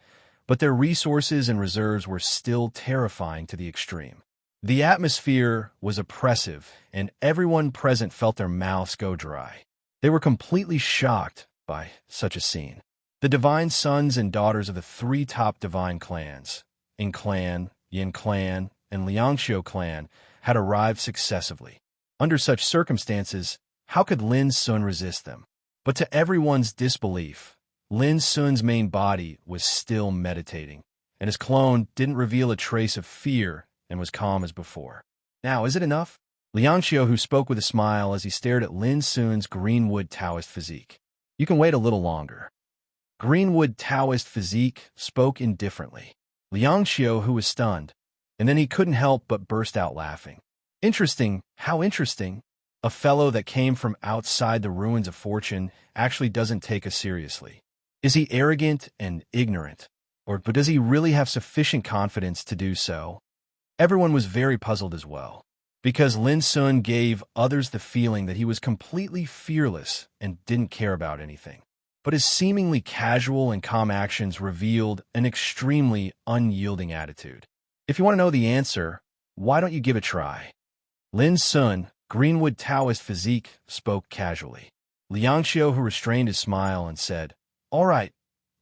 but their resources and reserves were still terrifying to the extreme. The atmosphere was oppressive, and everyone present felt their mouths go dry. They were completely shocked by such a scene. The divine sons and daughters of the 3 top divine clans, Ying Clan, Yin Clan, and Liangxiu Clan, had arrived successively. Under such circumstances, how could Lin Sun resist them? But to everyone's disbelief, Lin Sun's main body was still meditating, and his clone didn't reveal a trace of fear and was calm as before. Now, is it enough? Liangxiu, who spoke with a smile as he stared at Lin Sun's greenwood Taoist physique. You can wait a little longer. Greenwood Taoist physique spoke indifferently. Liangxiu, who was stunned, and then he couldn't help but burst out laughing. Interesting, how interesting. A fellow that came from outside the ruins of fortune actually doesn't take us seriously. Is he arrogant and ignorant, or does he really have sufficient confidence to do so? Everyone was very puzzled as well, because Lin Sun gave others the feeling that he was completely fearless and didn't care about anything. But his seemingly casual and calm actions revealed an extremely unyielding attitude. If you want to know the answer, why don't you give it a try? Lin Sun, greenwood Taoist physique, spoke casually. Liangxiu, who restrained his smile and said, All right,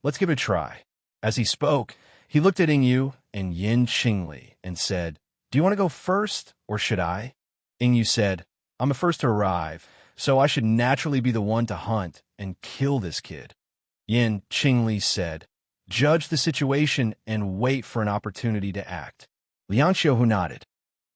let's give it a try. As he spoke, he looked at Yingyu and Yin Qingli and said, Do you want to go first, or should I? Yingyu said, I'm the first to arrive, so I should naturally be the one to hunt and kill this kid. Yin Qingli said, "Judge the situation and wait for an opportunity to act." Liang Xiaohu nodded.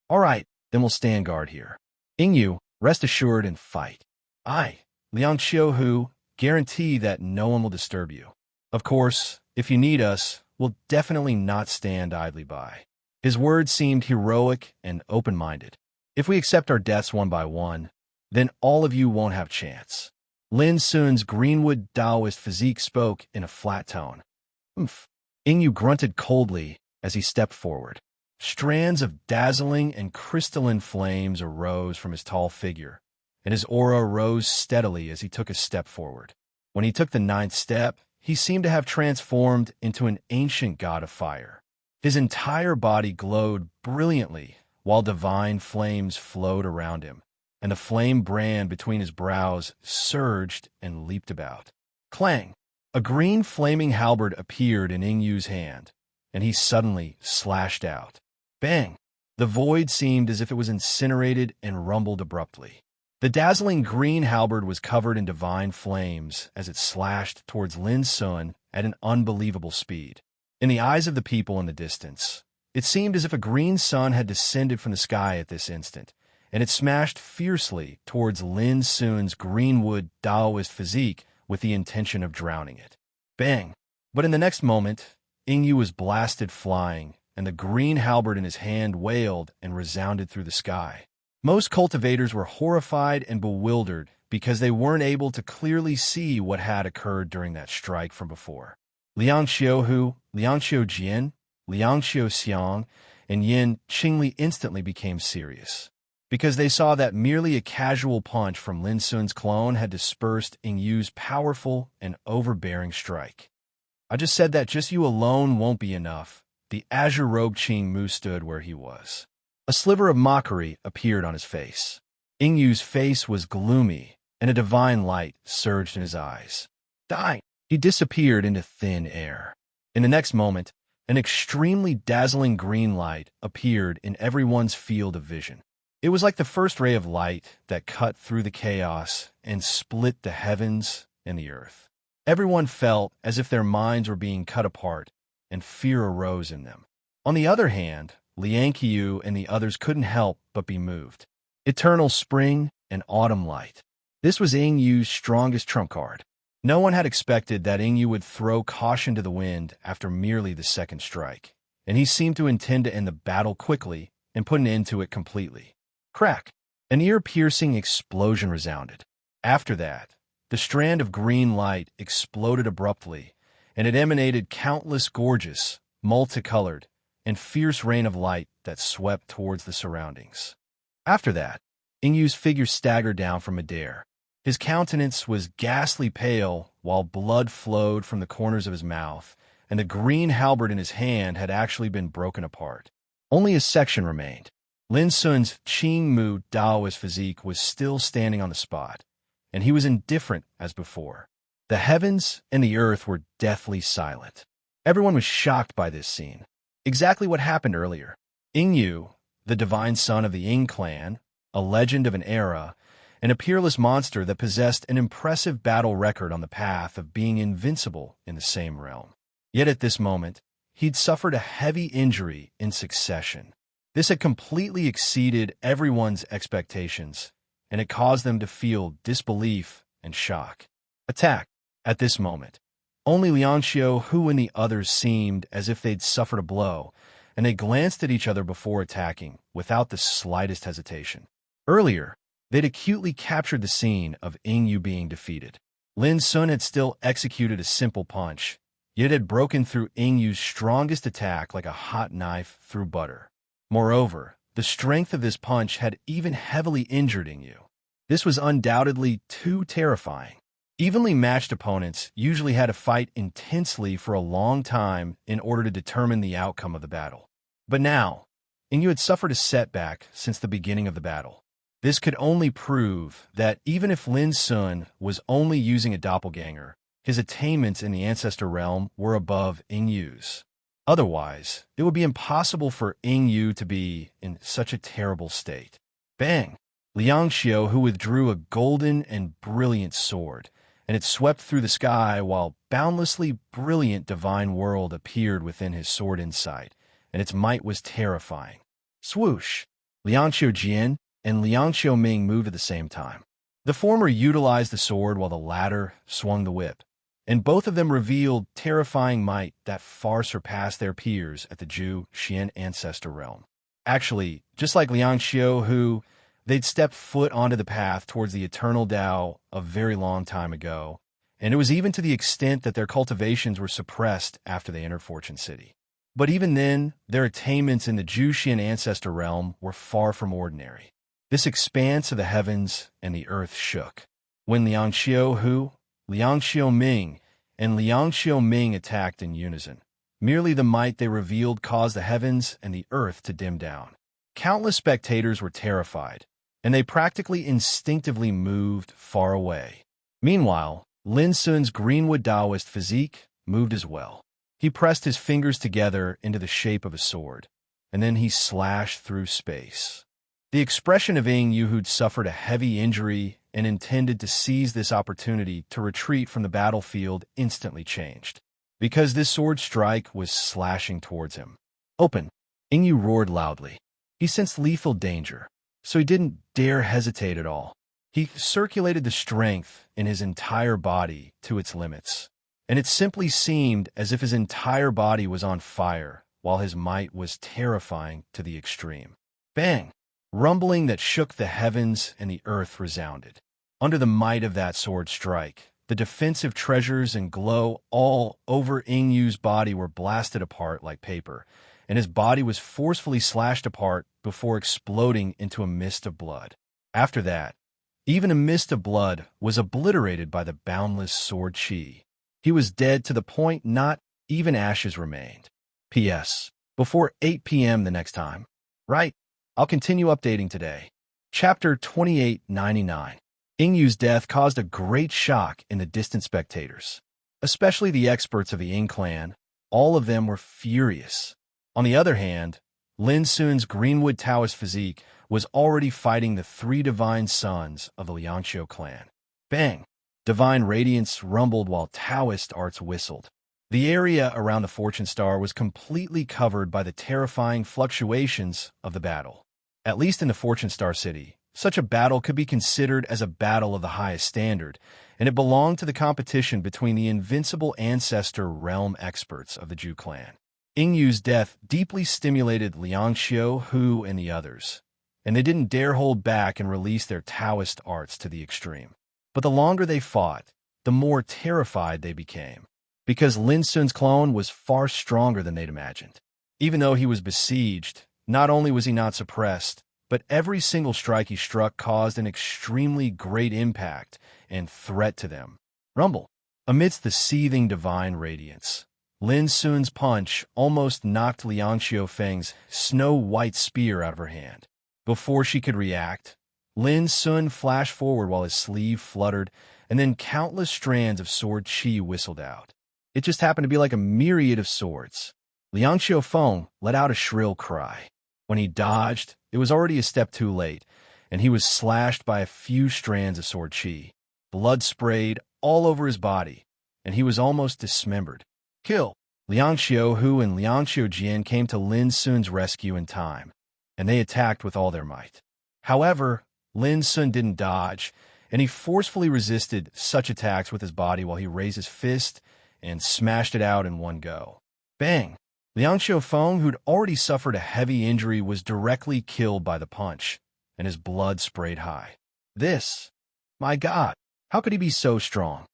"All right, then we'll stand guard here. Ingyu, rest assured and fight. I, Liang Xiaohu, guarantee that no one will disturb you. Of course, if you need us, we'll definitely not stand idly by." His words seemed heroic and open-minded. "If we accept our deaths one by one, then all of you won't have chance." Lin Sun's Greenwood Taoist physique spoke in a flat tone. "Oomph." Ingyu grunted coldly as he stepped forward. Strands of dazzling and crystalline flames arose from his tall figure, and his aura rose steadily as he took a step forward. When he took the 9th step, he seemed to have transformed into an ancient god of fire. His entire body glowed brilliantly while divine flames flowed around him, and the flame brand between his brows surged and leaped about. Clang! A green flaming halberd appeared in Ingyu's hand, and he suddenly slashed out. Bang! The void seemed as if it was incinerated and rumbled abruptly. The dazzling green halberd was covered in divine flames as it slashed towards Lin Sun at an unbelievable speed. In the eyes of the people in the distance, it seemed as if a green sun had descended from the sky at this instant, and it smashed fiercely towards Lin Sun's Greenwood Taoist physique with the intention of drowning it. Bang! But in the next moment, Ingyu was blasted flying, and the green halberd in his hand wailed and resounded through the sky. Most cultivators were horrified and bewildered because they weren't able to clearly see what had occurred during that strike from before. Liang Xiaohu, Liang Xiaojian, Liang Xiaoxiang, and Yin Qingli instantly became serious, because they saw that merely a casual punch from Lin Sun's clone had dispersed Ingyu's powerful and overbearing strike. "I just said that just you alone won't be enough." The azure-robed Qing Mu stood where he was. A sliver of mockery appeared on his face. Ingyu's face was gloomy, and a divine light surged in his eyes. Die! He disappeared into thin air. In the next moment, an extremely dazzling green light appeared in everyone's field of vision. It was like the first ray of light that cut through the chaos and split the heavens and the earth. Everyone felt as if their minds were being cut apart, and fear arose in them. On the other hand, Liang Qiu and the others couldn't help but be moved. Eternal spring and autumn light. This was Ingyu's strongest trump card. No one had expected that Ingyu would throw caution to the wind after merely the second strike, and he seemed to intend to end the battle quickly and put an end to it completely. Crack! An ear-piercing explosion resounded. After that, the strand of green light exploded abruptly, and it emanated countless gorgeous, multicolored, and fierce rain of light that swept towards the surroundings. After that, Ingyu's figure staggered down from midair. His countenance was ghastly pale, while blood flowed from the corners of his mouth, and the green halberd in his hand had actually been broken apart. Only a section remained. Lin Sun's Qing Mu Taoist physique was still standing on the spot, and he was indifferent as before. The heavens and the earth were deathly silent. Everyone was shocked by this scene. Exactly what happened earlier. Ingyu, the divine son of the Ying clan, a legend of an era, and a peerless monster that possessed an impressive battle record on the path of being invincible in the same realm. Yet at this moment, he'd suffered a heavy injury in succession. This had completely exceeded everyone's expectations, and it caused them to feel disbelief and shock. Attack! At this moment, only Liang Xiaohu and the others seemed as if they'd suffered a blow, and they glanced at each other before attacking, without the slightest hesitation. Earlier, they'd acutely captured the scene of Ingyu being defeated. Lin Sun had still executed a simple punch, yet it had broken through Ingyu's strongest attack like a hot knife through butter. Moreover, the strength of this punch had even heavily injured Ingyu. This was undoubtedly too terrifying. Evenly matched opponents usually had to fight intensely for a long time in order to determine the outcome of the battle. But now, Ingyu had suffered a setback since the beginning of the battle. This could only prove that even if Lin Sun was only using a doppelganger, his attainments in the ancestor realm were above Ingyu's. Otherwise, it would be impossible for Ingyu to be in such a terrible state. Bang! Liang Xiu, who withdrew a golden and brilliant sword, and it swept through the sky while boundlessly brilliant divine world appeared within his sword in sight, and its might was terrifying. Swoosh! Liang Xiu Jian and Liang Xiu Ming moved at the same time. The former utilized the sword while the latter swung the whip, and both of them revealed terrifying might that far surpassed their peers at the Zhu Xian ancestor realm. Actually, just like Liang Xiu, who they'd stepped foot onto the path towards the eternal Tao a very long time ago, and it was even to the extent that their cultivations were suppressed after they entered Fortune City. But even then, their attainments in the Zhu Xian ancestor realm were far from ordinary. This expanse of the heavens and the earth shook. When Liang Xiu Hu, Liang Xiu Ming, and Liang Xiu Ming attacked in unison, merely the might they revealed caused the heavens and the earth to dim down. Countless spectators were terrified, and they practically instinctively moved far away. Meanwhile, Lin Sun's Greenwood Taoist physique moved as well. He pressed his fingers together into the shape of a sword, and then he slashed through space. The expression of Ying Yu, who'd suffered a heavy injury and intended to seize this opportunity to retreat from the battlefield, instantly changed, because this sword strike was slashing towards him. Open! Ying Yu roared loudly. He sensed lethal danger, so he didn't dare hesitate at all. He circulated the strength in his entire body to its limits, and it simply seemed as if his entire body was on fire, while his might was terrifying to the extreme. Bang! Rumbling that shook the heavens and the earth resounded. Under the might of that sword strike, the defensive treasures and glow all over Ying Yu's body were blasted apart like paper, and his body was forcefully slashed apart before exploding into a mist of blood. After that, even a mist of blood was obliterated by the boundless sword chi. He was dead to the point not even ashes remained. P.S. Before 8 p.m. the next time. Right. I'll continue updating today. Chapter 2899. Ying Yu's death caused a great shock in the distant spectators, especially the experts of the Ying clan. All of them were furious. On the other hand, Lin Sun's Greenwood Taoist physique was already fighting the three divine sons of the Liangqiu clan. Bang! Divine radiance rumbled while Taoist arts whistled. The area around the Fortune Star was completely covered by the terrifying fluctuations of the battle. At least in the Fortune Star City, such a battle could be considered as a battle of the highest standard, and it belonged to the competition between the invincible ancestor realm experts of the Zhu clan. Ying Yu's death deeply stimulated Liang Xiu, Hu, and the others, and they didn't dare hold back and release their Taoist arts to the extreme. But the longer they fought, the more terrified they became, because Lin Sun's clone was far stronger than they'd imagined. Even though he was besieged, not only was he not suppressed, but every single strike he struck caused an extremely great impact and threat to them. Rumble. Amidst the seething divine radiance, Lin Sun's punch almost knocked Liang Xiufeng's snow-white spear out of her hand. Before she could react, Lin Sun flashed forward while his sleeve fluttered, and then countless strands of sword chi whistled out. It just happened to be like a myriad of swords. Liang Xiufeng let out a shrill cry. When he dodged, it was already a step too late, and he was slashed by a few strands of sword chi. Blood sprayed all over his body, and he was almost dismembered. Kill! Liang Xiu Hu and Liang Xiu Jian came to Lin Sun's rescue in time, and they attacked with all their might. However, Lin Sun didn't dodge, and he forcefully resisted such attacks with his body while he raised his fist and smashed it out in one go. Bang! Liang Xiufeng, who'd already suffered a heavy injury, was directly killed by the punch, and his blood sprayed high. My God, how could he be so strong?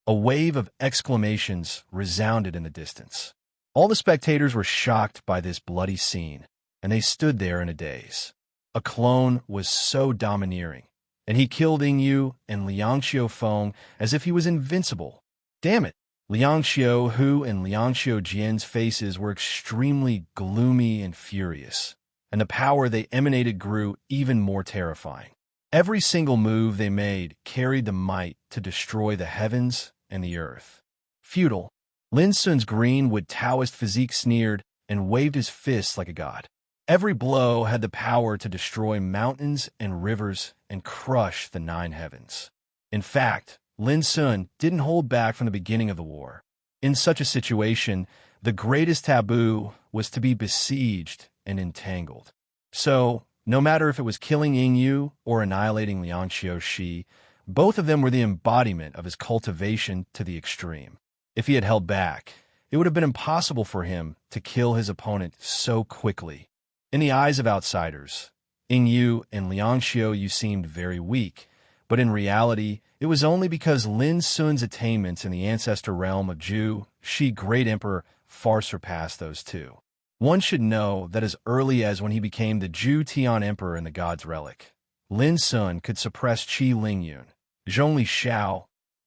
A wave of exclamations resounded in the distance. All the spectators were shocked by this bloody scene, and they stood there in a daze. A clone was so domineering, and he killed Ying Yu and Liang Xiufeng as if he was invincible. Damn it! Liang Xiu Hu and Liang Xiu Jian's faces were extremely gloomy and furious, and the power they emanated grew even more terrifying. Every single move they made carried the might to destroy the heavens and the earth. Futile. Lin Sun's Greenwood Taoist physique sneered and waved his fists like a god. Every blow had the power to destroy mountains and rivers and crush the nine heavens. In fact, Lin Sun didn't hold back from the beginning of the war. In such a situation, the greatest taboo was to be besieged and entangled. So, no matter if it was killing Yingyu or annihilating Liang Xiaoxi, both of them were the embodiment of his cultivation to the extreme. If he had held back, it would have been impossible for him to kill his opponent so quickly. In the eyes of outsiders, Yingyu and Liang Xiaoyu seemed very weak, but in reality, it was only because Lin Sun's attainments in the ancestor realm of Zhu, Shi Great Emperor, far surpassed those two. One should know that as early as when he became the Zhu Tian Emperor in the God's Relic, Lin Sun could suppress Qi Lingyun, Zhongli Xiao,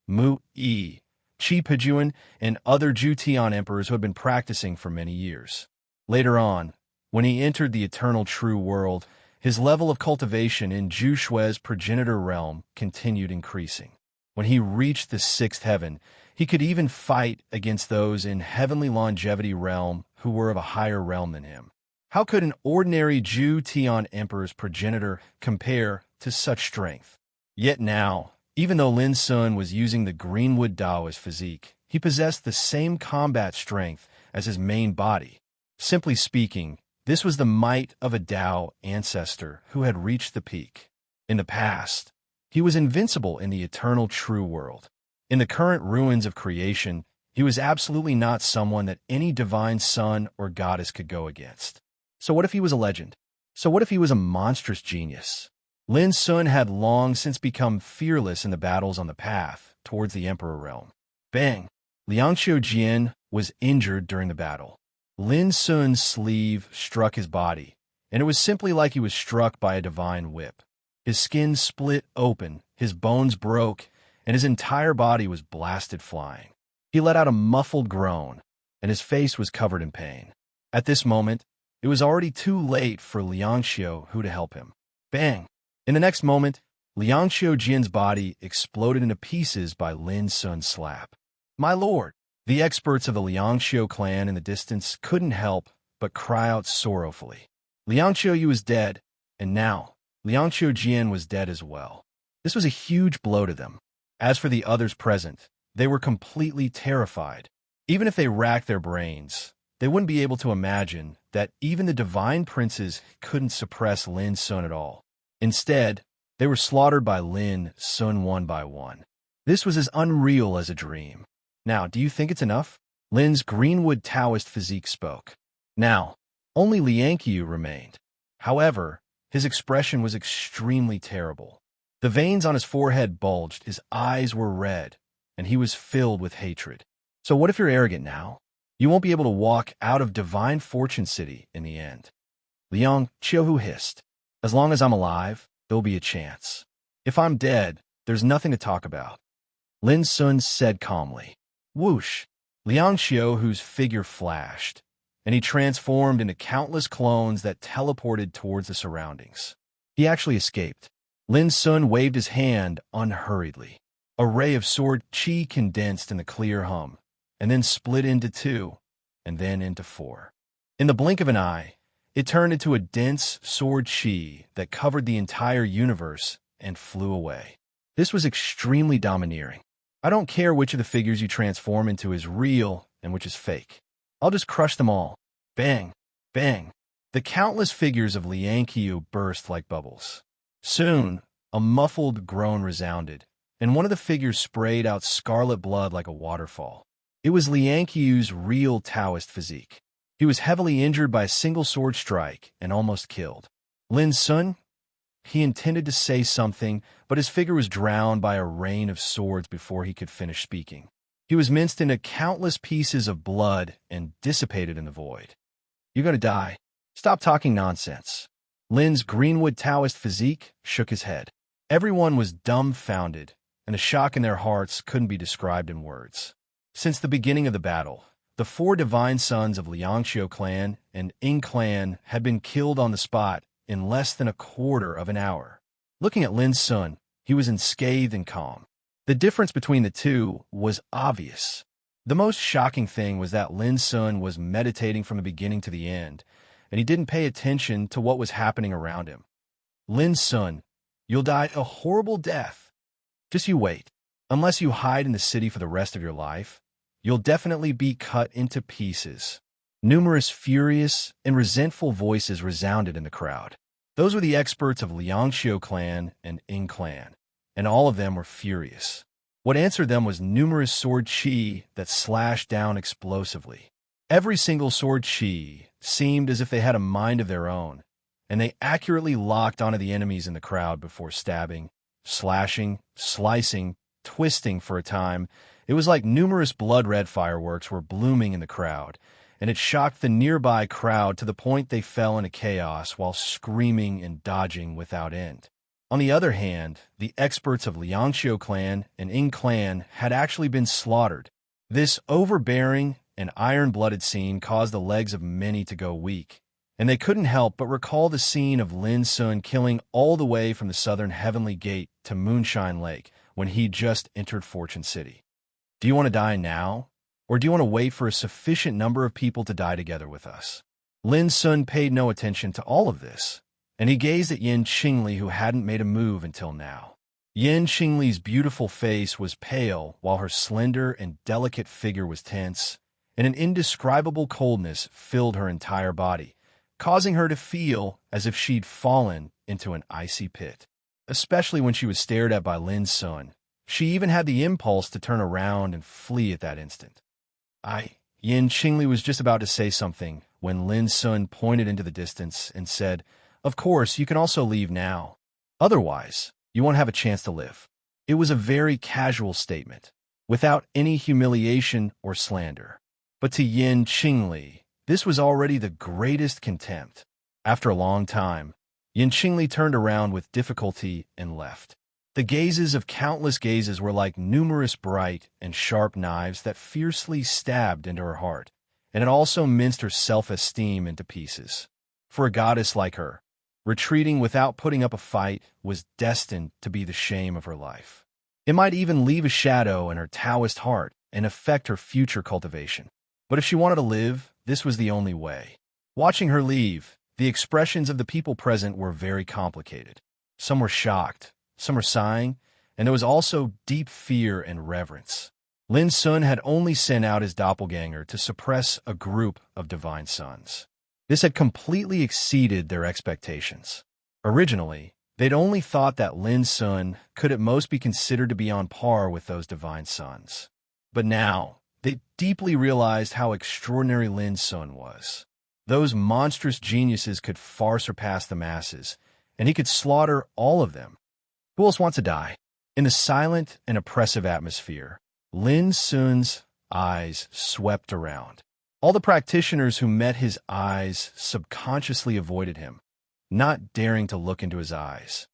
Mu Yi, Qi Pejuan, and other Zhu Tian emperors who had been practicing for many years. Later on, when he entered the eternal true world, his level of cultivation in Zhu Shui's progenitor realm continued increasing. When he reached the sixth heaven, he could even fight against those in heavenly longevity realm who were of a higher realm than him. How could an ordinary Zhu Tian emperor's progenitor compare to such strength? Yet now, even though Lin Sun was using the Greenwood Taoist physique, he possessed the same combat strength as his main body. Simply speaking, this was the might of a Tao ancestor who had reached the peak. In the past, he was invincible in the eternal true world. In the current ruins of creation, he was absolutely not someone that any divine son or goddess could go against. So what if he was a legend? So what if he was a monstrous genius? Lin Sun had long since become fearless in the battles on the path towards the Emperor realm. Bang! Liang Xiaojian was injured during the battle. Lin Sun's sleeve struck his body, and it was simply like he was struck by a divine whip. His skin split open, his bones broke, and his entire body was blasted flying. He let out a muffled groan, and his face was covered in pain. At this moment, it was already too late for Liang Xiaohu to help him. Bang! In the next moment, Liang Xiaojian's body exploded into pieces by Lin Sun's slap. My lord! The experts of the Liang Xiao clan in the distance couldn't help but cry out sorrowfully. Liang Xiaoyu was dead, and now Liang Xiaojian was dead as well. This was a huge blow to them. As for the others present, they were completely terrified. Even if they racked their brains, they wouldn't be able to imagine that even the divine princes couldn't suppress Lin Sun at all. Instead, they were slaughtered by Lin Sun one by one. This was as unreal as a dream. Now, do you think it's enough? Lin's Greenwood Taoist physique spoke. Now, only Liang Qiu remained. However, his expression was extremely terrible. The veins on his forehead bulged, his eyes were red, and he was filled with hatred. So what if you're arrogant now? You won't be able to walk out of Divine Fortune City in the end. Liang Qiuhu hissed. As long as I'm alive, there'll be a chance. If I'm dead, there's nothing to talk about. Lin Sun said calmly. Whoosh! Liang Xiaohu's figure flashed, and he transformed into countless clones that teleported towards the surroundings. He actually escaped. Lin Sun waved his hand unhurriedly. A ray of sword qi condensed in the clear hum, and then split into two, and then into four. In the blink of an eye, it turned into a dense sword qi that covered the entire universe and flew away. This was extremely domineering. I don't care which of the figures you transform into is real and which is fake. I'll just crush them all. Bang! Bang! The countless figures of Liang Qiu burst like bubbles. Soon, a muffled groan resounded, and one of the figures sprayed out scarlet blood like a waterfall. It was Liang Qiu's real Taoist physique. He was heavily injured by a single sword strike and almost killed. Lin Sun? He intended to say something, but his figure was drowned by a rain of swords before he could finish speaking. He was minced into countless pieces of blood and dissipated in the void. You're going to die. Stop talking nonsense. Lin's Greenwood Taoist physique shook his head. Everyone was dumbfounded, and the shock in their hearts couldn't be described in words. Since the beginning of the battle, the 4 divine sons of Liang Xiao clan and Ying clan had been killed on the spot in less than a quarter of an hour. Looking at Lin Sun, he was unscathed and calm. The difference between the two was obvious. The most shocking thing was that Lin Sun was meditating from the beginning to the end, and he didn't pay attention to what was happening around him. Lin's son, you'll die a horrible death. Just you wait. Unless you hide in the city for the rest of your life, you'll definitely be cut into pieces. Numerous furious and resentful voices resounded in the crowd. Those were the experts of Liangxiu clan and Ying clan, and all of them were furious. What answered them was numerous sword chi that slashed down explosively. Every single sword chi seemed as if they had a mind of their own, and they accurately locked onto the enemies in the crowd before stabbing, slashing, slicing, twisting for a time. It was like numerous blood-red fireworks were blooming in the crowd, and it shocked the nearby crowd to the point they fell into chaos while screaming and dodging without end. On the other hand, the experts of Liangxiu clan and Ying clan had actually been slaughtered. This overbearing and iron-blooded scene caused the legs of many to go weak, and they couldn't help but recall the scene of Lin Sun killing all the way from the southern Heavenly Gate to Moonshine Lake when he just entered Fortune City. Do you want to die now, or do you want to wait for a sufficient number of people to die together with us? Lin Sun paid no attention to all of this, and he gazed at Yin Qingli, who hadn't made a move until now. Yin Qingli's beautiful face was pale, while her slender and delicate figure was tense, and an indescribable coldness filled her entire body, causing her to feel as if she'd fallen into an icy pit. Especially when she was stared at by Lin Sun, she even had the impulse to turn around and flee at that instant. Yin Qingli was just about to say something when Lin Sun pointed into the distance and said, "Of course, you can also leave now. Otherwise, you won't have a chance to live." It was a very casual statement, without any humiliation or slander. But to Yin Qingli, this was already the greatest contempt. After a long time, Yin Qingli turned around with difficulty and left. The gazes of countless gazes were like numerous bright and sharp knives that fiercely stabbed into her heart, and it also minced her self-esteem into pieces. For a goddess like her, retreating without putting up a fight was destined to be the shame of her life. It might even leave a shadow in her Taoist heart and affect her future cultivation. But if she wanted to live, this was the only way. Watching her leave, the expressions of the people present were very complicated. Some were shocked, some were sighing, and there was also deep fear and reverence. Lin Sun had only sent out his doppelganger to suppress a group of divine sons. This had completely exceeded their expectations. Originally, they'd only thought that Lin Sun could at most be considered to be on par with those divine sons. But now, they deeply realized how extraordinary Lin Sun was. Those monstrous geniuses could far surpass the masses, and he could slaughter all of them. Who else wants to die? In the silent and oppressive atmosphere, Lin Sun's eyes swept around. All the practitioners who met his eyes subconsciously avoided him, not daring to look into his eyes.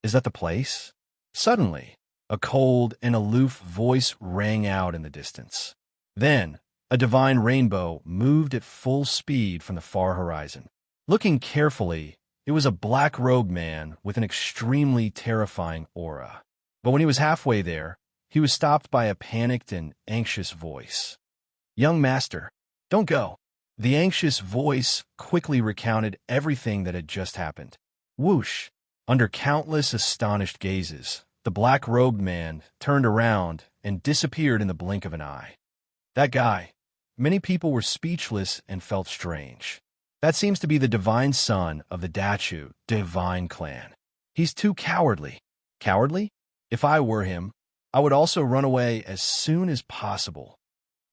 Is that the place? Suddenly, a cold and aloof voice rang out in the distance. Then, a divine rainbow moved at full speed from the far horizon. Looking carefully, it was a black-robed man with an extremely terrifying aura. But when he was halfway there, he was stopped by a panicked and anxious voice. "Young master, don't go." The anxious voice quickly recounted everything that had just happened. Whoosh! Under countless astonished gazes, the black-robed man turned around and disappeared in the blink of an eye. That guy. Many people were speechless and felt strange. That seems to be the divine son of the Dachu divine clan. He's too cowardly. Cowardly? If I were him, I would also run away as soon as possible.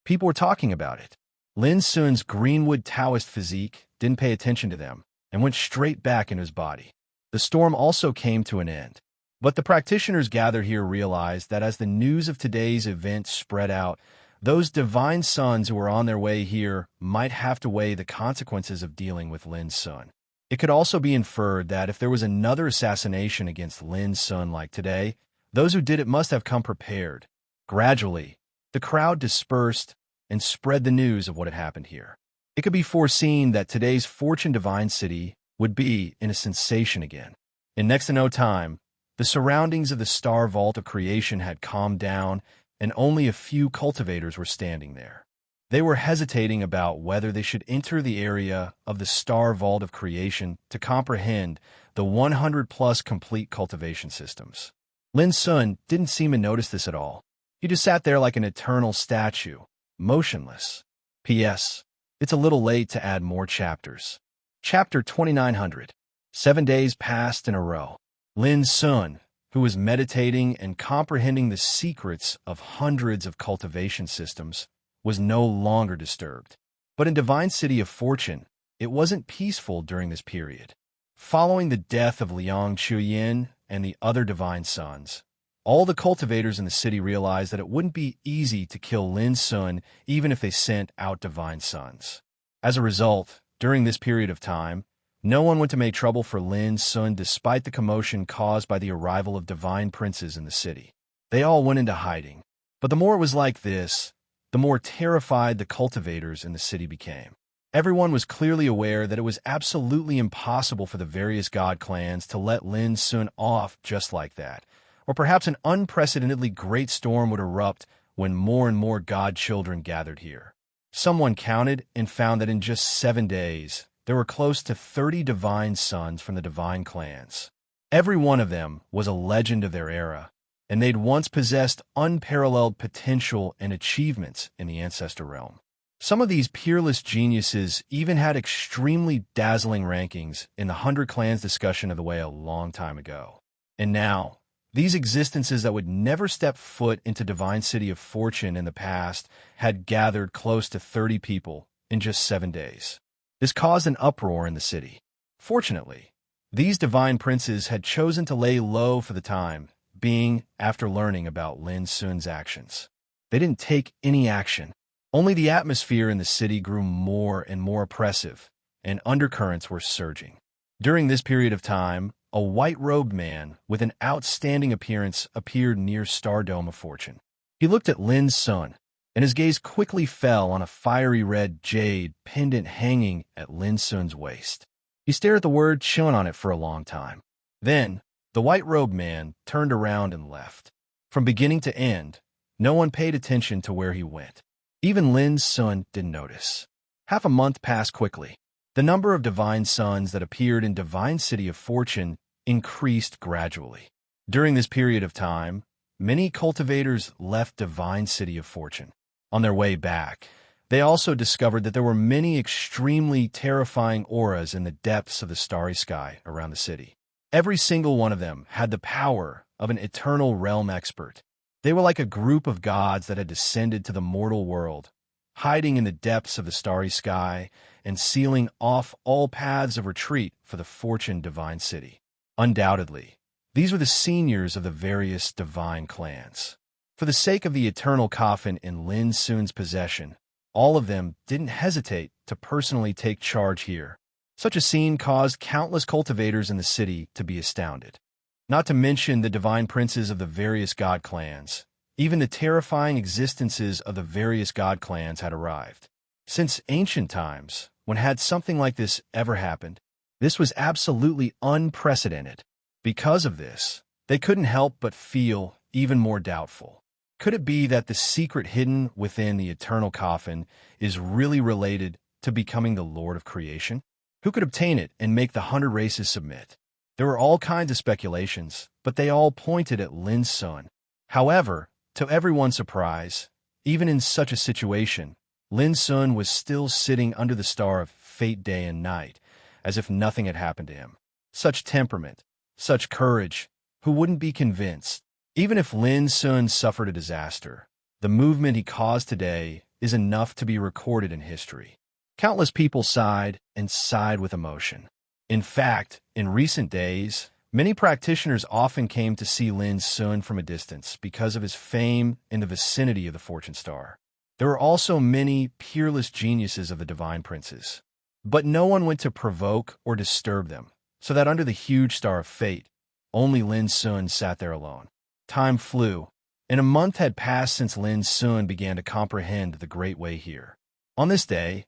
People were talking about it. Lin Sun's Greenwood Taoist physique didn't pay attention to them and went straight back into his body. The storm also came to an end. But the practitioners gathered here realized that as the news of today's event spread out, those divine sons who were on their way here might have to weigh the consequences of dealing with Lin Sun. It could also be inferred that if there was another assassination against Lin Sun like today, those who did it must have come prepared. Gradually, the crowd dispersed and spread the news of what had happened here. It could be foreseen that today's Fortune Divine City would be in a sensation again. In next to no time, the surroundings of the Star Vault of Creation had calmed down, and only a few cultivators were standing there. They were hesitating about whether they should enter the area of the star vault of creation to comprehend the 100-plus complete cultivation systems. Lin Sun didn't seem to notice this at all. He just sat there like an eternal statue, motionless. P.S. It's a little late to add more chapters. Chapter 2900. 7 days passed in a row. Lin Sun, who was meditating and comprehending the secrets of hundreds of cultivation systems, was no longer disturbed. But in Divine City of Fortune, it wasn't peaceful during this period. Following the death of Liang Chuyin and the other divine sons, all the cultivators in the city realized that it wouldn't be easy to kill Lin Sun even if they sent out divine sons. As a result, during this period of time, no one went to make trouble for Lin Sun despite the commotion caused by the arrival of divine princes in the city. They all went into hiding. But the more it was like this, the more terrified the cultivators in the city became. Everyone was clearly aware that it was absolutely impossible for the various god clans to let Lin Sun off just like that, or perhaps an unprecedentedly great storm would erupt when more and more god children gathered here. Someone counted and found that in just 7 days, there were close to 30 divine sons from the divine clans. Every one of them was a legend of their era, and they'd once possessed unparalleled potential and achievements in the ancestor realm. Some of these peerless geniuses even had extremely dazzling rankings in the 100 Clans discussion of the way a long time ago. And now, these existences that would never step foot into Divine City of Fortune in the past had gathered close to 30 people in just 7 days. This caused an uproar in the city. Fortunately, these divine princes had chosen to lay low for the time being after learning about Lin Sun's actions. They didn't take any action. Only the atmosphere in the city grew more and more oppressive, and undercurrents were surging. During this period of time, a white-robed man with an outstanding appearance appeared near Star Dome of Fortune. He looked at Lin Sun, and his gaze quickly fell on a fiery red jade pendant hanging at Lin Sun's waist. He stared at the word Chun on it for a long time. Then, the white-robed man turned around and left. From beginning to end, no one paid attention to where he went. Even Lin Sun didn't notice. Half a month passed quickly. The number of divine sons that appeared in Divine City of Fortune increased gradually. During this period of time, many cultivators left Divine City of Fortune. On their way back, they also discovered that there were many extremely terrifying auras in the depths of the starry sky around the city. Every single one of them had the power of an eternal realm expert. They were like a group of gods that had descended to the mortal world, hiding in the depths of the starry sky and sealing off all paths of retreat for the Fortune Divine City. Undoubtedly, these were the seniors of the various divine clans. For the sake of the eternal coffin in Lin Sun's possession, all of them didn't hesitate to personally take charge here. Such a scene caused countless cultivators in the city to be astounded. Not to mention the divine princes of the various god clans. Even the terrifying existences of the various god clans had arrived. Since ancient times, when had something like this ever happened, this was absolutely unprecedented. Because of this, they couldn't help but feel even more doubtful. Could it be that the secret hidden within the eternal coffin is really related to becoming the Lord of Creation? Who could obtain it and make the 100 races submit? There were all kinds of speculations, but they all pointed at Lin Sun. However, to everyone's surprise, even in such a situation, Lin Sun was still sitting under the star of fate day and night, as if nothing had happened to him. Such temperament, such courage, who wouldn't be convinced? Even if Lin Sun suffered a disaster, the movement he caused today is enough to be recorded in history. Countless people sighed and sighed with emotion. In fact, in recent days, many practitioners often came to see Lin Sun from a distance because of his fame in the vicinity of the Fortune Star. There were also many peerless geniuses of the divine princes. But no one went to provoke or disturb them, so that under the huge star of fate, only Lin Sun sat there alone. Time flew, and a month had passed since Lin Sun began to comprehend the great way here. On this day,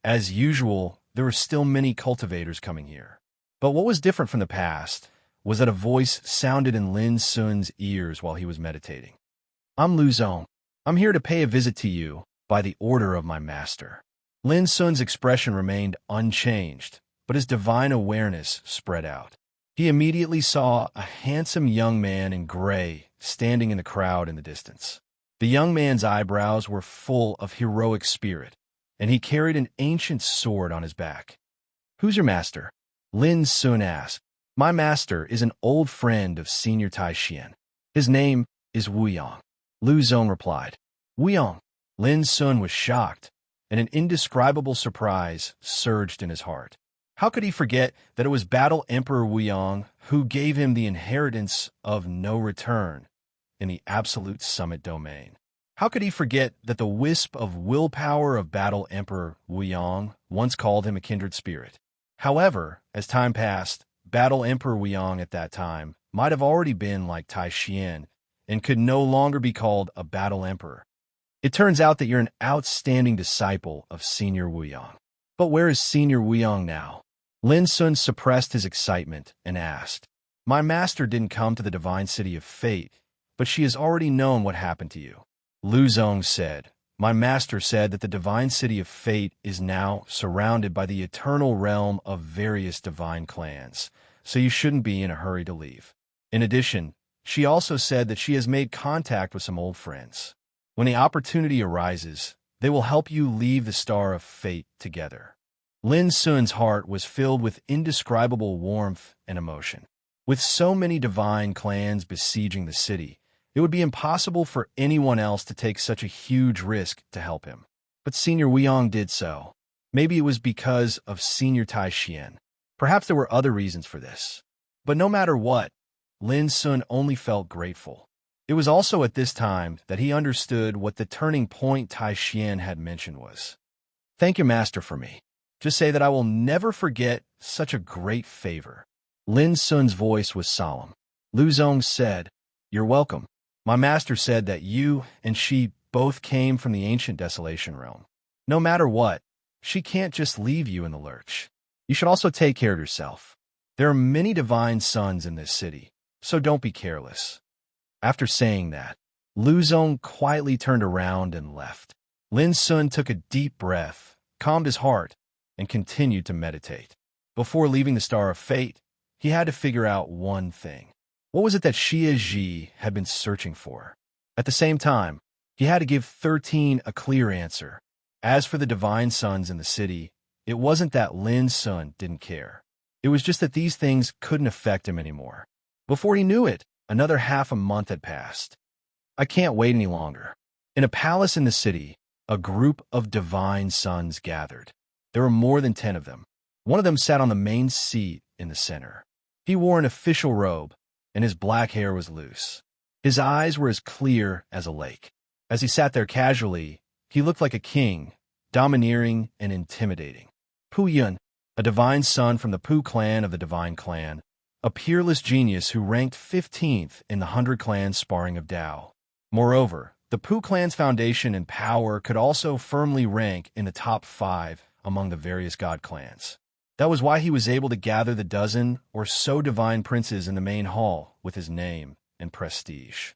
as usual, there were still many cultivators coming here. But what was different from the past was that a voice sounded in Lin Sun's ears while he was meditating. "I'm Lu Zong. I'm here to pay a visit to you by the order of my master. Lin Sun's expression remained unchanged, but his divine awareness spread out. He immediately saw a handsome young man in gray standing in the crowd in the distance. The young man's eyebrows were full of heroic spirit, and he carried an ancient sword on his back. "Who's your master?" Lin Sun asked. "My master is an old friend of Senior Tai Xian. His name is Wu Yang," Lu Zong replied. "Wu Yang?" Lin Sun was shocked, and an indescribable surprise surged in his heart. How could he forget that it was Battle Emperor Wu Yang who gave him the inheritance of no return in the Absolute Summit domain? How could he forget that the wisp of willpower of Battle Emperor Wu Yang once called him a kindred spirit? However, as time passed, Battle Emperor Wu Yang at that time might have already been like Tai Xian and could no longer be called a Battle Emperor. It turns out that you're an outstanding disciple of Senior Wu Yang. But where is Senior Wu Yang now? Lin Sun suppressed his excitement and asked. "My master didn't come to the divine city of fate, but she has already known what happened to you." Lu Zong said, "My master said that the divine city of fate is now surrounded by the eternal realm of various divine clans, so you shouldn't be in a hurry to leave. In addition, she also said that she has made contact with some old friends. When the opportunity arises, they will help you leave the star of fate together." Lin Sun's heart was filled with indescribable warmth and emotion. With so many divine clans besieging the city, it would be impossible for anyone else to take such a huge risk to help him. But Senior Wu Yang did so. Maybe it was because of Senior Tai Xian. Perhaps there were other reasons for this. But no matter what, Lin Sun only felt grateful. It was also at this time that he understood what the turning point Tai Xian had mentioned was. "Thank your master for me. Just say that I will never forget such a great favor." Lin Sun's voice was solemn. Lu Zong said, "You're welcome. My master said that you and she both came from the ancient desolation realm. No matter what, she can't just leave you in the lurch. You should also take care of yourself. There are many divine sons in this city, so don't be careless." After saying that, Lu Zong quietly turned around and left. Lin Sun took a deep breath, calmed his heart, and continued to meditate. Before leaving the Star of Fate, he had to figure out one thing. What was it that Xie Ji had been searching for? At the same time, he had to give 13 a clear answer. As for the divine sons in the city, it wasn't that Lin Sun didn't care. It was just that these things couldn't affect him anymore. Before he knew it, another half a month had passed. "I can't wait any longer." In a palace in the city, a group of divine sons gathered. There were more than 10 of them. One of them sat on the main seat in the center. He wore an official robe, and his black hair was loose. His eyes were as clear as a lake. As he sat there casually, he looked like a king, domineering and intimidating. Pu Yun, a divine son from the Pu clan of the Divine Clan, a peerless genius who ranked 15th in the 100 Clans sparring of Tao. Moreover, the Pu clan's foundation and power could also firmly rank in the top 5 among the various god clans. That was why he was able to gather the dozen or so divine princes in the main hall with his name and prestige.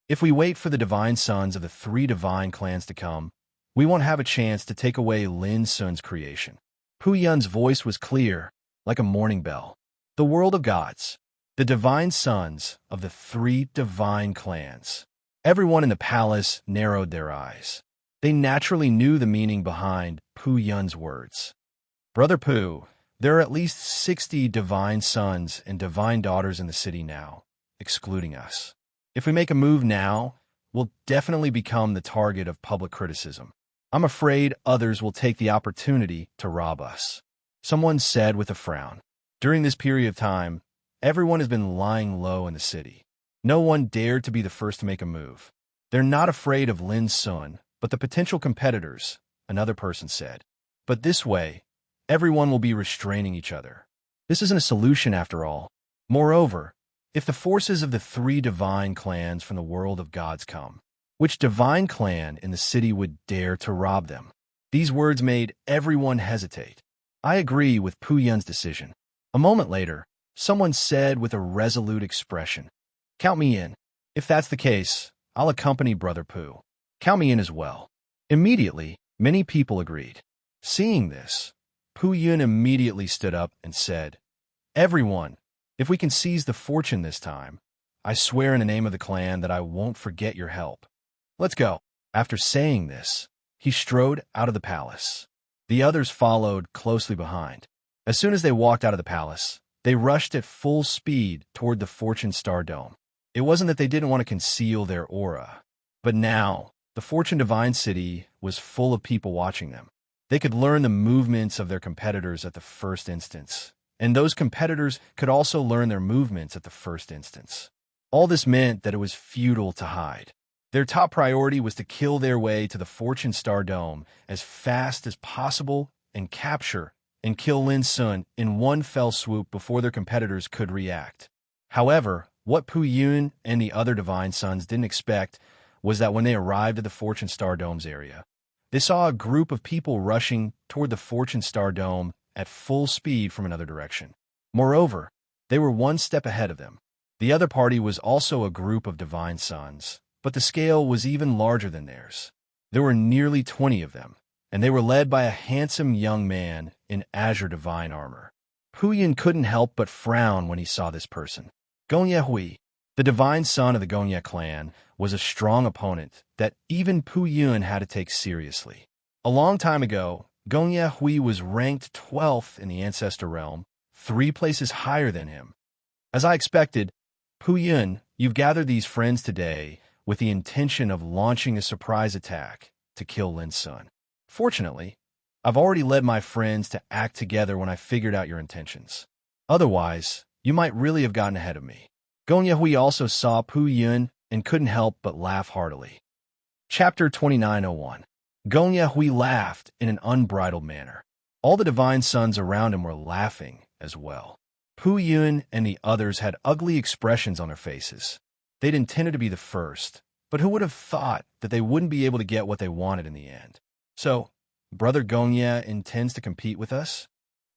If we wait for the divine sons of the 3 divine clans to come, we won't have a chance to take away Lin Sun's creation. Pu Yun's voice was clear, like a morning bell. The world of gods, the divine sons of the 3 divine clans. Everyone in the palace narrowed their eyes. They naturally knew the meaning behind Pu Yun's words. "Brother Pu, there are at least 60 divine sons and divine daughters in the city now, excluding us. If we make a move now, we'll definitely become the target of public criticism. I'm afraid others will take the opportunity to rob us," someone said with a frown. During this period of time, everyone has been lying low in the city. No one dared to be the first to make a move. "They're not afraid of Lin Sun, but the potential competitors," another person said. "But this way, everyone will be restraining each other. This isn't a solution after all. Moreover, if the forces of the 3 divine clans from the world of gods come, which divine clan in the city would dare to rob them?" These words made everyone hesitate. "I agree with Pu Yun's decision." A moment later, someone said with a resolute expression, "Count me in. If that's the case, I'll accompany Brother Pu. Count me in as well." Immediately, many people agreed. Seeing this, Pu Yun immediately stood up and said, "Everyone, if we can seize the fortune this time, I swear in the name of the clan that I won't forget your help. Let's go." After saying this, he strode out of the palace. The others followed closely behind. As soon as they walked out of the palace, they rushed at full speed toward the Fortune Star Dome. It wasn't that they didn't want to conceal their aura, but now the Fortune Divine City was full of people watching them. They could learn the movements of their competitors at the first instance, and those competitors could also learn their movements at the first instance. All this meant that it was futile to hide. Their top priority was to kill their way to the Fortune Star Dome as fast as possible and capture and kill Lin Sun in one fell swoop before their competitors could react. However, what Pu Yun and the other Divine Sons didn't expect was that when they arrived at the Fortune Star Dome's area, they saw a group of people rushing toward the Fortune Star Dome at full speed from another direction. Moreover, they were one step ahead of them. The other party was also a group of Divine Sons, but the scale was even larger than theirs. There were nearly 20 of them, and they were led by a handsome young man in azure divine armor. Pu Yun couldn't help but frown when he saw this person. Gongye Hui, the divine son of the Gongye clan, was a strong opponent that even Pu Yun had to take seriously. A long time ago, Gongye Hui was ranked 12th in the Ancestor Realm, 3 places higher than him. As I expected, Pu Yun, you've gathered these friends today with the intention of launching a surprise attack to kill Lin Sun. Fortunately, I've already led my friends to act together when I figured out your intentions. Otherwise, you might really have gotten ahead of me. Gongye Hui also saw Pu Yun and couldn't help but laugh heartily. Chapter 2901. Gongye Hui laughed in an unbridled manner. All the Divine Sons around him were laughing as well. Pu Yun and the others had ugly expressions on their faces. They'd intended to be the first, but who would have thought that they wouldn't be able to get what they wanted in the end? So, Brother Gongye intends to compete with us?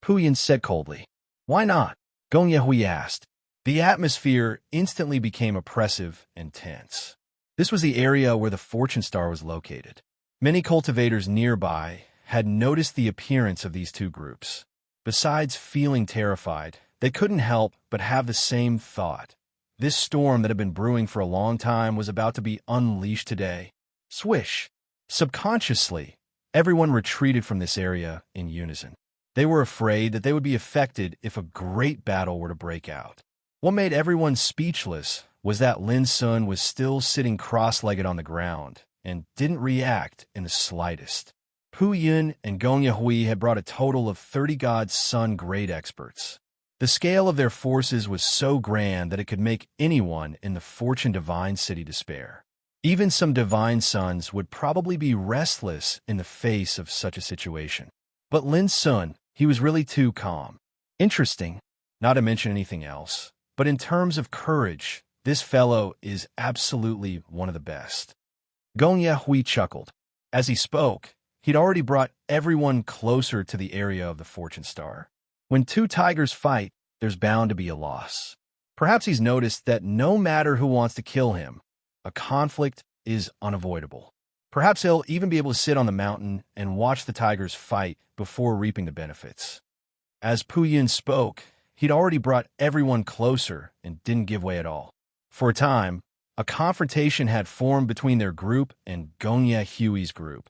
Pu Yun said coldly. Why not? Gongye Hui asked. The atmosphere instantly became oppressive and tense. This was the area where the Fortune Star was located. Many cultivators nearby had noticed the appearance of these two groups. Besides feeling terrified, they couldn't help but have the same thought. This storm that had been brewing for a long time was about to be unleashed today. Swish! Subconsciously, everyone retreated from this area in unison. They were afraid that they would be affected if a great battle were to break out. What made everyone speechless was that Lin Sun was still sitting cross-legged on the ground and didn't react in the slightest. Pu Yun and Gongye Hui had brought a total of 30 God's Sun grade experts. The scale of their forces was so grand that it could make anyone in the Fortune Divine City despair. Even some Divine Sons would probably be restless in the face of such a situation. But Lin Sun, he was really too calm. Interesting, not to mention anything else, but in terms of courage, this fellow is absolutely one of the best. Gongye Hui chuckled. As he spoke, he'd already brought everyone closer to the area of the Fortune Star. When two tigers fight, there's bound to be a loss. Perhaps he's noticed that no matter who wants to kill him, a conflict is unavoidable. Perhaps he'll even be able to sit on the mountain and watch the tigers fight before reaping the benefits. As Pu Yun spoke, he'd already brought everyone closer and didn't give way at all. For a time, a confrontation had formed between their group and Gongye Hui's group,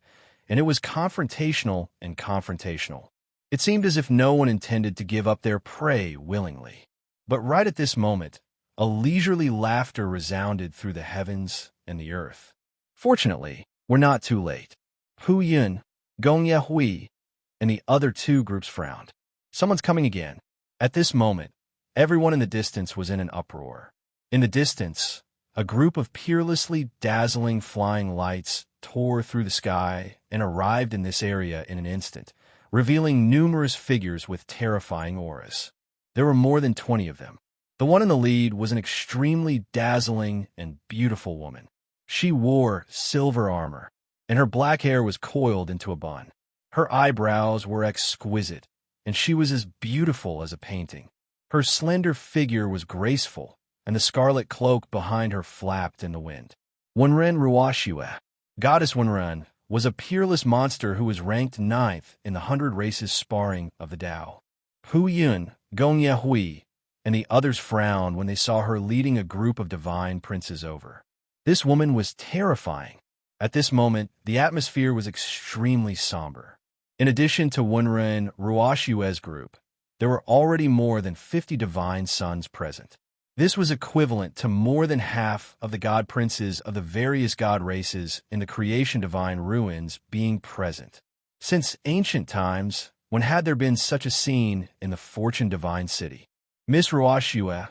and it was confrontational and confrontational. It seemed as if no one intended to give up their prey willingly. But right at this moment, a leisurely laughter resounded through the heavens and the earth. Fortunately, we're not too late. Pu Yun, Gongye Hui, and the other two groups frowned. Someone's coming again. At this moment, everyone in the distance was in an uproar. In the distance, a group of peerlessly dazzling flying lights tore through the sky and arrived in this area in an instant, revealing numerous figures with terrifying auras. There were more than 20 of them. The one in the lead was an extremely dazzling and beautiful woman. She wore silver armor, and her black hair was coiled into a bun. Her eyebrows were exquisite, and she was as beautiful as a painting. Her slender figure was graceful, and the scarlet cloak behind her flapped in the wind. Wenren Ruoxue, Goddess Wenren, was a peerless monster who was ranked 9th in the 100 races sparring of the Tao. Pu Yun, Gong Ye Hui, and the others frowned when they saw her leading a group of divine princes over. This woman was terrifying. At this moment, the atmosphere was extremely somber. In addition to Wenren Ruoshue's group, there were already more than 50 divine sons present. This was equivalent to more than half of the god princes of the various god races in the creation divine ruins being present. Since ancient times, when had there been such a scene in the fortune divine city? Miss Ruoshue,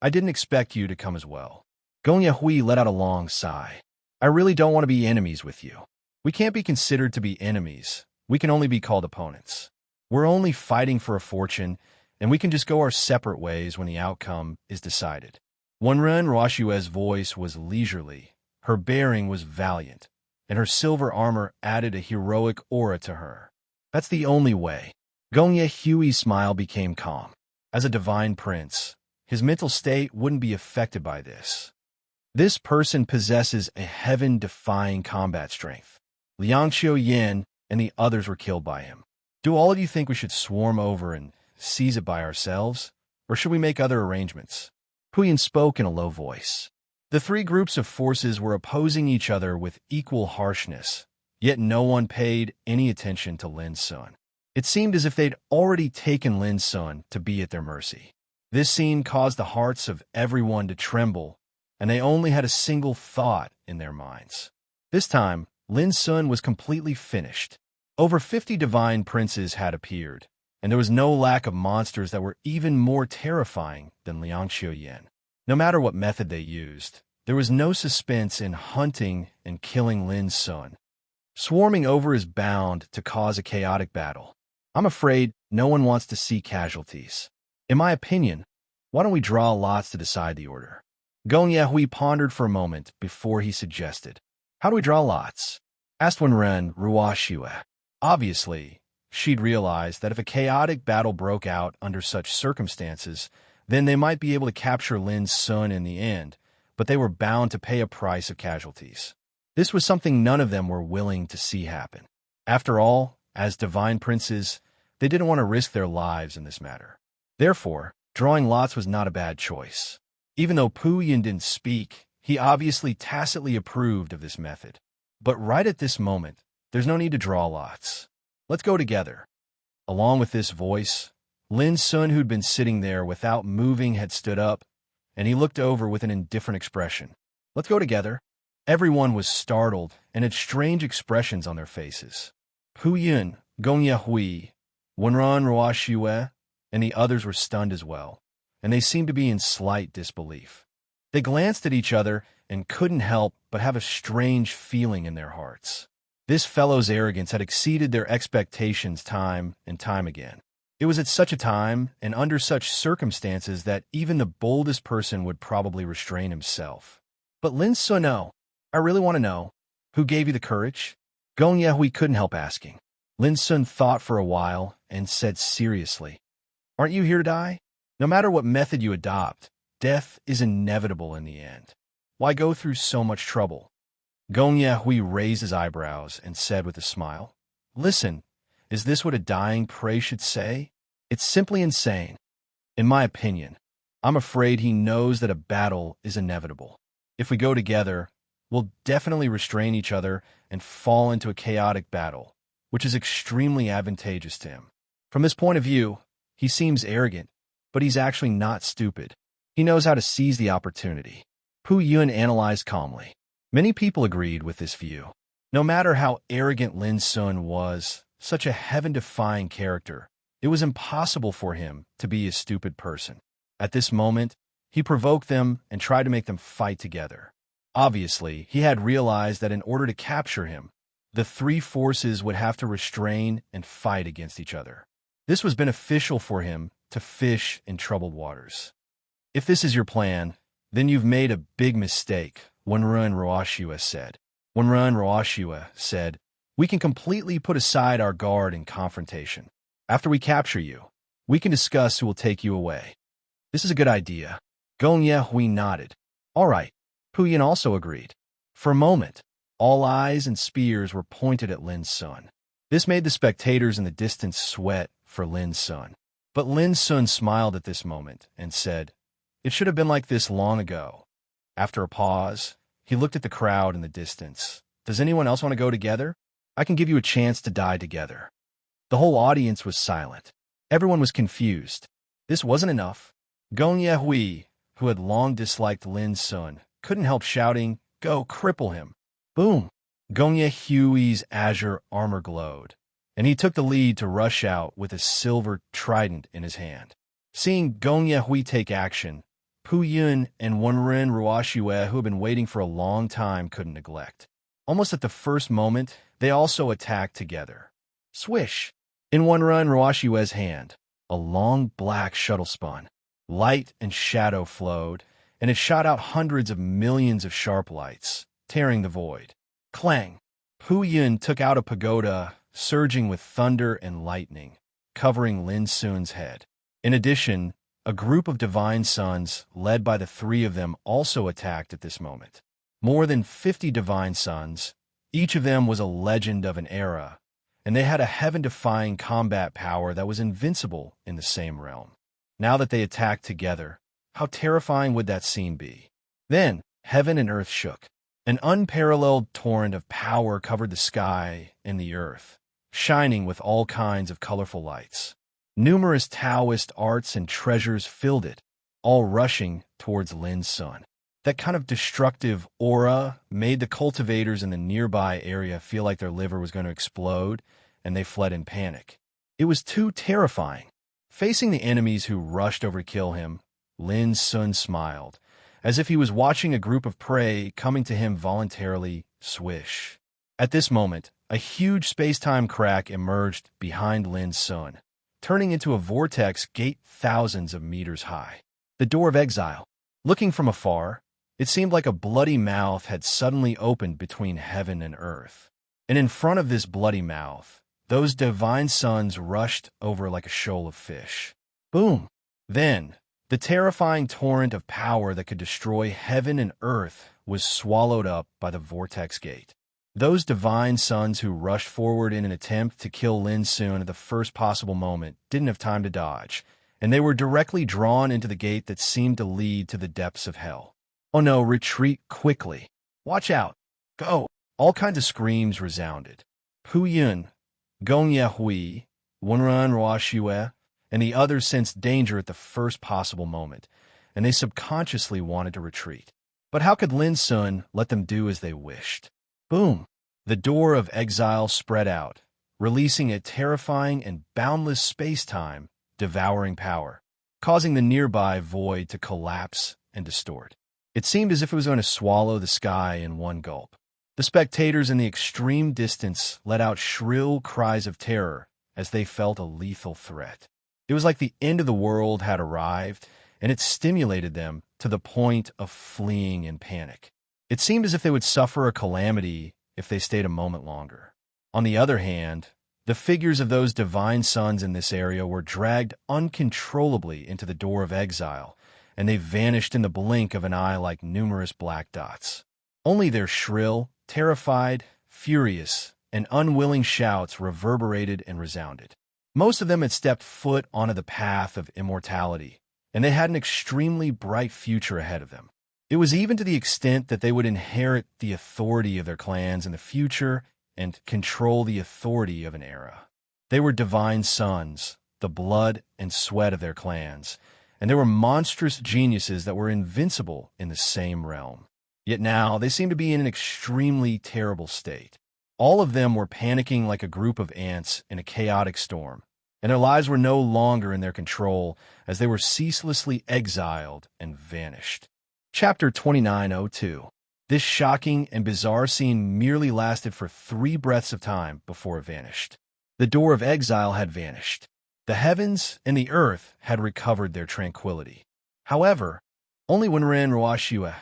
I didn't expect you to come as well. Gong Hui let out a long sigh. I really don't want to be enemies with you. We can't be considered to be enemies. We can only be called opponents. We're only fighting for a fortune, and we can just go our separate ways when the outcome is decided. Wenren Ruoshue's voice was leisurely, her bearing was valiant, and her silver armor added a heroic aura to her. That's the only way. Gong Hui's smile became calm. As a divine prince, his mental state wouldn't be affected by this. This person possesses a heaven-defying combat strength. Liang Xiuyan and the others were killed by him. Do all of you think we should swarm over and seize it by ourselves, or should we make other arrangements? Puyin spoke in a low voice. The three groups of forces were opposing each other with equal harshness, yet no one paid any attention to Lin Sun. It seemed as if they'd already taken Lin Sun to be at their mercy. This scene caused the hearts of everyone to tremble, and they only had a single thought in their minds. This time, Lin Sun was completely finished. Over 50 divine princes had appeared, and there was no lack of monsters that were even more terrifying than Liang Xiuyan. No matter what method they used, there was no suspense in hunting and killing Lin Sun. Swarming over is bound to cause a chaotic battle. I'm afraid no one wants to see casualties. In my opinion, why don't we draw lots to decide the order? Gong Hui pondered for a moment before he suggested. How do we draw lots? Asked Wenren Ruoshue. Obviously, she'd realized that if a chaotic battle broke out under such circumstances, then they might be able to capture Lin Sun in the end, but they were bound to pay a price of casualties. This was something none of them were willing to see happen. After all, as divine princes, they didn't want to risk their lives in this matter. Therefore, drawing lots was not a bad choice. Even though Pu Yin didn't speak, he obviously tacitly approved of this method. But right at this moment, there's no need to draw lots. Let's go together. Along with this voice, Lin Sun, who'd been sitting there without moving, had stood up, and he looked over with an indifferent expression. Let's go together. Everyone was startled and had strange expressions on their faces. Pu Yin, Gong Hui, Wenren Ruoshue, and the others were stunned as well, and they seemed to be in slight disbelief. They glanced at each other and couldn't help but have a strange feeling in their hearts. This fellow's arrogance had exceeded their expectations time and time again. It was at such a time and under such circumstances that even the boldest person would probably restrain himself. But Lin Sun, I really want to know, who gave you the courage? Gong Hui couldn't help asking. Lin Sun thought for a while and said seriously, Aren't you here to die? No matter what method you adopt, death is inevitable in the end. Why go through so much trouble? Gong Hui raised his eyebrows and said with a smile, Listen, is this what a dying prey should say? It's simply insane. In my opinion, I'm afraid he knows that a battle is inevitable. If we go together, we'll definitely restrain each other and fall into a chaotic battle, which is extremely advantageous to him. From this point of view, he seems arrogant, but he's actually not stupid. He knows how to seize the opportunity. Pu Yun analyzed calmly. Many people agreed with this view. No matter how arrogant Lin Sun was, such a heaven-defying character, it was impossible for him to be a stupid person. At this moment, he provoked them and tried to make them fight together. Obviously, he had realized that in order to capture him, the three forces would have to restrain and fight against each other. This was beneficial for him to fish in troubled waters. If this is your plan, then you've made a big mistake, Wenren Ruoshue said. Wenren Ruoshue said, We can completely put aside our guard in confrontation. After we capture you, we can discuss who will take you away. This is a good idea. Gong Hui nodded. All right. Pu Yin also agreed. For a moment, All eyes and spears were pointed at Lin's son. This made the spectators in the distance sweat for Lin's son. But Lin's son smiled at this moment and said, "It should have been like this long ago." After a pause, he looked at the crowd in the distance. "Does anyone else want to go together? I can give you a chance to die together." The whole audience was silent. Everyone was confused. This wasn't enough. Gong Yehui, who had long disliked Lin's son, couldn't help shouting, "Go, cripple him." Boom! Gong Yehui's azure armor glowed, and he took the lead to rush out with a silver trident in his hand. Seeing Gong Yehui take action, Pu Yun and Wenren Ruoxue, who had been waiting for a long time, couldn't neglect. Almost at the first moment, they also attacked together. Swish! In Wenren Ruoxue's hand, a long black shuttle spun. Light and shadow flowed, and it shot out hundreds of millions of sharp lights, tearing the void. Clang! Pu Yun took out a pagoda, surging with thunder and lightning, covering Lin Sun's head. In addition, a group of divine sons, led by the three of them, also attacked at this moment. More than 50 divine sons, each of them was a legend of an era, and they had a heaven-defying combat power that was invincible in the same realm. Now that they attacked together, how terrifying would that scene be? Then, heaven and earth shook. An unparalleled torrent of power covered the sky and the earth, shining with all kinds of colorful lights. Numerous Taoist arts and treasures filled it, all rushing towards Lin's son. That kind of destructive aura made the cultivators in the nearby area feel like their liver was going to explode, and they fled in panic. It was too terrifying. Facing the enemies who rushed over to kill him, Lin's son smiled, as if he was watching a group of prey coming to him voluntarily. Swish! At this moment, a huge space-time crack emerged behind Lin's son, turning into a vortex gate thousands of meters high. The Door of Exile. Looking from afar, it seemed like a bloody mouth had suddenly opened between heaven and earth. And in front of this bloody mouth, those divine sons rushed over like a shoal of fish. Boom! Then, the terrifying torrent of power that could destroy heaven and earth was swallowed up by the vortex gate. Those divine sons who rushed forward in an attempt to kill Lin Sun at the first possible moment didn't have time to dodge, and they were directly drawn into the gate that seemed to lead to the depths of hell. "Oh no, retreat quickly! Watch out! Go!" All kinds of screams resounded. Pu Yun, Gong Yehui, Wenren Ruoxue, and the others sensed danger at the first possible moment, and they subconsciously wanted to retreat. But how could Lin Sun let them do as they wished? Boom! The Door of Exile spread out, releasing a terrifying and boundless space-time, devouring power, causing the nearby void to collapse and distort. It seemed as if it was going to swallow the sky in one gulp. The spectators in the extreme distance let out shrill cries of terror as they felt a lethal threat. It was like the end of the world had arrived, and it stimulated them to the point of fleeing in panic. It seemed as if they would suffer a calamity if they stayed a moment longer. On the other hand, the figures of those divine sons in this area were dragged uncontrollably into the Door of Exile, and they vanished in the blink of an eye like numerous black dots. Only their shrill, terrified, furious, and unwilling shouts reverberated and resounded. Most of them had stepped foot onto the path of immortality, and they had an extremely bright future ahead of them. It was even to the extent that they would inherit the authority of their clans in the future and control the authority of an era. They were divine sons, the blood and sweat of their clans, and they were monstrous geniuses that were invincible in the same realm. Yet now they seemed to be in an extremely terrible state. All of them were panicking like a group of ants in a chaotic storm, and their lives were no longer in their control as they were ceaselessly exiled and vanished. Chapter 2902. This shocking and bizarre scene merely lasted for 3 breaths of time before it vanished. The Door of Exile had vanished. The heavens and the earth had recovered their tranquility. However, only Wenren Ruoxue,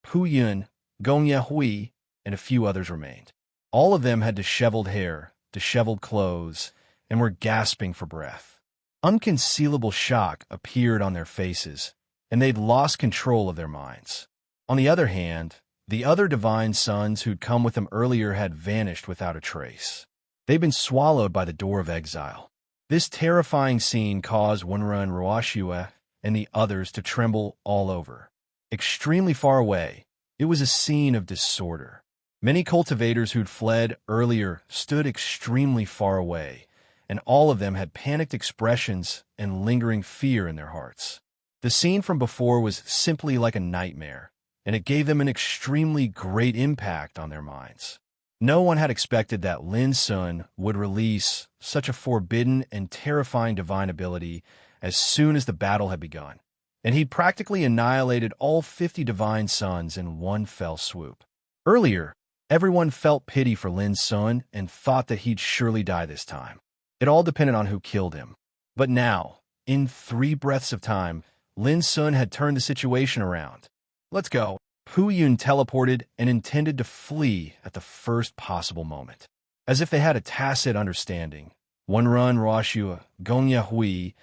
Pu Yun, Gong Yehui, and a few others remained. All of them had disheveled hair, disheveled clothes, and were gasping for breath. Unconcealable shock appeared on their faces, and they'd lost control of their minds. On the other hand, The other divine sons who'd come with him earlier had vanished without a trace. They'd been swallowed by the door of exile. This terrifying scene caused Wenra and Ruashua and the others to tremble all over. Extremely far away, it was a scene of disorder. Many cultivators who'd fled earlier stood extremely far away, and all of them had panicked expressions and lingering fear in their hearts. The scene from before was simply like a nightmare, and it gave them an extremely great impact on their minds. No one had expected that Lin Sun would release such a forbidden and terrifying divine ability as soon as the battle had begun, and he'd practically annihilated all 50 divine sons in one fell swoop. Earlier, everyone felt pity for Lin Sun and thought that he'd surely die this time. It all depended on who killed him. But now, in 3 breaths of time, Lin Sun had turned the situation around. "Let's go." Pu Yun teleported and intended to flee at the first possible moment. As if they had a tacit understanding, Wenrun, Ruashua, Gongya Hui,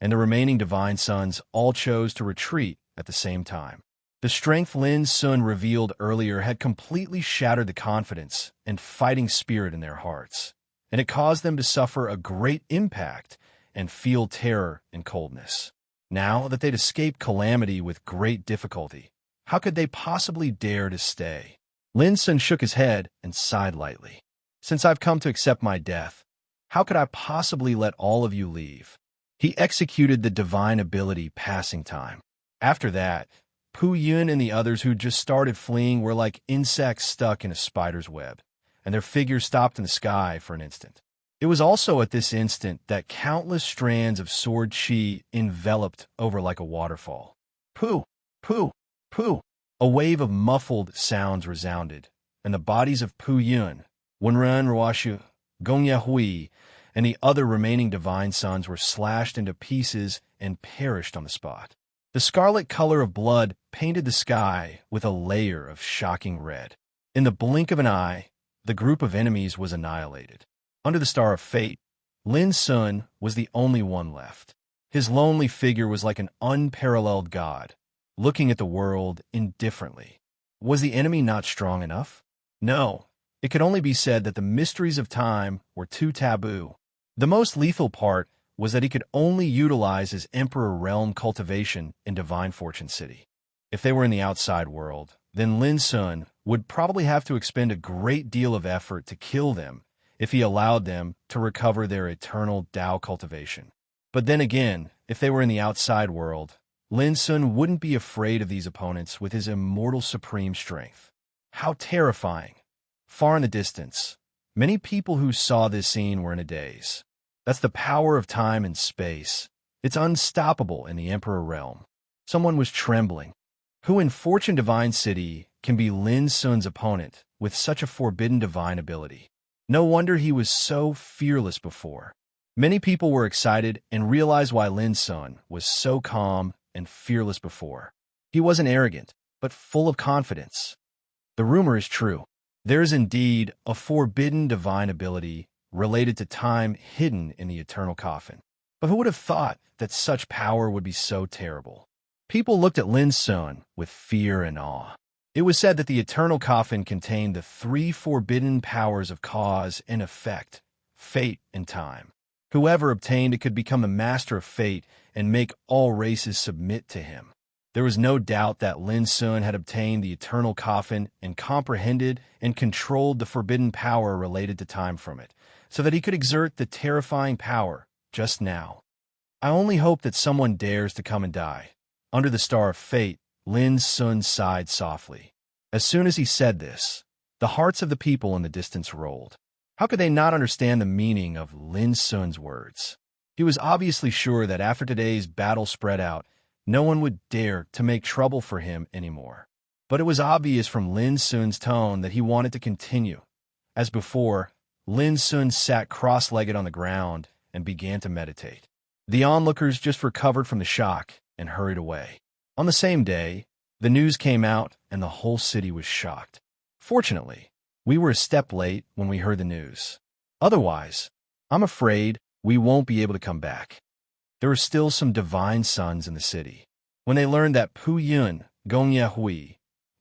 and the remaining divine sons all chose to retreat at the same time. The strength Lin Sun revealed earlier had completely shattered the confidence and fighting spirit in their hearts, and it caused them to suffer a great impact and feel terror and coldness. Now that they'd escaped calamity with great difficulty, how could they possibly dare to stay? Lin Sun shook his head and sighed lightly. "Since I've come to accept my death, how could I possibly let all of you leave?" He executed the divine ability Passing Time. After that, Pu Yun and the others who just started fleeing were like insects stuck in a spider's web, and their figures stopped in the sky for an instant. It was also at this instant that countless strands of sword chi enveloped over like a waterfall. Pu! Pu! Pu! A wave of muffled sounds resounded, and the bodies of Pu Yun, Wenran Ruashu, Gongya Hui, and the other remaining divine sons were slashed into pieces and perished on the spot. The scarlet color of blood painted the sky with a layer of shocking red. In the blink of an eye, the group of enemies was annihilated. Under the star of fate, Lin Sun was the only one left. His lonely figure was like an unparalleled god, looking at the world indifferently. Was the enemy not strong enough? No. It could only be said that the mysteries of time were too taboo. The most lethal part was that he could only utilize his Emperor Realm cultivation in Divine Fortune City. If they were in the outside world, then Lin Sun would probably have to expend a great deal of effort to kill them if he allowed them to recover their eternal Tao cultivation. But then again, if they were in the outside world, Lin Sun wouldn't be afraid of these opponents with his immortal supreme strength. How terrifying. Far in the distance, many people who saw this scene were in a daze. That's the power of time and space. It's unstoppable in the Emperor Realm. Someone was trembling. Who in Fortune Divine City can be Lin Sun's opponent with such a forbidden divine ability? No wonder he was so fearless before. Many people were excited and realized why Lin Sun was so calm and fearless before. He wasn't arrogant, but full of confidence. The rumor is true. There is indeed a forbidden divine ability related to time hidden in the eternal coffin. But who would have thought that such power would be so terrible? People looked at Lin Sun with fear and awe. It was said that the eternal coffin contained the 3 forbidden powers of cause and effect, fate and time. Whoever obtained it could become a master of fate and make all races submit to him. There was no doubt that Lin Sun had obtained the eternal coffin and comprehended and controlled the forbidden power related to time from it, so that he could exert the terrifying power just now. I only hope that someone dares to come and die. Under the star of fate, Lin Sun sighed softly. As soon as he said this, the hearts of the people in the distance rolled. How could they not understand the meaning of Lin Sun's words? He was obviously sure that after today's battle spread out, no one would dare to make trouble for him anymore. But it was obvious from Lin Sun's tone that he wanted to continue. As before, Lin Sun sat cross-legged on the ground and began to meditate. The onlookers just recovered from the shock and hurried away. On the same day, the news came out and the whole city was shocked. Fortunately, we were a step late when we heard the news. Otherwise, I'm afraid we won't be able to come back. There were still some divine sons in the city. When they learned that Pu Yun, Gongya Hui,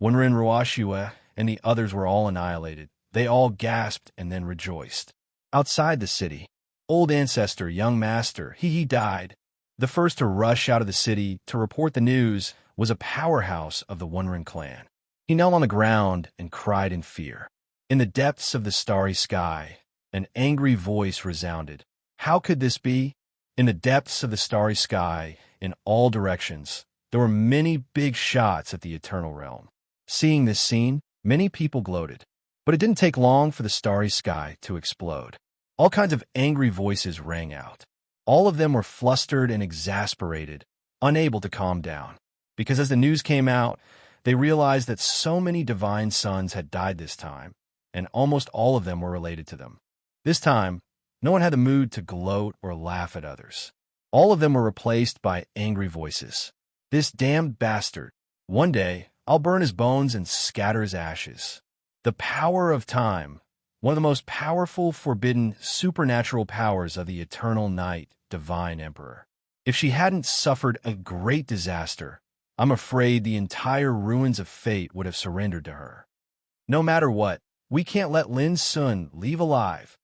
When Rin Ruashua and the others were all annihilated, they all gasped and then rejoiced. Outside the city, old ancestor, young master, he died. The first to rush out of the city to report the news was a powerhouse of the Wunrin clan. He knelt on the ground and cried in fear. In the depths of the starry sky, an angry voice resounded. How could this be? In the depths of the starry sky, in all directions, there were many big shots at the eternal realm. Seeing this scene, many people gloated. But it didn't take long for the starry sky to explode. All kinds of angry voices rang out. All of them were flustered and exasperated, unable to calm down. Because as the news came out, they realized that so many divine sons had died this time, and almost all of them were related to them. This time, no one had the mood to gloat or laugh at others. All of them were replaced by angry voices. This damned bastard. One day, I'll burn his bones and scatter his ashes. The power of time, one of the most powerful, forbidden, supernatural powers of the eternal night, divine emperor. If she hadn't suffered a great disaster, I'm afraid the entire ruins of fate would have surrendered to her. No matter what, we can't let Lin Sun leave alive.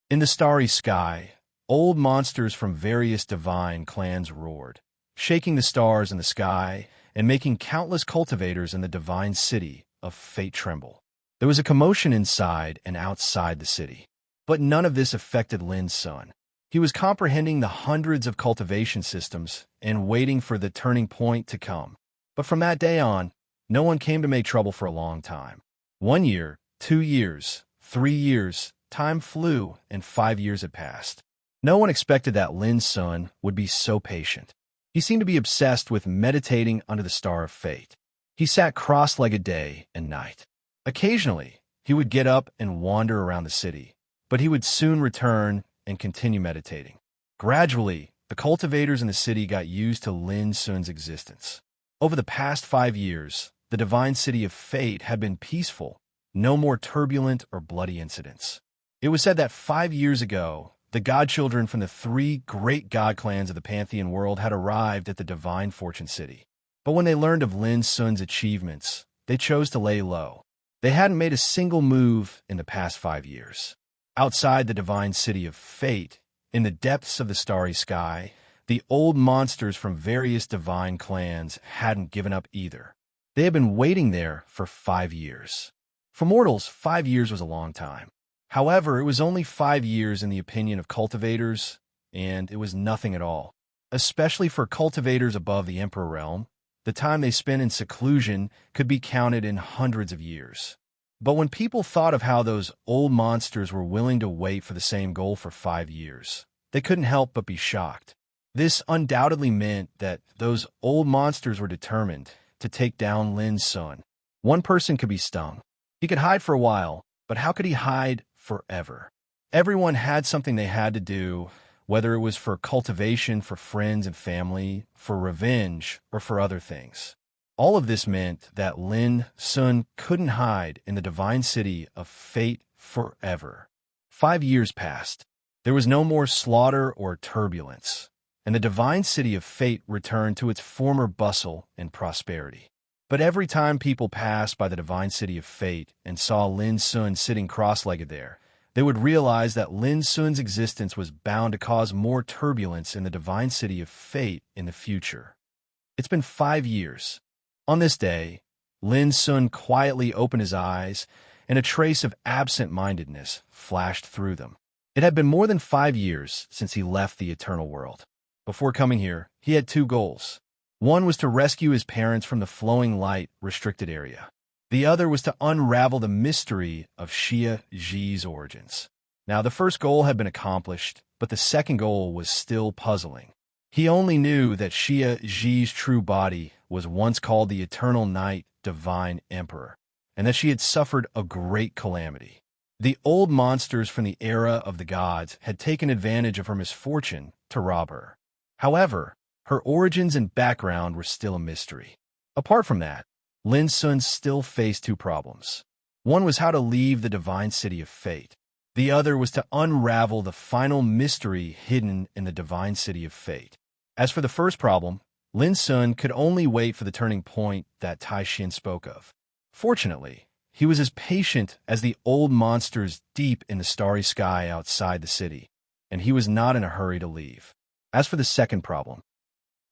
In the starry sky, old monsters from various divine clans roared, shaking the stars in the sky and making countless cultivators in the divine city of fate tremble. There was a commotion inside and outside the city. But none of this affected Lin Sun. He was comprehending the hundreds of cultivation systems and waiting for the turning point to come. But from that day on, no one came to make trouble for a long time. 1 year, 2 years, 3 years, time flew, and 5 years had passed. No one expected that Lin Sun would be so patient. He seemed to be obsessed with meditating under the star of fate. He sat cross-legged day and night. Occasionally, he would get up and wander around the city, but he would soon return and continue meditating. Gradually, the cultivators in the city got used to Lin Sun's existence. Over the past 5 years, the divine city of fate had been peaceful, no more turbulent or bloody incidents. It was said that 5 years ago, the godchildren from the 3 great god clans of the Pantheon world had arrived at the divine Fortune City. But when they learned of Lin Sun's achievements, they chose to lay low. They hadn't made a single move in the past 5 years. Outside the divine city of fate, in the depths of the starry sky, the old monsters from various divine clans hadn't given up either. They had been waiting there for 5 years. For mortals, 5 years was a long time. However, it was only 5 years in the opinion of cultivators, and it was nothing at all. Especially for cultivators above the Emperor realm, the time they spent in seclusion could be counted in hundreds of years. But when people thought of how those old monsters were willing to wait for the same goal for 5 years, they couldn't help but be shocked. This undoubtedly meant that those old monsters were determined to take down Lin Sun. One person could be stung. He could hide for a while, but how could he hide forever? Everyone had something they had to do, whether it was for cultivation, for friends and family, for revenge, or for other things. All of this meant that Lin Sun couldn't hide in the divine city of fate forever. 5 years passed. There was no more slaughter or turbulence, and the divine city of fate returned to its former bustle and prosperity. But every time people passed by the divine city of fate and saw Lin Sun sitting cross-legged there, they would realize that Lin Sun's existence was bound to cause more turbulence in the divine city of fate in the future. It's been 5 years. On this day, Lin Sun quietly opened his eyes, and a trace of absent-mindedness flashed through them. It had been more than 5 years since he left the eternal world. Before coming here, he had 2 goals. One was to rescue his parents from the flowing light restricted area. The other was to unravel the mystery of Xia Zhi's origins. Now, the first goal had been accomplished, but the second goal was still puzzling. He only knew that Xia Zhi's true body was once called the Eternal Night Divine Emperor, and that she had suffered a great calamity. The old monsters from the era of the gods had taken advantage of her misfortune to rob her. However, her origins and background were still a mystery. Apart from that, Lin Sun still faced 2 problems. One was how to leave the divine city of fate. The other was to unravel the final mystery hidden in the divine city of fate. As for the first problem, Lin Sun could only wait for the turning point that Tai Xin spoke of. Fortunately, he was as patient as the old monsters deep in the starry sky outside the city, and he was not in a hurry to leave. As for the second problem,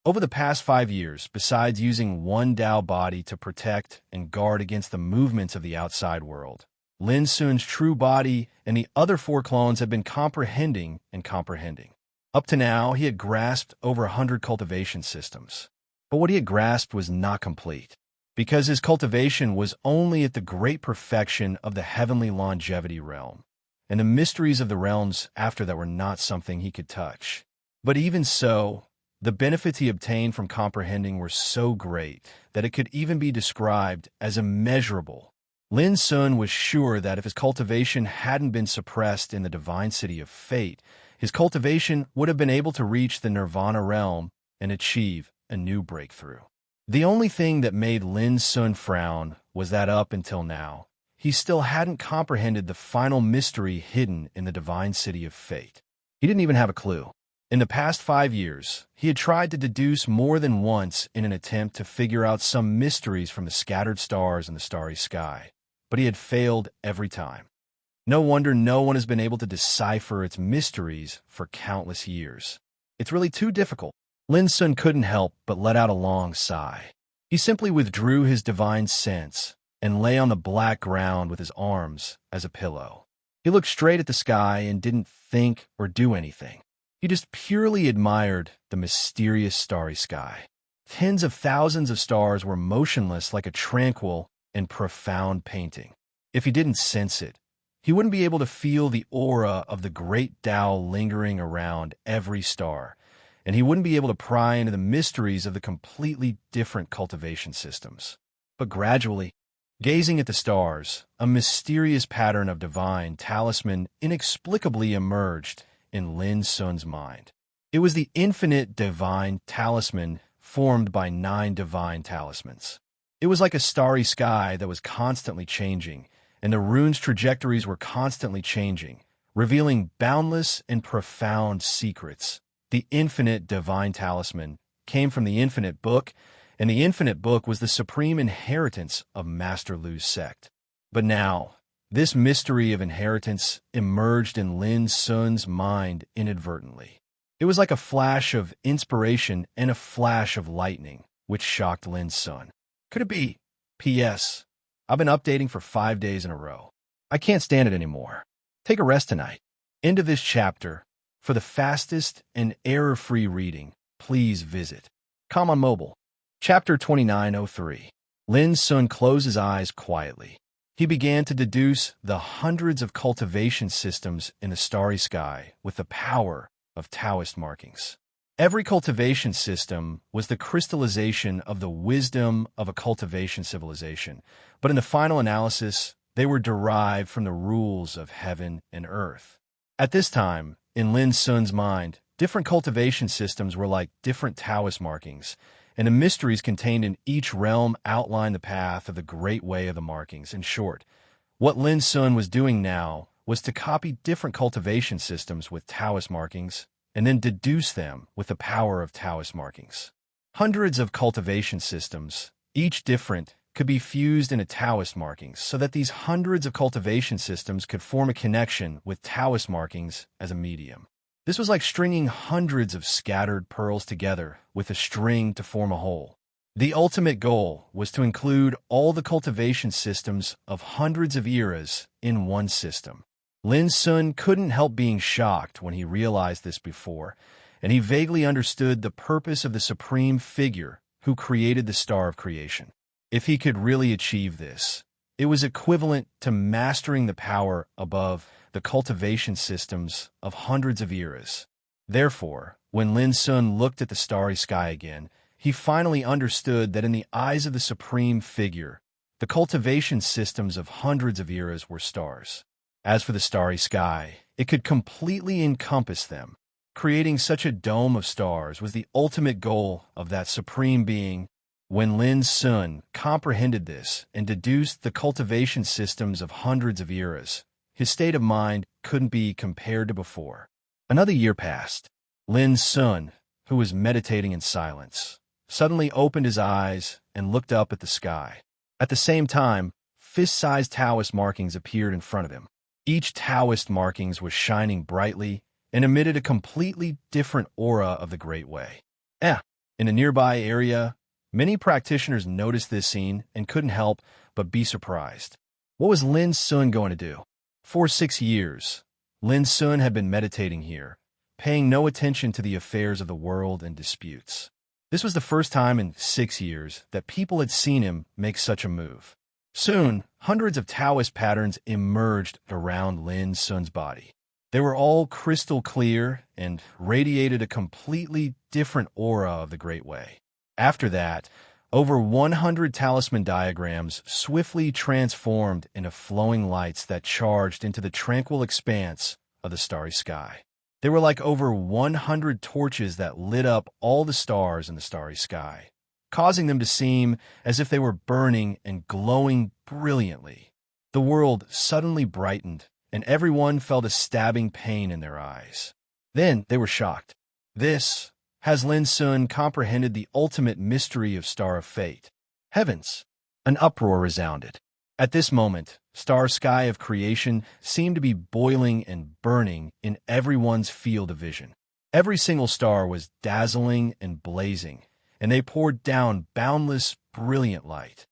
over the past 5 years, besides using one Tao body to protect and guard against the movements of the outside world, Lin Sun's true body and the other 4 clones had been comprehending and comprehending. Up to now, he had grasped over 100 cultivation systems. But what he had grasped was not complete, because his cultivation was only at the great perfection of the heavenly longevity realm, and the mysteries of the realms after that were not something he could touch. But even so, the benefits he obtained from comprehending were so great that it could even be described as immeasurable. Lin Sun was sure that if his cultivation hadn't been suppressed in the divine city of fate, his cultivation would have been able to reach the nirvana realm and achieve a new breakthrough. The only thing that made Lin Sun frown was that up until now, he still hadn't comprehended the final mystery hidden in the divine city of fate. He didn't even have a clue. In the past 5 years, he had tried to deduce more than once in an attempt to figure out some mysteries from the scattered stars in the starry sky, but he had failed every time. No wonder no one has been able to decipher its mysteries for countless years. It's really too difficult. Lin Sun couldn't help but let out a long sigh. He simply withdrew his divine sense and lay on the black ground with his arms as a pillow. He looked straight at the sky and didn't think or do anything. He just purely admired the mysterious starry sky. Tens of thousands of stars were motionless like a tranquil and profound painting. If he didn't sense it, he wouldn't be able to feel the aura of the great Tao lingering around every star, and he wouldn't be able to pry into the mysteries of the completely different cultivation systems. But gradually, gazing at the stars, a mysterious pattern of divine talisman inexplicably emerged in Lin Sun's mind. It was the infinite divine talisman formed by 9 divine talismans. It was like a starry sky that was constantly changing, and the rune's trajectories were constantly changing, revealing boundless and profound secrets. The infinite divine talisman came from the infinite book, and the infinite book was the supreme inheritance of Master Lu's sect. But now, this mystery of inheritance emerged in Lin Sun's mind inadvertently. It was like a flash of inspiration and a flash of lightning, which shocked Lin Sun. Could it be? P.S. I've been updating for 5 days in a row. I can't stand it anymore. Take a rest tonight. End of this chapter. For the fastest and error-free reading, please visit Com on Mobile. Chapter 2903. Lin Sun closed his eyes quietly. He began to deduce the hundreds of cultivation systems in the starry sky with the power of Taoist markings. Every cultivation system was the crystallization of the wisdom of a cultivation civilization, but in the final analysis, they were derived from the rules of heaven and earth. At this time, in Lin Sun's mind, different cultivation systems were like different Taoist markings, and the mysteries contained in each realm outlined the path of the great way of the markings. In short, what Lin Sun was doing now was to copy different cultivation systems with Taoist markings and then deduce them with the power of Taoist markings. Hundreds of cultivation systems, each different, could be fused into Taoist markings so that these hundreds of cultivation systems could form a connection with Taoist markings as a medium. This was like stringing hundreds of scattered pearls together with a string to form a whole. The ultimate goal was to include all the cultivation systems of hundreds of eras in one system. Lin Sun couldn't help being shocked when he realized this before, and he vaguely understood the purpose of the supreme figure who created the star of creation. If he could really achieve this, it was equivalent to mastering the power above the cultivation systems of hundreds of eras. Therefore, when Lin Sun looked at the starry sky again, he finally understood that in the eyes of the supreme figure, the cultivation systems of hundreds of eras were stars. As for the starry sky, it could completely encompass them. Creating such a dome of stars was the ultimate goal of that supreme being. When Lin Sun comprehended this and deduced the cultivation systems of hundreds of eras, his state of mind couldn't be compared to before. Another year passed. Lin Sun, who was meditating in silence, suddenly opened his eyes and looked up at the sky. At the same time, fist-sized Taoist markings appeared in front of him. Each Taoist markings was shining brightly and emitted a completely different aura of the Great Way. In a nearby area, many practitioners noticed this scene and couldn't help but be surprised. What was Lin Sun going to do? For 6 years, Lin Sun had been meditating here, paying no attention to the affairs of the world and disputes. This was the first time in 6 years that people had seen him make such a move. Soon, hundreds of Taoist patterns emerged around Lin Sun's body. They were all crystal clear and radiated a completely different aura of the Great Way. After that, over 100 talisman diagrams swiftly transformed into flowing lights that charged into the tranquil expanse of the starry sky. They were like over 100 torches that lit up all the stars in the starry sky, causing them to seem as if they were burning and glowing brilliantly. The world suddenly brightened, and everyone felt a stabbing pain in their eyes. Then they were shocked. This has Lin Sun comprehended the ultimate mystery of Star of Fate. Heavens! An uproar resounded. At this moment, star sky of creation seemed to be boiling and burning in everyone's field of vision. Every single star was dazzling and blazing, and they poured down boundless, brilliant light.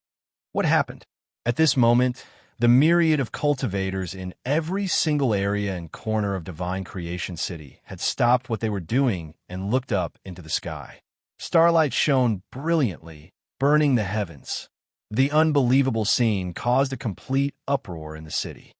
What happened? At this moment, the myriad of cultivators in every single area and corner of Divine Creation City had stopped what they were doing and looked up into the sky. Starlight shone brilliantly, burning the heavens. The unbelievable scene caused a complete uproar in the city.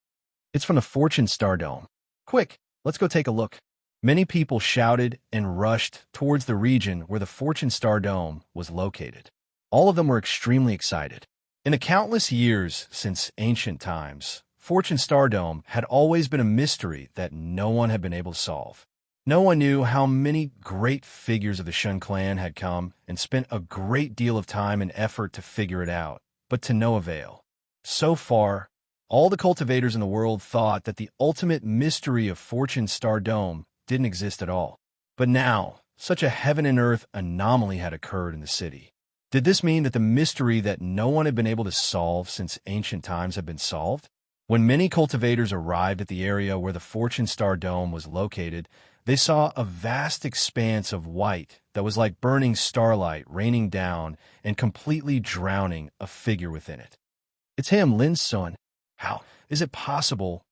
It's from the Fortune Star Dome. Quick, let's go take a look. Many people shouted and rushed towards the region where the Fortune Star Dome was located. All of them were extremely excited. In the countless years since ancient times, Fortune Star Dome had always been a mystery that no one had been able to solve. No one knew how many great figures of the Shun clan had come and spent a great deal of time and effort to figure it out, but to no avail. So far, all the cultivators in the world thought that the ultimate mystery of Fortune Star Dome didn't exist at all. But now, such a heaven and earth anomaly had occurred in the city. Did this mean that the mystery that no one had been able to solve since ancient times had been solved? When many cultivators arrived at the area where the Fortune Star Dome was located, they saw a vast expanse of white that was like burning starlight raining down and completely drowning a figure within it. It's him, Lin Sun. How is it possible?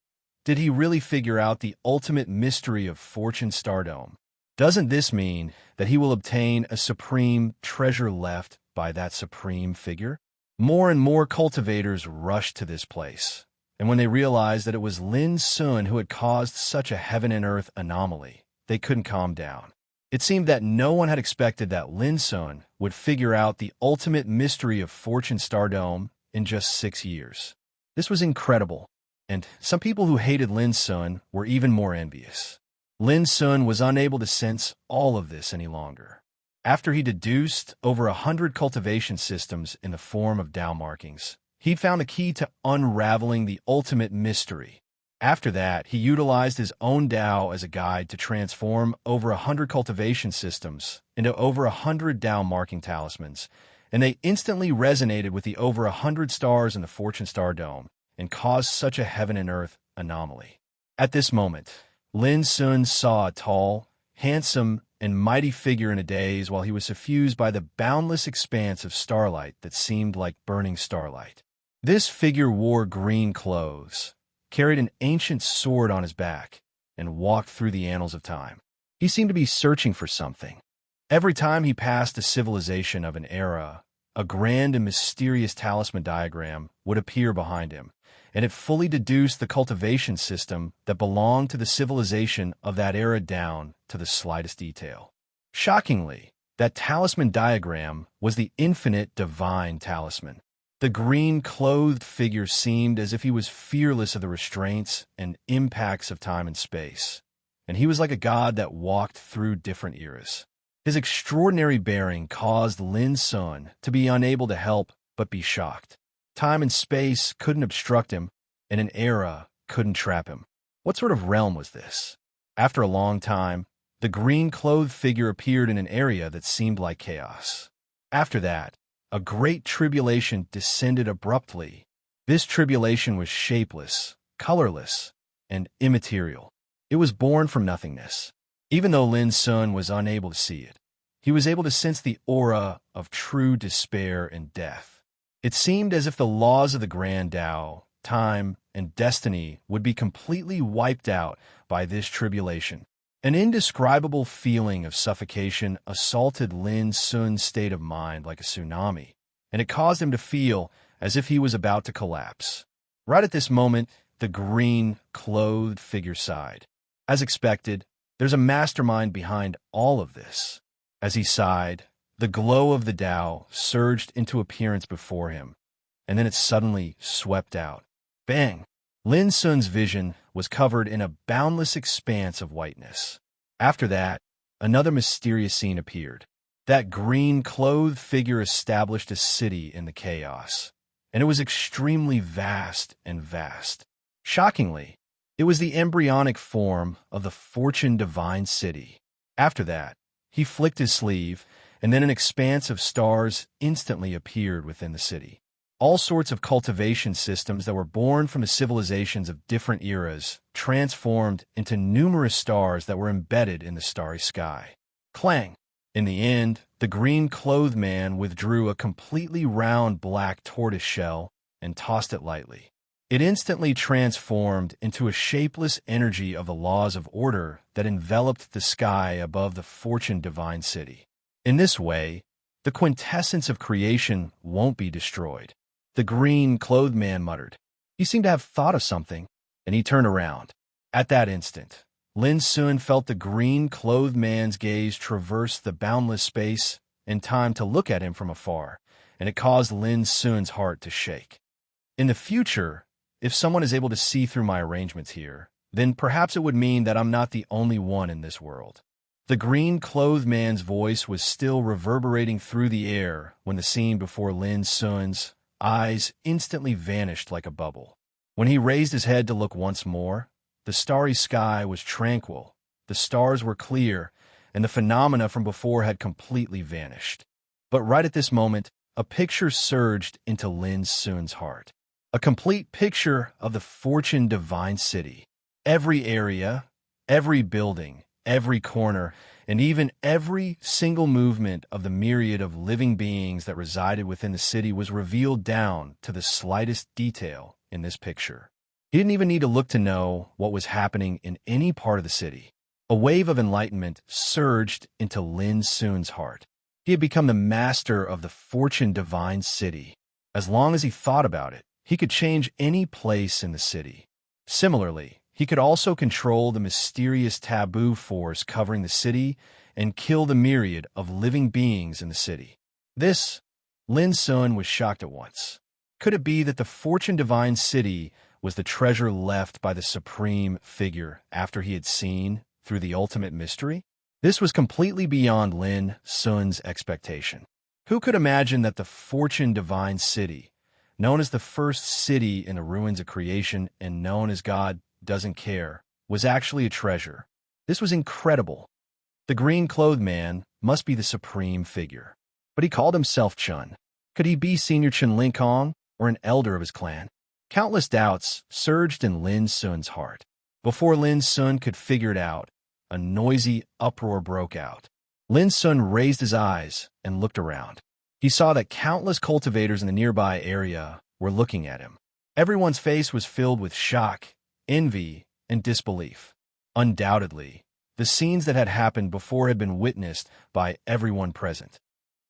Did he really figure out the ultimate mystery of Fortune Star Dome? Doesn't this mean that he will obtain a supreme treasure left by that supreme figure? More and more cultivators rushed to this place, and when they realized that it was Lin Sun who had caused such a heaven and earth anomaly, they couldn't calm down. It seemed that no one had expected that Lin Sun would figure out the ultimate mystery of Fortune Star Dome in just 6 years. This was incredible, and some people who hated Lin Sun were even more envious. Lin Sun was unable to sense all of this any longer. After he deduced over 100 cultivation systems in the form of Tao markings, he'd found the key to unraveling the ultimate mystery. After that, he utilized his own Tao as a guide to transform over 100 cultivation systems into over 100 Tao marking talismans, and they instantly resonated with the over 100 stars in the Fortune Star Dome and caused such a heaven and earth anomaly. At this moment, Lin Sun saw a tall, handsome, and mighty figure in a daze while he was suffused by the boundless expanse of starlight that seemed like burning starlight. This figure wore green clothes, carried an ancient sword on his back, and walked through the annals of time. He seemed to be searching for something. Every time he passed a civilization of an era, a grand and mysterious talisman diagram would appear behind him, and it fully deduced the cultivation system that belonged to the civilization of that era down to the slightest detail. Shockingly, that talisman diagram was the infinite divine talisman. The green-clothed figure seemed as if he was fearless of the restraints and impacts of time and space, and he was like a god that walked through different eras. His extraordinary bearing caused Lin Sun to be unable to help but be shocked. Time and space couldn't obstruct him, and an era couldn't trap him. What sort of realm was this? After a long time, the green-clothed figure appeared in an area that seemed like chaos. After that, a great tribulation descended abruptly. This tribulation was shapeless, colorless, and immaterial. It was born from nothingness. Even though Lin Sun was unable to see it, he was able to sense the aura of true despair and death. It seemed as if the laws of the Grand Tao, time, and destiny would be completely wiped out by this tribulation. An indescribable feeling of suffocation assaulted Lin Sun's state of mind like a tsunami, and it caused him to feel as if he was about to collapse. Right at this moment, the green, clothed figure sighed. As expected, there's a mastermind behind all of this. As he sighed, the glow of the Tao surged into appearance before him, and then it suddenly swept out. Bang! Lin Sun's vision was covered in a boundless expanse of whiteness. After that, another mysterious scene appeared. That green-clothed figure established a city in the chaos, and it was extremely vast and vast. Shockingly, it was the embryonic form of the Fortune Divine City. After that, he flicked his sleeve, and then an expanse of stars instantly appeared within the city. All sorts of cultivation systems that were born from the civilizations of different eras transformed into numerous stars that were embedded in the starry sky. Clang! In the end, the green-clothed man withdrew a completely round black tortoise shell and tossed it lightly. It instantly transformed into a shapeless energy of the laws of order that enveloped the sky above the Fortune Divine City. In this way, the quintessence of creation won't be destroyed. The green-clothed man muttered. He seemed to have thought of something, and he turned around. At that instant, Lin Sun felt the green-clothed man's gaze traverse the boundless space and time to look at him from afar, and it caused Lin Sun's heart to shake. In the future, if someone is able to see through my arrangements here, then perhaps it would mean that I'm not the only one in this world. The green-clothed man's voice was still reverberating through the air when the scene before Lin Sun's eyes instantly vanished like a bubble. When he raised his head to look once more, the starry sky was tranquil, the stars were clear, and the phenomena from before had completely vanished. But right at this moment, a picture surged into Lin Sun's heart. A complete picture of the Fortune Divine City. Every area, every building, every corner, and even every single movement of the myriad of living beings that resided within the city was revealed down to the slightest detail in this picture. He didn't even need to look to know what was happening in any part of the city. A wave of enlightenment surged into Lin Sun's heart. He had become the master of the Fortune Divine City. As long as he thought about it, he could change any place in the city. Similarly, he could also control the mysterious taboo force covering the city and kill the myriad of living beings in the city. Lin Sun was shocked at once. Could it be that the Fortune Divine City was the treasure left by the supreme figure after he had seen through the ultimate mystery? This was completely beyond Lin Sun's expectation. Who could imagine that the Fortune Divine City, known as the first city in the ruins of creation and known as God Doesn't Care, was actually a treasure? This was incredible. The green-clothed man must be the supreme figure. But he called himself Chun. Could he be Senior Chun Ling Kong or an elder of his clan? Countless doubts surged in Lin Sun's heart. Before Lin Sun could figure it out, a noisy uproar broke out. Lin Sun raised his eyes and looked around. He saw that countless cultivators in the nearby area were looking at him. Everyone's face was filled with shock, envy, and disbelief. Undoubtedly, the scenes that had happened before had been witnessed by everyone present.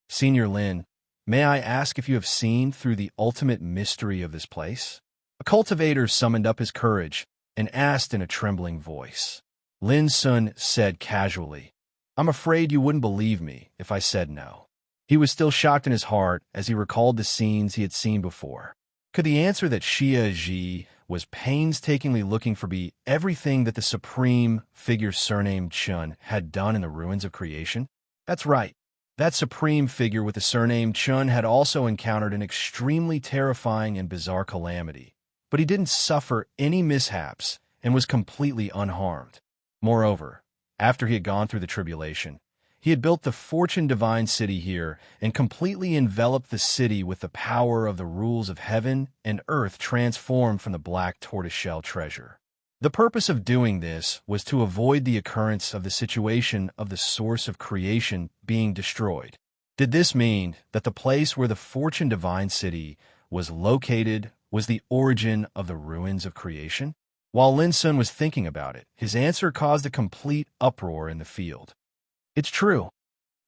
Senior Lin, may I ask if you have seen through the ultimate mystery of this place? A cultivator summoned up his courage and asked in a trembling voice. Lin Sun said casually, I'm afraid you wouldn't believe me if I said no. He was still shocked in his heart as he recalled the scenes he had seen before. Could the answer that Xia Ji was painstakingly looking for be everything that the supreme figure surnamed Chun had done in the ruins of creation? That's right. That supreme figure with the surname Chun had also encountered an extremely terrifying and bizarre calamity, but he didn't suffer any mishaps and was completely unharmed. Moreover, after he had gone through the tribulation, He had built the Fortune Divine City here and completely enveloped the city with the power of the rules of heaven and earth transformed from the black tortoiseshell treasure. The purpose of doing this was to avoid the occurrence of the situation of the source of creation being destroyed. Did this mean that the place where the Fortune Divine City was located was the origin of the ruins of creation? While Lin Sun was thinking about it, his answer caused a complete uproar in the field. It's true.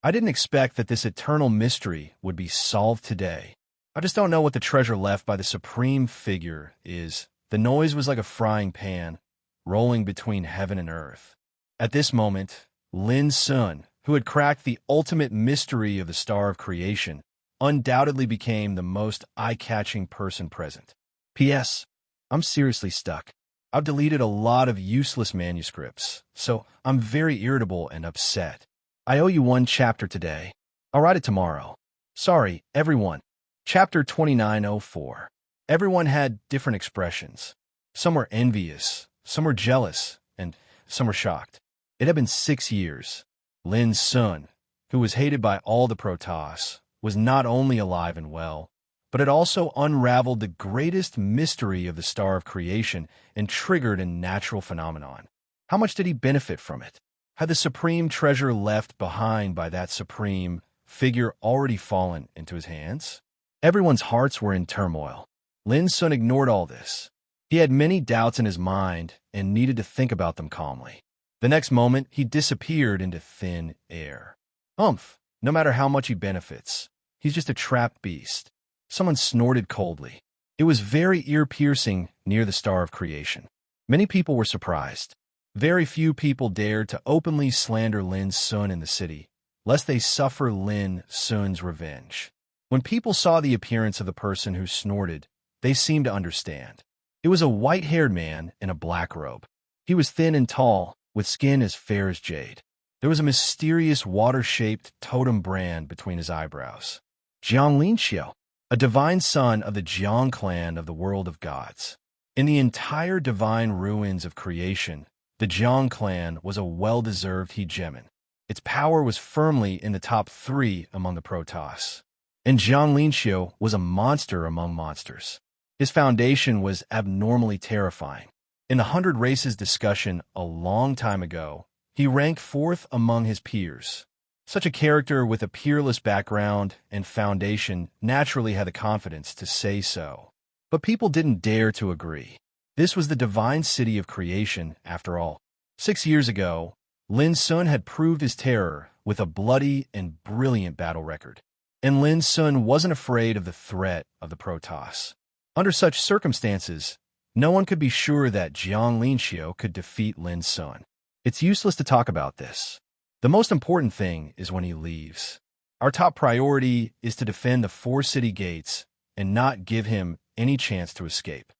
I didn't expect that this eternal mystery would be solved today. I just don't know what the treasure left by the supreme figure is. The noise was like a frying pan, rolling between heaven and earth. At this moment, Lin Sun, who had cracked the ultimate mystery of the star of creation, undoubtedly became the most eye-catching person present. P.S. I'm seriously stuck. I've deleted a lot of useless manuscripts, so I'm very irritable and upset. I owe you one chapter today. I'll write it tomorrow. Sorry, everyone. Chapter 2904. Everyone had different expressions. Some were envious, some were jealous, and some were shocked. It had been 6 years. Lin Sun, who was hated by all the Protoss, was not only alive and well, but had also unraveled the greatest mystery of the star of creation and triggered a natural phenomenon. How much did he benefit from it? Had the supreme treasure left behind by that supreme figure already fallen into his hands? Everyone's hearts were in turmoil. Lin Sun ignored all this. He had many doubts in his mind and needed to think about them calmly. The next moment, he disappeared into thin air. No matter how much he benefits, he's just a trapped beast. Someone snorted coldly. It was very ear-piercing near the star of creation. Many people were surprised. Very few people dared to openly slander Lin Sun in the city, lest they suffer Lin Sun's revenge. When people saw the appearance of the person who snorted, they seemed to understand. It was a white-haired man in a black robe. He was thin and tall, with skin as fair as jade. There was a mysterious water-shaped totem brand between his eyebrows. Jiang Linxiu, a divine son of the Jiang clan of the world of gods. In the entire divine ruins of creation, the Jiang clan was a well-deserved hegemon. Its power was firmly in the top 3 among the Protoss. And Jiang Linxiu was a monster among monsters. His foundation was abnormally terrifying. In the 100 Races discussion a long time ago, he ranked 4th among his peers. Such a character with a peerless background and foundation naturally had the confidence to say so. But people didn't dare to agree. This was the divine city of creation, after all. 6 years ago, Lin Sun had proved his terror with a bloody and brilliant battle record. And Lin Sun wasn't afraid of the threat of the Protoss. Under such circumstances, no one could be sure that Jiang Linxiu could defeat Lin Sun. It's useless to talk about this. The most important thing is when he leaves. Our top priority is to defend the 4 city gates and not give him any chance to escape.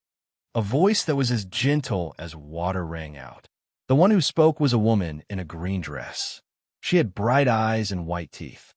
A voice that was as gentle as water rang out. The one who spoke was a woman in a green dress. She had bright eyes and white teeth.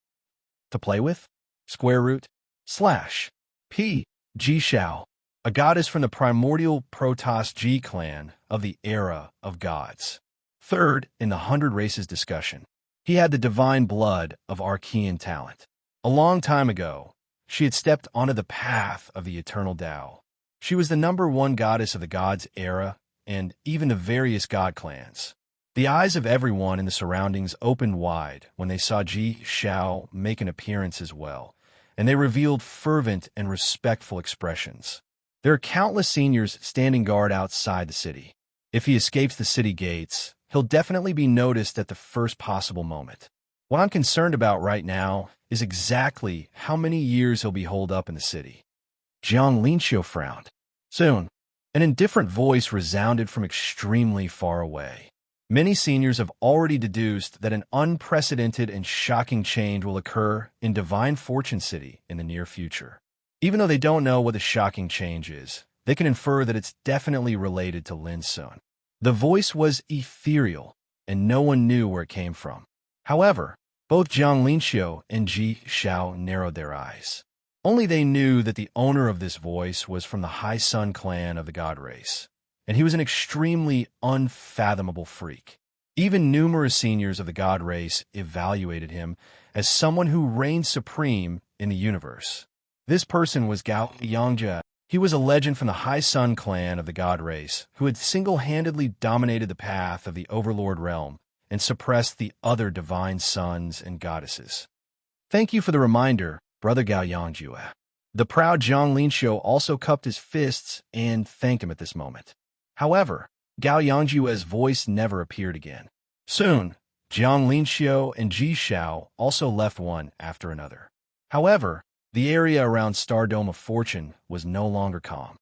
To play with? Square root / P. Ji Shao, a goddess from the primordial Protoss G clan of the era of gods. Third in the 100 Races discussion. He had the divine blood of Archean talent. A long time ago, she had stepped onto the path of the eternal Tao. She was the #1 goddess of the gods era and even the various god clans. The eyes of everyone in the surroundings opened wide when they saw Ji Shao make an appearance as well, and they revealed fervent and respectful expressions. There are countless seniors standing guard outside the city. If he escapes the city gates, he'll definitely be noticed at the first possible moment. What I'm concerned about right now is exactly how many years he'll be holed up in the city. Jiang Linxiu frowned. Soon, an indifferent voice resounded from extremely far away. Many seniors have already deduced that an unprecedented and shocking change will occur in Divine Fortune City in the near future. Even though they don't know what the shocking change is, they can infer that it's definitely related to Lin Sun. The voice was ethereal, and no one knew where it came from. However, both Jiang Linxiu and Ji Shao narrowed their eyes. Only they knew that the owner of this voice was from the High Sun clan of the God race, and he was an extremely unfathomable freak. Even numerous seniors of the god race evaluated him as someone who reigned supreme in the universe. This person was Gao Yangja. He was a legend from the High Sun clan of the god race who had single-handedly dominated the path of the Overlord realm and suppressed the other divine sons and goddesses. Thank you for the reminder, Brother Gao Yangjue. The proud Zhang Linxiu also cupped his fists and thanked him at this moment. However, Gao Yangjue's voice never appeared again. Soon, Zhang Linxiu and Ji Xiao also left one after another. However, the area around Star Dome of Fortune was no longer calm.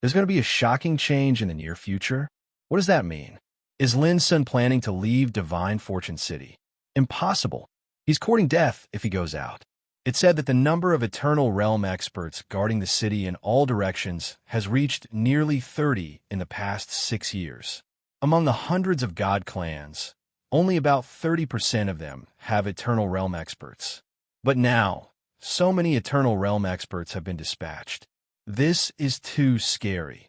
There's going to be a shocking change in the near future? What does that mean? Is Lin Sun planning to leave Divine Fortune City? Impossible. He's courting death if he goes out. It's said that the number of Eternal Realm experts guarding the city in all directions has reached nearly 30 in the past 6 years. Among the hundreds of god clans, only about 30% of them have Eternal Realm experts. But now, so many Eternal Realm experts have been dispatched. This is too scary.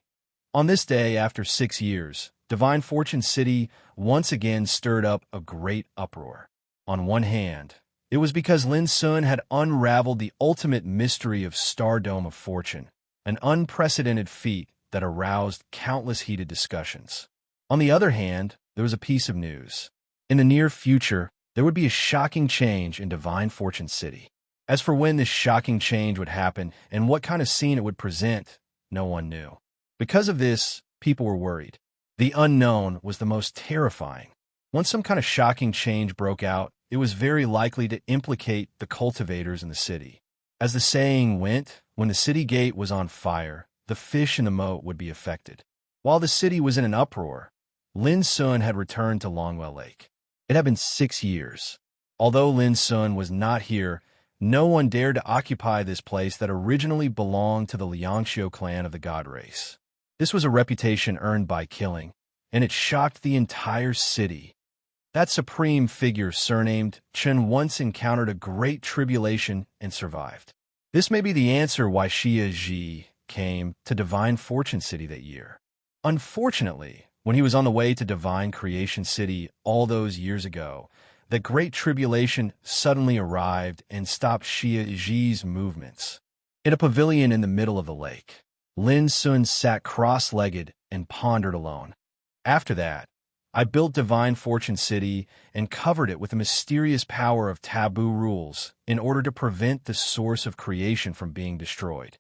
On this day after 6 years, Divine Fortune City once again stirred up a great uproar. On one hand, it was because Lin Sun had unraveled the ultimate mystery of Star Dome of Fortune, an unprecedented feat that aroused countless heated discussions. On the other hand, there was a piece of news. In the near future, there would be a shocking change in Divine Fortune City. As for when this shocking change would happen and what kind of scene it would present, no one knew. Because of this, people were worried. The unknown was the most terrifying. Once some kind of shocking change broke out, it was very likely to implicate the cultivators in the city. As the saying went, when the city gate was on fire, the fish in the moat would be affected. While the city was in an uproar, Lin Sun had returned to Longwell Lake. It had been 6 years. Although Lin Sun was not here, no one dared to occupy this place that originally belonged to the Liangxiu clan of the god race. This was a reputation earned by killing, and it shocked the entire city. That supreme figure surnamed Chen once encountered a great tribulation and survived. This may be the answer why Xia Ji came to Divine Fortune City that year. Unfortunately, when he was on the way to Divine Creation City all those years ago, the Great Tribulation suddenly arrived and stopped Xia Ji's movements. In a pavilion in the middle of the lake, Lin Sun sat cross-legged and pondered alone. After that, I built Divine Fortune City and covered it with the mysterious power of taboo rules in order to prevent the source of creation from being destroyed.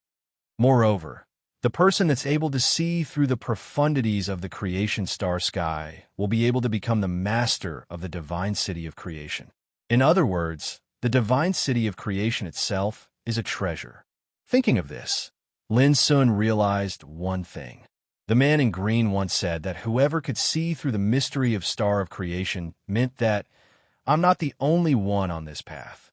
Moreover, the person that's able to see through the profundities of the creation star sky will be able to become the master of the divine city of creation. In other words, the divine city of creation itself is a treasure. Thinking of this, Lin Sun realized one thing. The man in green once said that whoever could see through the mystery of star of creation meant that I'm not the only one on this path.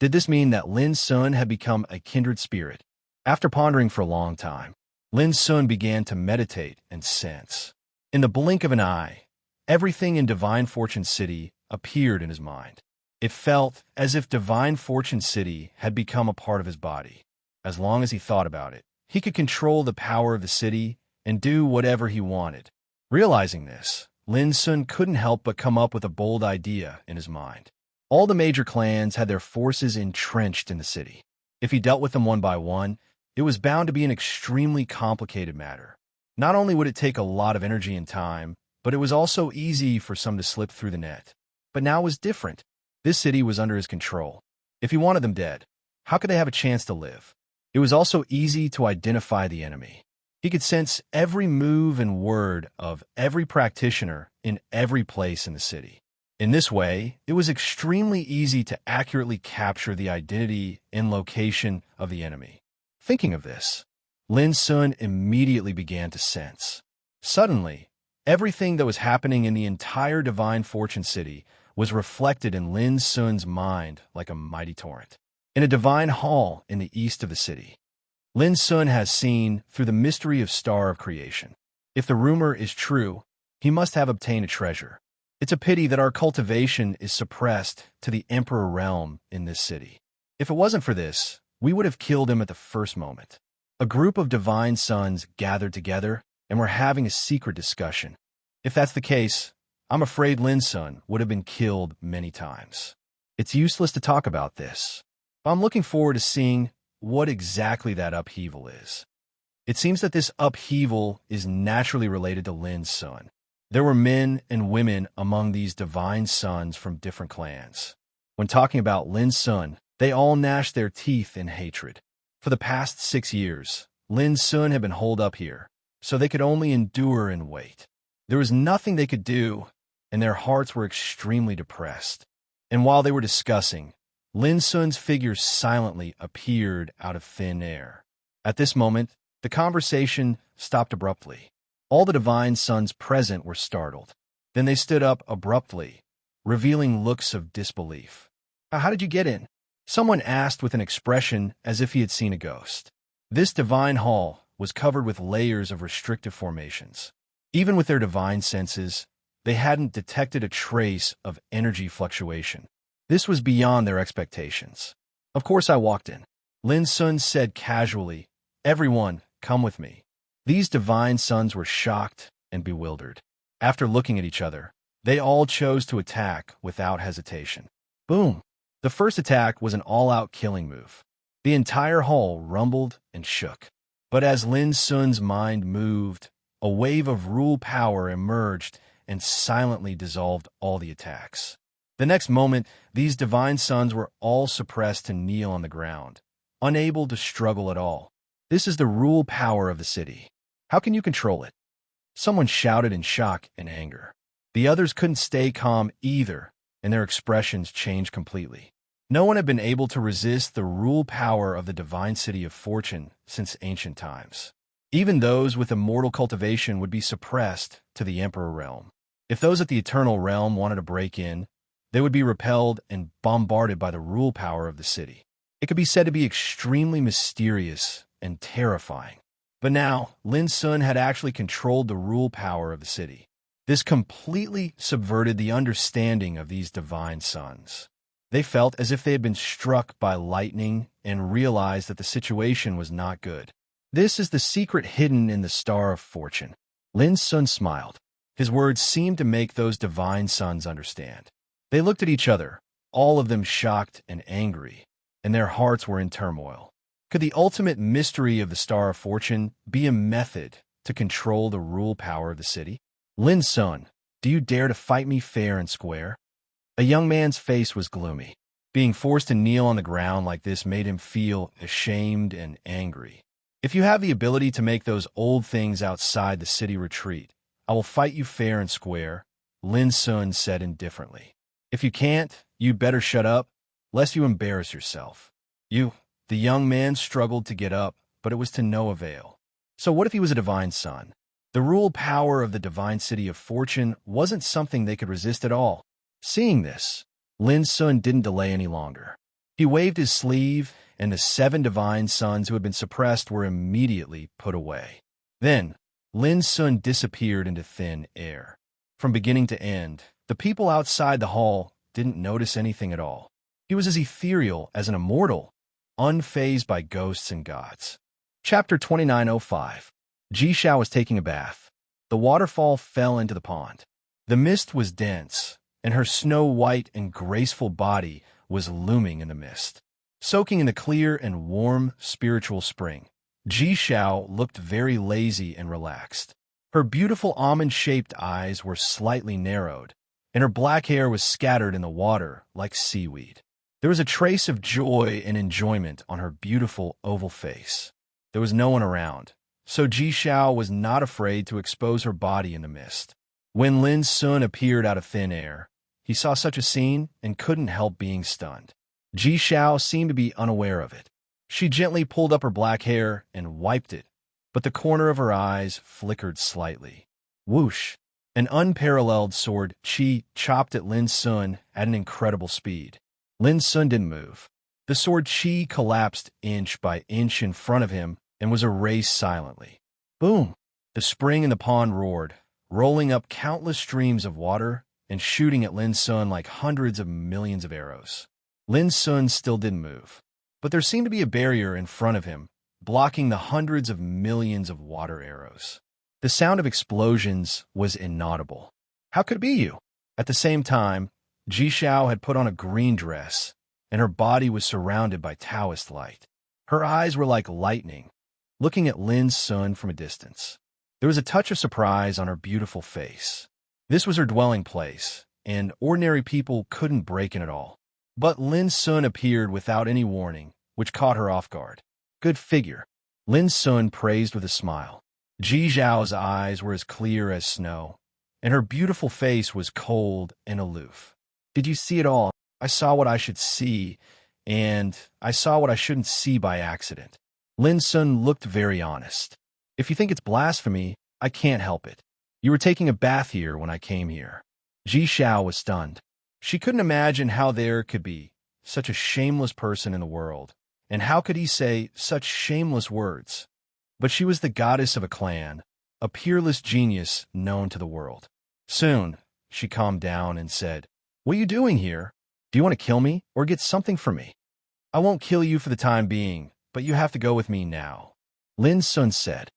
Did this mean that Lin Sun had become a kindred spirit? After pondering for a long time, Lin Sun began to meditate and sense. In the blink of an eye, everything in Divine Fortune City appeared in his mind. It felt as if Divine Fortune City had become a part of his body. As long as he thought about it, he could control the power of the city and do whatever he wanted. Realizing this, Lin Sun couldn't help but come up with a bold idea in his mind. All the major clans had their forces entrenched in the city. If he dealt with them one by one, it was bound to be an extremely complicated matter. Not only would it take a lot of energy and time, but it was also easy for some to slip through the net. But now it was different. This city was under his control. If he wanted them dead, how could they have a chance to live? It was also easy to identify the enemy. He could sense every move and word of every practitioner in every place in the city. In this way, it was extremely easy to accurately capture the identity and location of the enemy. Thinking of this, Lin Sun immediately began to sense. Suddenly, everything that was happening in the entire Divine Fortune City was reflected in Lin Sun's mind like a mighty torrent. In a divine hall in the east of the city, Lin Sun has seen through the mystery of star of creation. If the rumor is true, he must have obtained a treasure. It's a pity that our cultivation is suppressed to the Emperor realm in this city. If it wasn't for this, we would have killed him at the first moment. A group of divine sons gathered together and were having a secret discussion. If that's the case, I'm afraid Lin Sun would have been killed many times. It's useless to talk about this, but I'm looking forward to seeing what exactly that upheaval is. It seems that this upheaval is naturally related to Lin Sun. There were men and women among these divine sons from different clans. When talking about Lin Sun, they all gnashed their teeth in hatred. For the past 6 years, Lin Sun had been holed up here, so they could only endure and wait. There was nothing they could do, and their hearts were extremely depressed. And while they were discussing, Lin Sun's figure silently appeared out of thin air. At this moment, the conversation stopped abruptly. All the divine sons present were startled. Then they stood up abruptly, revealing looks of disbelief. How did you get in? Someone asked with an expression as if he had seen a ghost. This divine hall was covered with layers of restrictive formations. Even with their divine senses, they hadn't detected a trace of energy fluctuation. This was beyond their expectations. Of course I walked in. Lin Sun said casually, "Everyone, come with me." These divine sons were shocked and bewildered. After looking at each other, they all chose to attack without hesitation. Boom! The first attack was an all-out killing move. The entire hall rumbled and shook. But as Lin Sun's mind moved, a wave of rule power emerged and silently dissolved all the attacks. The next moment, these divine sons were all suppressed to kneel on the ground, unable to struggle at all. This is the rule power of the city. How can you control it? Someone shouted in shock and anger. The others couldn't stay calm either, and their expressions changed completely. No one had been able to resist the rule power of the divine city of fortune since ancient times. Even those with immortal cultivation would be suppressed to the Emperor realm. If those at the Eternal realm wanted to break in, they would be repelled and bombarded by the rule power of the city. It could be said to be extremely mysterious and terrifying. But now, Lin Sun had actually controlled the rule power of the city. This completely subverted the understanding of these divine sons. They felt as if they had been struck by lightning and realized that the situation was not good. This is the secret hidden in the Star of Fortune. Lin Sun smiled. His words seemed to make those divine sons understand. They looked at each other, all of them shocked and angry, and their hearts were in turmoil. Could the ultimate mystery of the Star of Fortune be a method to control the rule power of the city? Lin Sun, do you dare to fight me fair and square? A young man's face was gloomy. Being forced to kneel on the ground like this made him feel ashamed and angry. If you have the ability to make those old things outside the city retreat, I will fight you fair and square, Lin Sun said indifferently. If you can't, you better shut up, lest you embarrass yourself. The young man struggled to get up, but it was to no avail. So what if he was a divine son? The rule power of the divine city of fortune wasn't something they could resist at all. Seeing this, Lin Sun didn't delay any longer. He waved his sleeve, and the 7 divine sons who had been suppressed were immediately put away. Then, Lin Sun disappeared into thin air. From beginning to end, the people outside the hall didn't notice anything at all. He was as ethereal as an immortal, unfazed by ghosts and gods. Chapter 2905. Ji Xiao was taking a bath. The waterfall fell into the pond. The mist was dense, and her snow-white and graceful body was looming in the mist. Soaking in the clear and warm spiritual spring, Ji Xiao looked very lazy and relaxed. Her beautiful almond-shaped eyes were slightly narrowed, and her black hair was scattered in the water like seaweed. There was a trace of joy and enjoyment on her beautiful oval face. There was no one around, so Ji Xiao was not afraid to expose her body in the mist. When Lin Sun appeared out of thin air, he saw such a scene and couldn't help being stunned. Ji Xiao seemed to be unaware of it. She gently pulled up her black hair and wiped it, but the corner of her eyes flickered slightly. Whoosh! An unparalleled sword Qi chopped at Lin Sun at an incredible speed. Lin Sun didn't move. The sword Qi collapsed inch by inch in front of him and was erased silently. Boom! The spring in the pond roared, rolling up countless streams of water and shooting at Lin Sun like hundreds of millions of arrows. Lin Sun still didn't move, but there seemed to be a barrier in front of him, blocking the hundreds of millions of water arrows. The sound of explosions was inaudible. How could it be you? At the same time, Ji Xiao had put on a green dress, and her body was surrounded by Taoist light. Her eyes were like lightning, looking at Lin Sun from a distance. There was a touch of surprise on her beautiful face. This was her dwelling place, and ordinary people couldn't break in at all. But Lin Sun appeared without any warning, which caught her off guard. Good figure. Lin Sun praised with a smile. Ji Zhao's eyes were as clear as snow, and her beautiful face was cold and aloof. Did you see it all? I saw what I should see, and I saw what I shouldn't see by accident. Lin Sun looked very honest. If you think it's blasphemy, I can't help it. You were taking a bath here when I came here. Ji Xiao was stunned. She couldn't imagine how there could be such a shameless person in the world, and how could he say such shameless words? But she was the goddess of a clan, a peerless genius known to the world. Soon, she calmed down and said, "What are you doing here? Do you want to kill me or get something from me?" "I won't kill you for the time being, but you have to go with me now," Lin Sun said.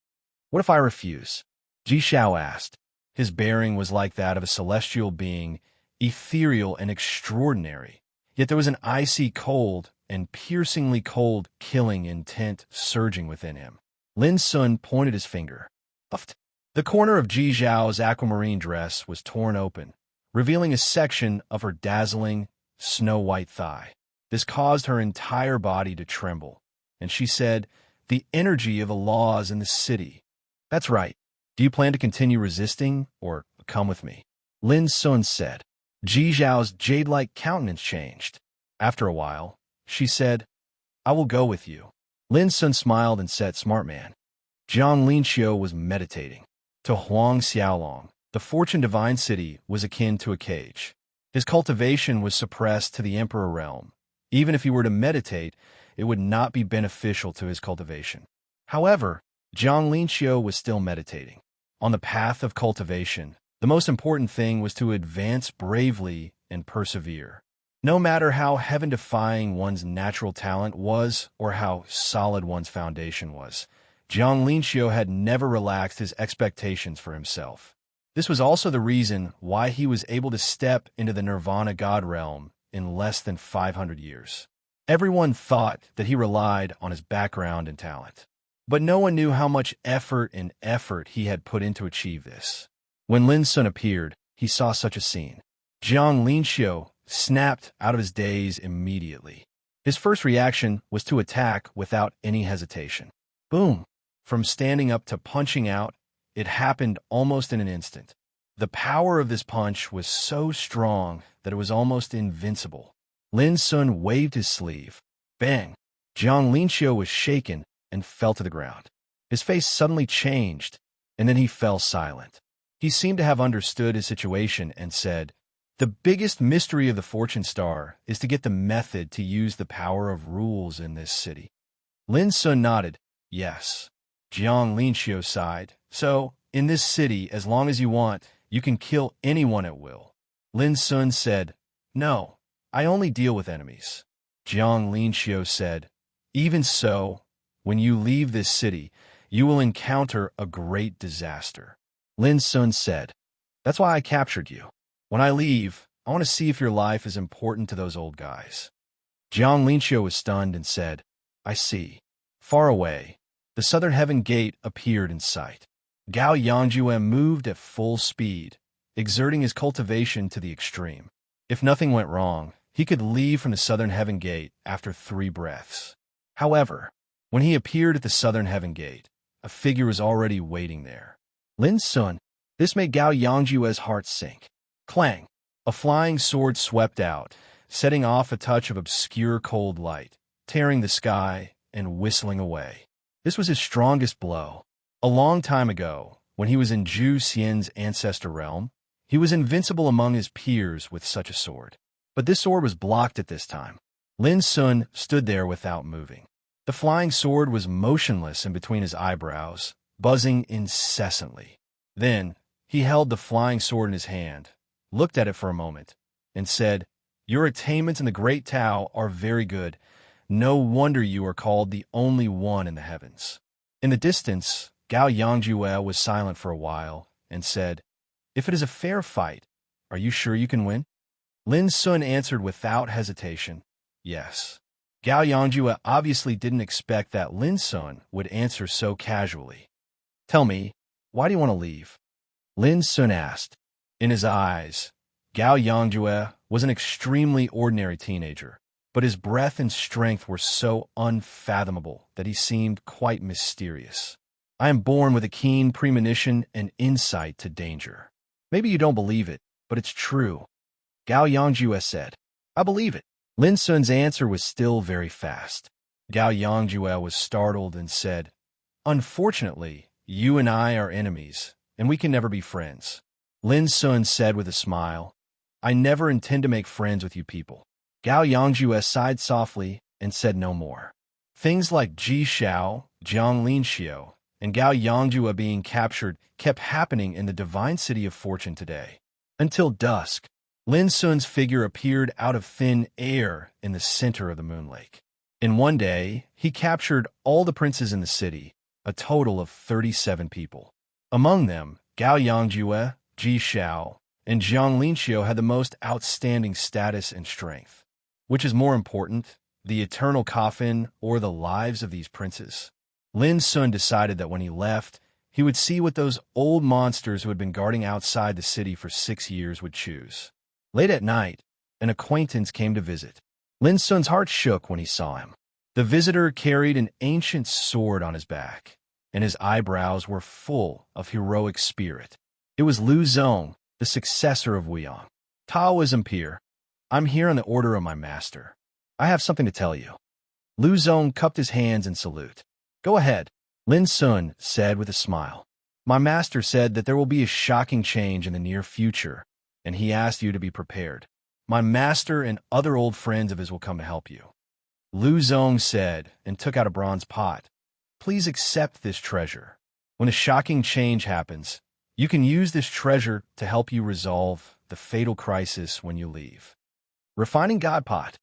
"What if I refuse?" Ji Xiao asked. His bearing was like that of a celestial being, ethereal and extraordinary. Yet there was an icy cold and piercingly cold killing intent surging within him. Lin Sun pointed his finger. Puffed. The corner of Ji Zhao's aquamarine dress was torn open, revealing a section of her dazzling, snow-white thigh. This caused her entire body to tremble, and she said, "The energy of the laws in the city." "That's right. Do you plan to continue resisting, or come with me?" Lin Sun said. Ji Zhao's jade-like countenance changed. After a while, she said, "I will go with you." Lin Sun smiled and said, "Smart man." Jiang Linxiu was meditating. To Huang Xiaolong, the fortune divine city was akin to a cage. His cultivation was suppressed to the emperor realm. Even if he were to meditate, it would not be beneficial to his cultivation. However, Jiang Linxiu was still meditating. On the path of cultivation, the most important thing was to advance bravely and persevere. No matter how heaven-defying one's natural talent was or how solid one's foundation was, Jiang Linxiu had never relaxed his expectations for himself. This was also the reason why he was able to step into the Nirvana God realm in less than 500 years. Everyone thought that he relied on his background and talent, but no one knew how much effort he had put in to achieve this. When Lin Sun appeared, he saw such a scene. Jiang Linxiu snapped out of his daze immediately. His first reaction was to attack without any hesitation. Boom! From standing up to punching out, it happened almost in an instant. The power of this punch was so strong that it was almost invincible. Lin Sun waved his sleeve. Bang! Jiang Linxiu was shaken and fell to the ground. His face suddenly changed, and then he fell silent. He seemed to have understood his situation and said, "The biggest mystery of the fortune star is to get the method to use the power of rules in this city." Lin Sun nodded. "Yes." Jiang Linxiu sighed. "So, in this city, as long as you want, you can kill anyone at will." Lin Sun said, "No, I only deal with enemies." Jiang Linxiu said, "Even so, when you leave this city, you will encounter a great disaster." Lin Sun said, "That's why I captured you. When I leave, I want to see if your life is important to those old guys." Jiang Linxiu was stunned and said, "I see." Far away, the southern heaven gate appeared in sight. Gao Yangjue moved at full speed, exerting his cultivation to the extreme. If nothing went wrong, he could leave from the southern heaven gate after 3 breaths. However, when he appeared at the southern heaven gate, a figure was already waiting there. Lin Sun. This made Gao Yangjue's heart sink. Clang! A flying sword swept out, setting off a touch of obscure cold light, tearing the sky and whistling away. This was his strongest blow. A long time ago, when he was in Zhu Xian's ancestor realm, he was invincible among his peers with such a sword. But this sword was blocked at this time. Lin Sun stood there without moving. The flying sword was motionless in between his eyebrows, buzzing incessantly. Then, he held the flying sword in his hand, looked at it for a moment, and said, "Your attainments in the Great Tao are very good. No wonder you are called the only one in the heavens." In the distance, Gao Yangjue was silent for a while and said, If it is a fair fight, are you sure you can win? Lin Sun answered without hesitation, yes. Gao Yangjue obviously didn't expect that Lin Sun would answer so casually. Tell me, why do you want to leave? Lin Sun asked. In his eyes, Gao Yangjue was an extremely ordinary teenager, but his breadth and strength were so unfathomable that he seemed quite mysterious. I am born with a keen premonition and insight to danger. Maybe you don't believe it, but it's true. Gao Yangjue said. I believe it. Lin Sun's answer was still very fast. Gao Yangjue was startled and said, Unfortunately, you and I are enemies, and we can never be friends. Lin Sun said with a smile, I never intend to make friends with you people. Gao Yangjue sighed softly and said no more. Things like Ji Xiao, Jiang Linxiu, and Gao Yangjue being captured kept happening in the divine city of fortune today. Until dusk, Lin Sun's figure appeared out of thin air in the center of the moon lake. In one day, he captured all the princes in the city, a total of 37 people. Among them, Gao Yangjue, Ji Xiao, and Jiang Linxiu had the most outstanding status and strength. Which is more important, the eternal coffin or the lives of these princes? Lin Sun decided that when he left, he would see what those old monsters who had been guarding outside the city for 6 years would choose. Late at night, an acquaintance came to visit. Lin Sun's heart shook when he saw him. The visitor carried an ancient sword on his back, and his eyebrows were full of heroic spirit. It was Lu Zong, the successor of Weiyang. Taoism peer, I'm here on the order of my master. I have something to tell you. Lu Zong cupped his hands in salute. Go ahead, Lin Sun said with a smile. My master said that there will be a shocking change in the near future, and he asked you to be prepared. My master and other old friends of his will come to help you. Lu Zong said and took out a bronze pot. Please accept this treasure. When a shocking change happens, you can use this treasure to help you resolve the fatal crisis when you leave. Refining God Pot.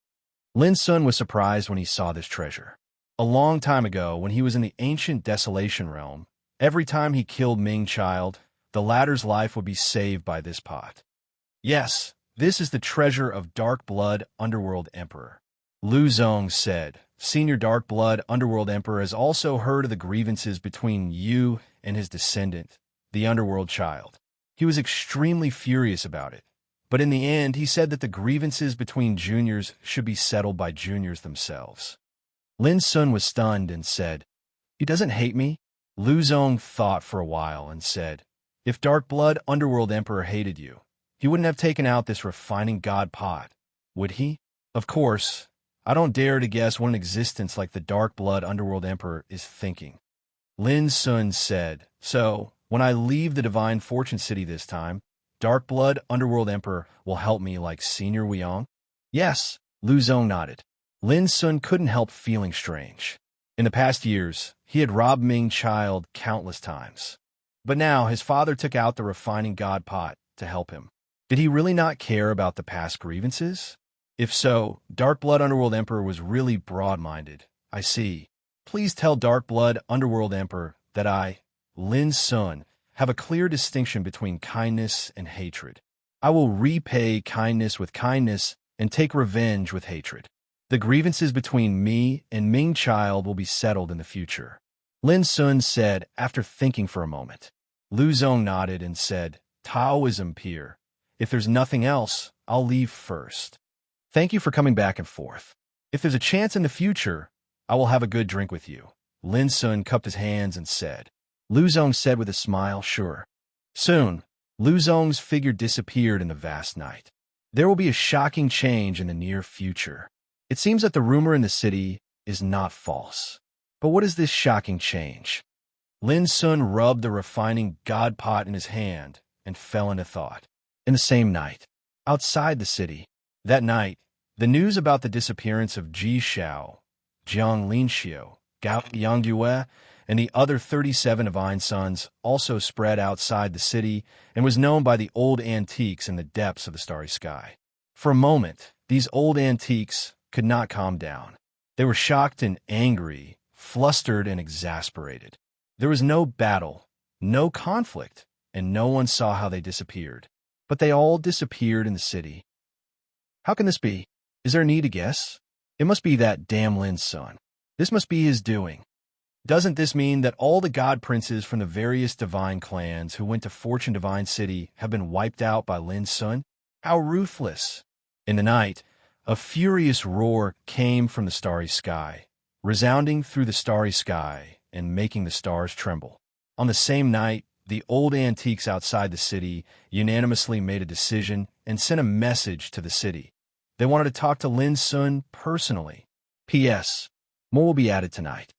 Lin Sun was surprised when he saw this treasure. A long time ago, when he was in the ancient Desolation Realm, every time he killed Ming Child, the latter's life would be saved by this pot. Yes, this is the treasure of Dark Blood Underworld Emperor. Lu Zong said, Senior Dark Blood Underworld Emperor has also heard of the grievances between you and his descendant, the Underworld Child. He was extremely furious about it, but in the end he said that the grievances between juniors should be settled by juniors themselves. Lin Sun was stunned and said, He doesn't hate me? Lu Zong thought for a while and said, If Dark Blood Underworld Emperor hated you, he wouldn't have taken out this refining God pot, would he? Of course, I don't dare to guess what an existence like the Dark Blood Underworld Emperor is thinking. Lin Sun said, So, when I leave the Divine Fortune City this time, Dark Blood Underworld Emperor will help me like Senior Weiyang? Yes, Lu Zong nodded. Lin Sun couldn't help feeling strange. In the past years, he had robbed Ming Child countless times. But now his father took out the refining God pot to help him. Did he really not care about the past grievances? If so, Dark Blood Underworld Emperor was really broad-minded. I see. Please tell Dark Blood Underworld Emperor that I, Lin Sun, have a clear distinction between kindness and hatred. I will repay kindness with kindness and take revenge with hatred. The grievances between me and Ming Child will be settled in the future. Lin Sun said after thinking for a moment. Lu Zong nodded and said, Taoism peer. If there's nothing else, I'll leave first. Thank you for coming back and forth. If there's a chance in the future, I will have a good drink with you. Lin Sun cupped his hands and said. Lu Zong said with a smile, sure. Soon, Lu Zong's figure disappeared in the vast night. There will be a shocking change in the near future. It seems that the rumor in the city is not false. But what is this shocking change? Lin Sun rubbed the refining God pot in his hand and fell into thought. In the same night, outside the city, that night, the news about the disappearance of Ji Xiao, Jiang Linxiu, Gao Yangjue, and the other 37 divine sons also spread outside the city and was known by the old antiques in the depths of the starry sky. For a moment, these old antiques could not calm down. They were shocked and angry, flustered and exasperated. There was no battle, no conflict, and no one saw how they disappeared. But they all disappeared in the city. How can this be? Is there need to guess? It must be that damn Lin's son. This must be his doing. Doesn't this mean that all the god princes from the various divine clans who went to Fortune Divine City have been wiped out by Lin's son? How ruthless! In the night, a furious roar came from the starry sky, resounding through the starry sky and making the stars tremble. On the same night, the old antiques outside the city unanimously made a decision and sent a message to the city. They wanted to talk to Lin's son personally. P.S. More will be added tonight.